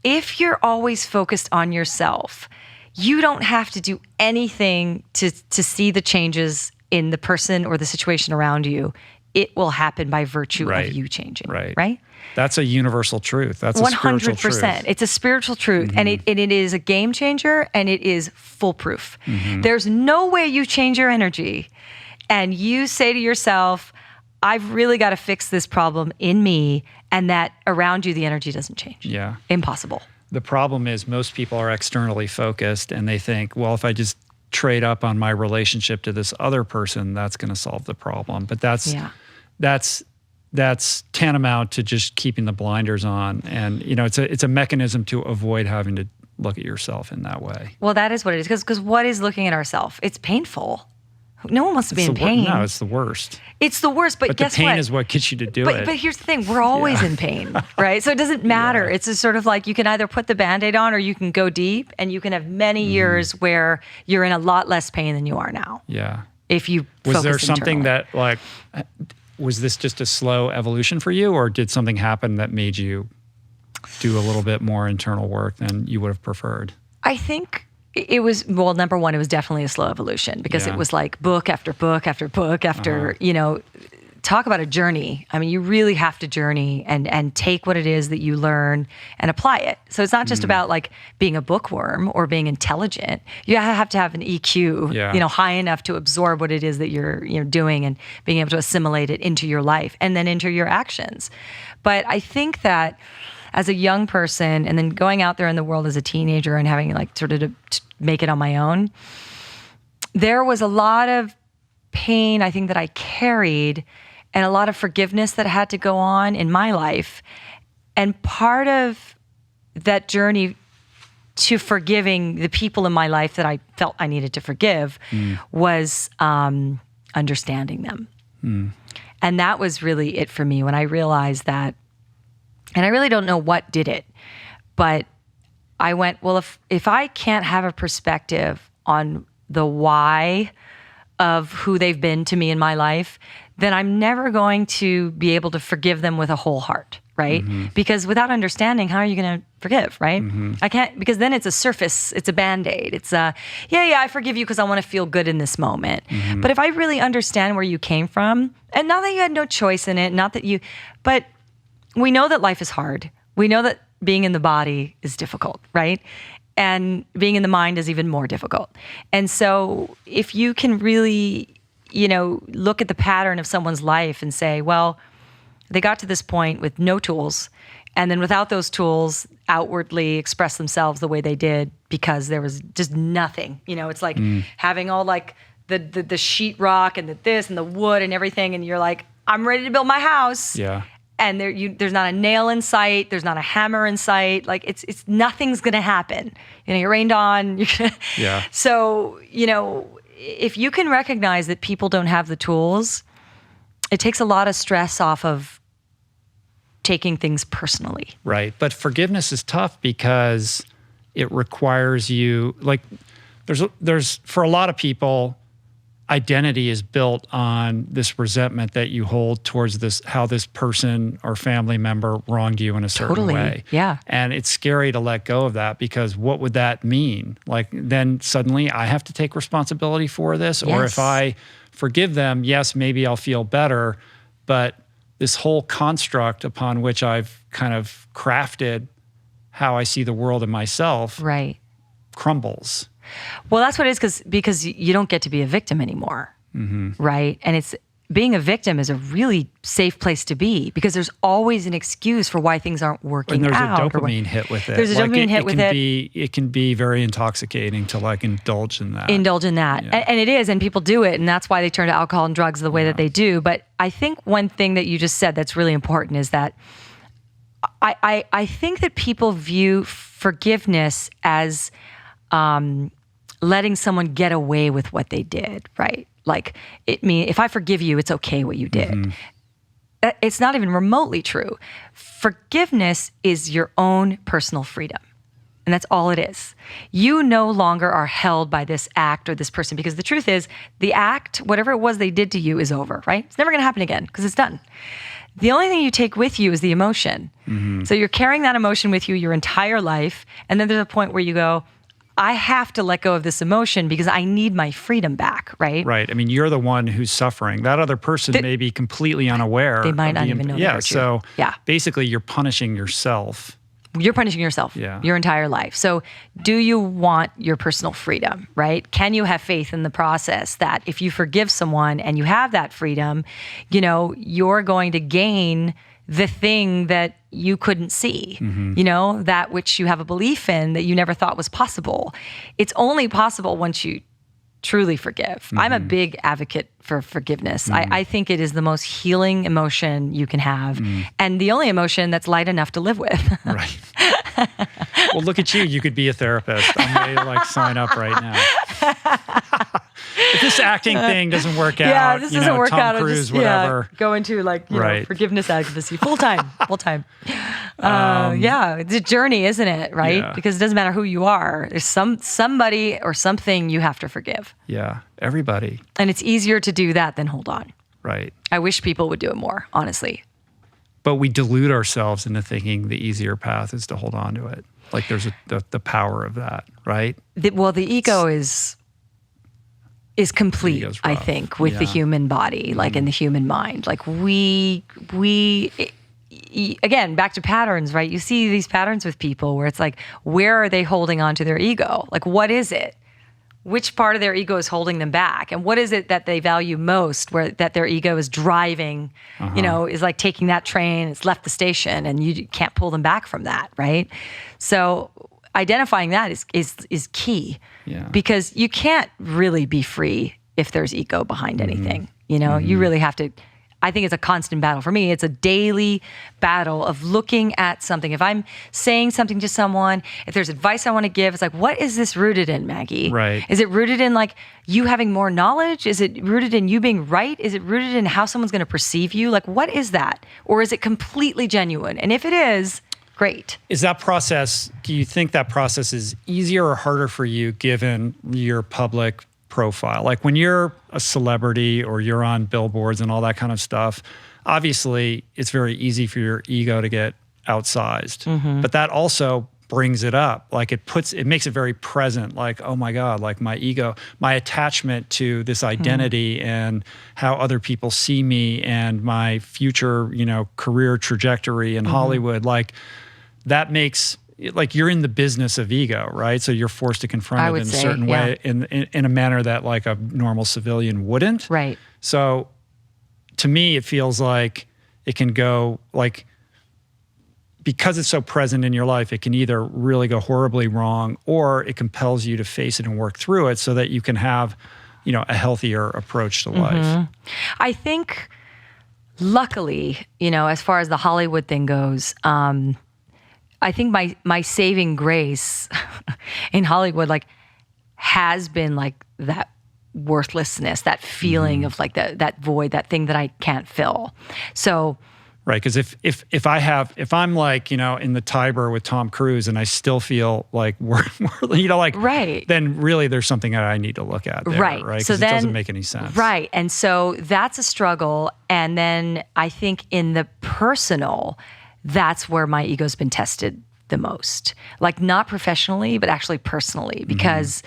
if you're always focused on yourself, you don't have to do anything to see the changes in the person or the situation around you. It will happen by virtue of you changing. Right? That's a universal truth. That's 100%. A spiritual truth. It's a spiritual truth, and it is a game changer, and it is foolproof. There's no way you change your energy, and you say to yourself, "I've really got to fix this problem in me," and that around you the energy doesn't change. Yeah, impossible. The problem is most people are externally focused, and they think, "Well, if I just trade up on my relationship to this other person, that's going to solve the problem." But that's tantamount to just keeping the blinders on. And, it's a mechanism to avoid having to look at yourself in that way. Well, that is what it is. Because what is looking at ourselves? It's painful. No one wants to be in pain. No, it's the worst. It's the worst, but guess what? The pain is what gets you to do it. But here's the thing. We're always in pain, right? So it doesn't matter. It's a sort of like you can either put the Band-Aid on or you can go deep, and you can have many years where you're in a lot less pain than you are now. Yeah. If you Was there something internally. that, was this just a slow evolution for you, or did something happen that made you do a little bit more internal work than you would have preferred? I think it was, well, number one, it was definitely a slow evolution because it was like book after book after book after, talk about a journey. I mean, you really have to journey and take what it is that you learn and apply it. So it's not just about like being a bookworm or being intelligent. You have to have an EQ, high enough to absorb what it is that you're doing and being able to assimilate it into your life and then into your actions. But I think that as a young person and then going out there in the world as a teenager and having like sort of to make it on my own, there was a lot of pain I think that I carried and a lot of forgiveness that had to go on in my life. And part of that journey to forgiving the people in my life that I felt I needed to forgive was understanding them. And that was really it for me when I realized that, and I really don't know what did it, but I went, well, if I can't have a perspective on the why of who they've been to me in my life, then I'm never going to be able to forgive them with a whole heart, right? Because without understanding, how are you going to forgive, right? I can't, because then it's a surface, it's a Band-Aid. It's a, I forgive you because I want to feel good in this moment. But if I really understand where you came from, and not that you had no choice in it, but we know that life is hard. We know that being in the body is difficult, right? And being in the mind is even more difficult. And so if you can really, look at the pattern of someone's life and say, well, they got to this point with no tools, and then without those tools, outwardly express themselves the way they did because there was just nothing. It's like having all like the sheetrock and the this and the wood and everything, and you're like, I'm ready to build my house. Yeah. And there's not a nail in sight. There's not a hammer in sight. Like it's nothing's gonna happen. You're rained on. Yeah. So if you can recognize that people don't have the tools, it takes a lot of stress off of taking things personally. Right. But forgiveness is tough because it requires you, like, there's for a lot of people, identity is built on this resentment that you hold towards how this person or family member wronged you in a certain way. Yeah. And it's scary to let go of that because what would that mean? Like, then suddenly I have to take responsibility for this. Or if I forgive them, yes, maybe I'll feel better. But this whole construct upon which I've kind of crafted how I see the world and myself crumbles. Well, that's what it is, because you don't get to be a victim anymore, right? And being a victim is a really safe place to be because there's always an excuse for why things aren't working out. And there's a dopamine hit with it. There's a dopamine hit with it. It can be very intoxicating to like indulge in that. Yeah. And it is, and people do it, and that's why they turn to alcohol and drugs the way that they do. But I think one thing that you just said that's really important is that I think that people view forgiveness as letting someone get away with what they did, right? Like, if I forgive you, it's okay what you did. It's not even remotely true. Forgiveness is your own personal freedom. And that's all it is. You no longer are held by this act or this person, because the truth is, the act, whatever it was they did to you, is over, right? It's never going to happen again because it's done. The only thing you take with you is the emotion. So you're carrying that emotion with you your entire life. And then there's a point where you go, I have to let go of this emotion because I need my freedom back, right? Right. I mean, you're the one who's suffering. That other person may be completely unaware. They might not even know that. So basically you're punishing yourself. You're punishing yourself your entire life. So do you want your personal freedom, right? Can you have faith in the process that if you forgive someone and you have that freedom, you're going to gain the thing that you couldn't see, that which you have a belief in that you never thought was possible. It's only possible once you truly forgive. I'm a big advocate for forgiveness. I think it is the most healing emotion you can have, and the only emotion that's light enough to live with. Right. Well, look at you. You could be a therapist. I'm ready to sign up right now. If this acting thing doesn't work out, this doesn't work Tom out. Cruise, whatever. Go into forgiveness advocacy full time. It's a journey, isn't it? Right? Yeah. Because it doesn't matter who you are. There's somebody or something you have to forgive. Yeah, everybody. And it's easier to do that than hold on. Right. I wish people would do it more, honestly. But we delude ourselves into thinking the easier path is to hold on to it. Like there's the power of that, right? The ego is complete, I think, with the human body, like in the human mind. Like we again, back to patterns, right? You see these patterns with people where it's like, where are they holding on to their ego? Like, what is it? Which part of their ego is holding them back? And what is it that they value most, that their ego is driving, is like taking that train, it's left the station, and you can't pull them back from that, right? So identifying that is key, because you can't really be free if there's ego behind anything. You really have to I think it's a constant battle. For me, it's a daily battle of looking at something. If I'm saying something to someone, if there's advice I want to give, it's like, what is this rooted in, Maggie? Right. Is it rooted in like you having more knowledge? Is it rooted in you being right? Is it rooted in how someone's going to perceive you? Like, what is that? Or is it completely genuine? And if it is, great. Is that process, do you think that process is easier or harder for you given your public profile? Like when you're a celebrity or you're on billboards and all that kind of stuff, obviously it's very easy for your ego to get outsized. But that also brings it up. Like it makes it very present. Like, oh my God, like my ego, my attachment to this identity and how other people see me and my future, career trajectory in Hollywood, like that makes, like you're in the business of ego, right? So you're forced to confront it in a certain way, in a manner that like a normal civilian wouldn't. Right. So to me, it feels like it can go like, because it's so present in your life, it can either really go horribly wrong or it compels you to face it and work through it so that you can have, a healthier approach to life. I think luckily, as far as the Hollywood thing goes, I think my saving grace in Hollywood, like, has been like that worthlessness, that feeling of like that void, that thing that I can't fill. So, right, because if I'm like in the Tiber with Tom Cruise and I still feel like we're right, then really there's something that I need to look at there, right? Because so it doesn't make any sense, right? And so that's a struggle. And then I think in the personal, that's where my ego's been tested the most. Like not professionally, but actually personally, because,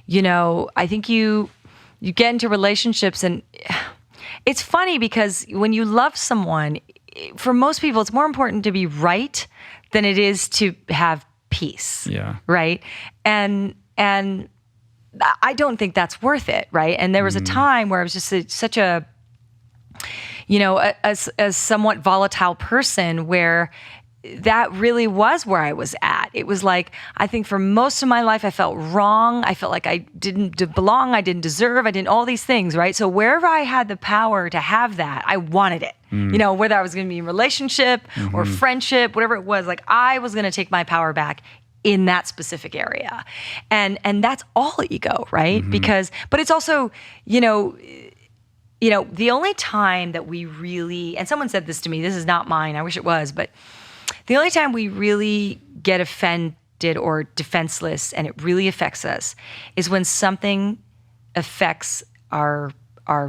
I think you get into relationships and it's funny because when you love someone, for most people, it's more important to be right than it is to have peace. Yeah. Right. And I don't think that's worth it. Right. And there was a time where I was just such a somewhat volatile person where that really was where I was at. It was like, I think for most of my life, I felt wrong. I felt like I didn't belong. I didn't deserve. I didn't, all these things, right? So wherever I had the power to have that, I wanted it. Whether I was going to be in relationship or friendship, whatever it was, like I was going to take my power back in that specific area. And that's all ego, right? But it's also, the only time that we really, and someone said this to me, this is not mine, I wish it was, but the only time we really get offended or defenseless and it really affects us is when something affects our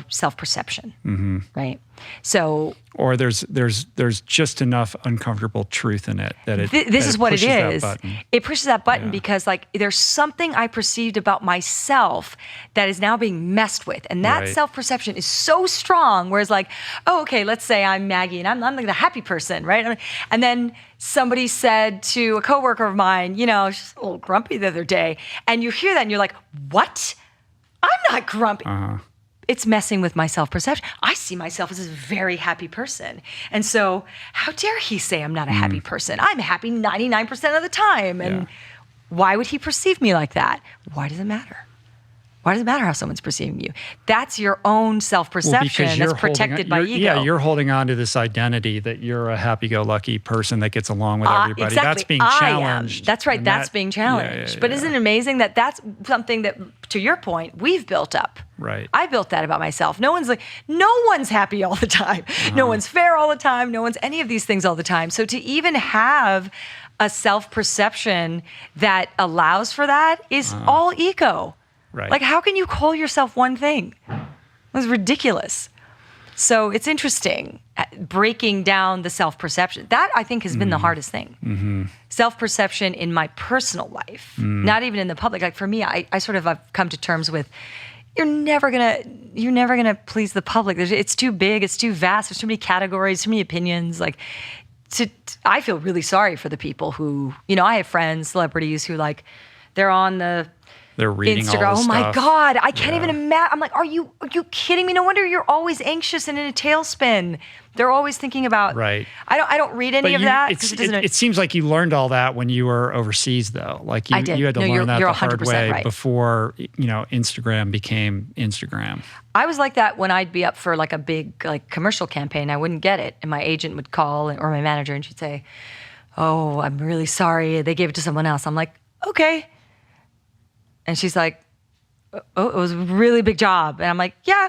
self-perception, right? So, or there's just enough uncomfortable truth in it that this is what it is. It pushes that button Yeah. because like there's something I perceived about myself that is now being messed with, and that Right. self-perception is so strong. Whereas like, oh, okay, let's say I'm Maggie and I'm like the happy person, right? And then somebody said to a coworker of mine, she's a little grumpy the other day, and you hear that and you're like, what? I'm not grumpy. It's messing with my self-perception. I see myself as a very happy person. And so how dare he say I'm not a happy person? I'm happy 99% of the time. And why would he perceive me like that? Why does it matter? Why does it matter how someone's perceiving you? That's your own self-perception that's protected by ego. Yeah, you're holding on to this identity that you're a happy-go-lucky person that gets along with everybody. Exactly. That's being challenged. That's right. That's being challenged. But isn't it amazing that that's something that, to your point, we've built up? Right. I built that about myself. No one's happy all the time. No one's fair all the time. No one's any of these things all the time. So to even have a self-perception that allows for that is all ego. Right. Like, how can you call yourself one thing? It was ridiculous. So it's interesting, breaking down the self-perception. That, I think, has been the hardest thing. Self-perception in my personal life, not even in the public. Like, for me, I sort of, I've come to terms with, you're never gonna please the public. It's too big, it's too vast, there's too many categories, too many opinions. Like, I feel really sorry for the people who, I have friends, celebrities who, like, they're on the They're reading all Instagram. this Oh my stuff. God. I can't Yeah. even imagine. I'm like, are you kidding me? No wonder you're always anxious and in a tailspin. They're always thinking about, Right. I don't read any of that. 'Cause It seems like you learned all that when you were overseas, though. Like I did. you had to No, learn that you're the hard 100% way right. before, Instagram became Instagram. I was like that when I'd be up for like a big like commercial campaign. I wouldn't get it. And my agent would call or my manager and she'd say, oh, I'm really sorry. They gave it to someone else. I'm like, okay. And she's like, oh, it was a really big job. And I'm like, yeah,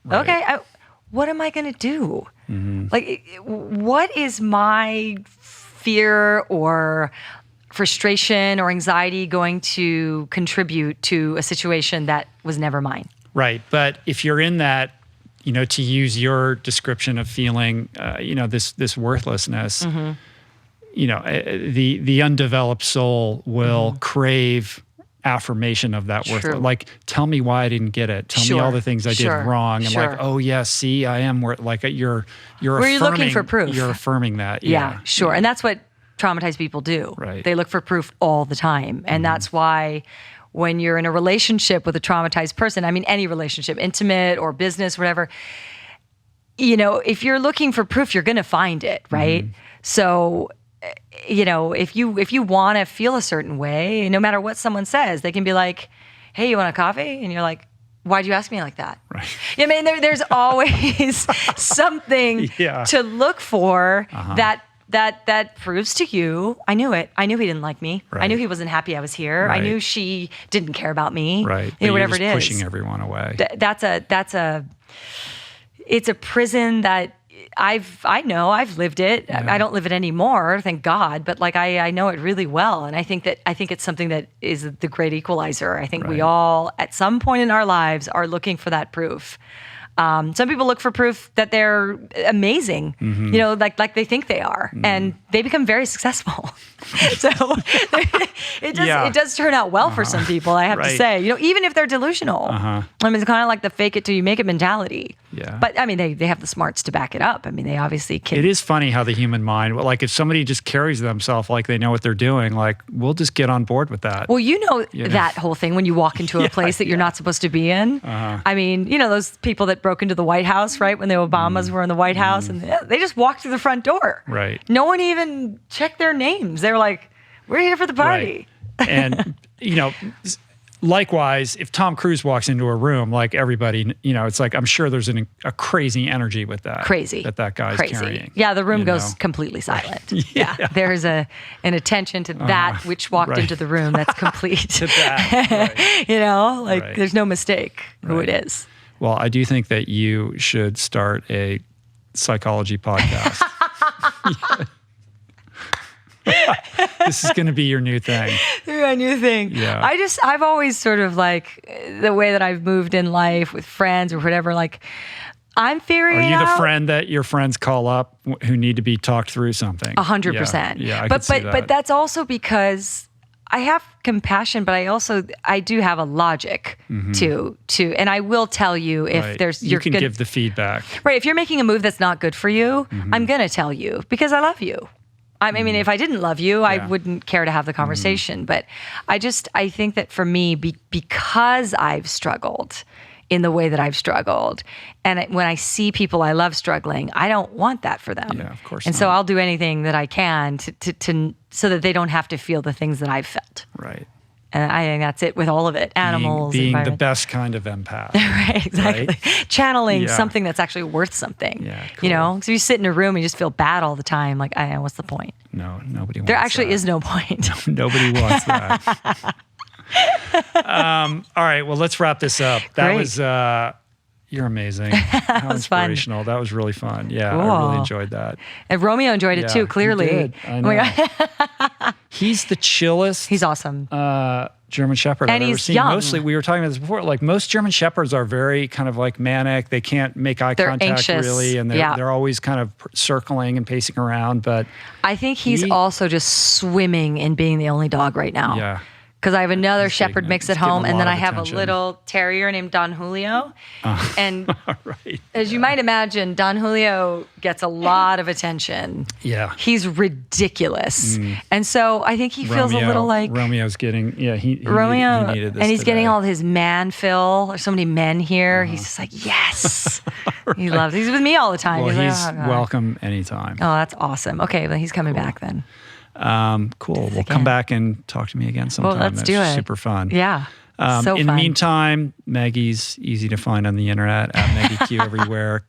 Right. okay. What am I going to do? Mm-hmm. Like, what is my fear or frustration or anxiety going to contribute to a situation that was never mine? Right. But if you're in that, to use your description of feeling, this worthlessness, Mm-hmm. the undeveloped soul will crave affirmation of that worth. True. Like, tell me why I didn't get it. Tell me all the things I did wrong. And like, oh yeah, see, I am worth. Like you're Were you looking for proof? You're affirming that. Yeah, sure. And that's what traumatized people do. Right. They look for proof all the time. And that's why when you're in a relationship with a traumatized person, I mean, any relationship, intimate or business, whatever, if you're looking for proof, you're going to find it, right? So, if you want to feel a certain way, no matter what someone says, they can be like, hey, you want a coffee? And you're like, why'd you ask me like that? Right. I mean, there's always something Yeah. to look for that proves to you, I knew it. I knew he didn't like me. Right. I knew he wasn't happy I was here. I Right. knew she didn't care about me. Right. But Whatever you're it just is. pushing everyone away. It's a prison that I know I've lived it. Yeah. I don't live it anymore, thank God. But like I know it really well, and I think it's something that is the great equalizer. I think we Right. all, at some point in our lives, are looking for that proof. Some people look for proof that they're amazing, like they think they are, and they become very successful. So it does turn out well for some people, I have to Right. say. even if they're delusional. I mean, it's kind of like the fake it till you make it mentality. Yeah. But I mean, they have the smarts to back it up. I mean, they obviously can. It is funny how the human mind, like if somebody just carries themselves like they know what they're doing, like we'll just get on board with that. Well, that whole thing when you walk into a place that you're not supposed to be in. I mean, those people that broke into the White House, right? When the Obamas were in the White House and they just walked through the front door. Right. No one even checked their names. They were like, we're here for the party. Right. And, likewise, if Tom Cruise walks into a room, like everybody, it's like, I'm sure there's a crazy energy with that. Crazy. That guy's carrying. Yeah, the room goes completely silent. Yeah. There's an attention to that which walked into the room that's complete. To that. Right. Right. There's no mistake who it is. Well, I do think that you should start a psychology podcast. This is going to be your new thing. A new thing. Yeah. I've always sort of like the way that I've moved in life with friends or whatever, like I'm figuring Are you out. the friend that your friends call up who need to be talked through something? 100%. Yeah, I could see that. But that's also because I have compassion, but I do have a logic to, and I will tell you if Right. You can give the feedback. Right. If you're making a move that's not good for you, I'm going to tell you because I love you. I mean, if I didn't love you, I wouldn't care to have the conversation. But I think that for me, because I've struggled in the way that I've struggled, and when I see people I love struggling, I don't want that for them. Yeah, of course And so not. I'll do anything that I can to so that they don't have to feel the things that I've felt. Right. And I think that's it with all of it. Animals, Being the environment. best kind of empath. Right, exactly. Right? Channeling Yeah. something that's actually worth something. Yeah, You cool. know, because if you sit in a room and you just feel bad all the time, like, what's the point? No, nobody wants There actually that. is no point. Nobody wants that. All right, well, let's wrap this up. That Great. was, you're amazing. How was fun. inspirational. That was really fun. Yeah, I Cool. really enjoyed that. And Romeo enjoyed it Yeah, too, clearly. He did. I Oh know. my God. He's the chillest He's awesome. German Shepherd And I've ever he's seen. young. Mostly, we were talking about this before, like most German Shepherds are very kind of like manic. They can't make eye They're contact anxious. really, and Yeah. they're always kind of circling and pacing around. But I think he's he- also just swimming in being the only dog right now. yeah, because I have another He's shepherd getting- mix he's at home, getting a and then lot I of have attention. a little terrier named Don Julio. And Right. as you might imagine, Don Julio gets a lot of attention. Yeah. He's ridiculous. And so I think he feels a little like Romeo's getting, he Romeo, needed this and he's getting today. all his man fill. There's so many men here. He's just like, yes. He loves. He's with me all the time. Well, like, he's "Oh, God." welcome anytime. Oh, that's awesome. Okay, well, he's coming back then. Cool. Well, again. come back and talk to me again sometime. Well, let's That's do it. super fun. Yeah. So in fun. the meantime, Maggie's easy to find on the internet at Maggie Q everywhere.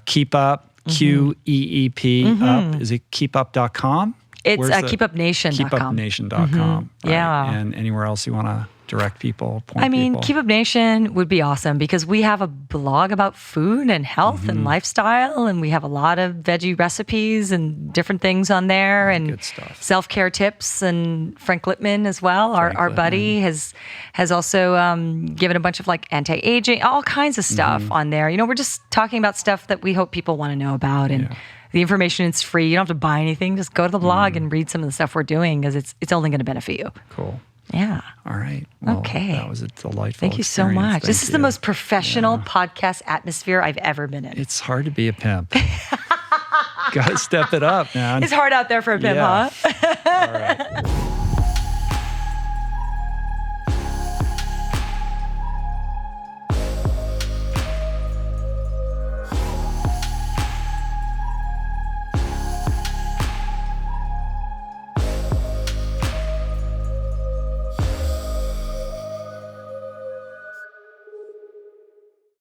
Keep Up, QEEP up. Is it keepup.com? It's Where's the- keepupnation.com. keepupnation.com. Right? Yeah. And anywhere else you want to direct people, point I mean, people. Keep Up Nation would be awesome because we have a blog about food and health and lifestyle, and we have a lot of veggie recipes and different things on there, and good stuff. self-care tips. And Frank Lippman as well, our buddy, has also given a bunch of like anti-aging, all kinds of stuff on there. You know, we're just talking about stuff that we hope people want to know about, and the information is free. You don't have to buy anything. Just go to the blog and read some of the stuff we're doing because it's only going to benefit you. Cool. Yeah. All right. Well, Okay. That was a delightful Thank you so experience. much. This Thank is the you. most professional podcast atmosphere I've ever been in. It's hard to be a pimp. Got to step it up, man. It's hard out there for a pimp, Yeah. huh? All right.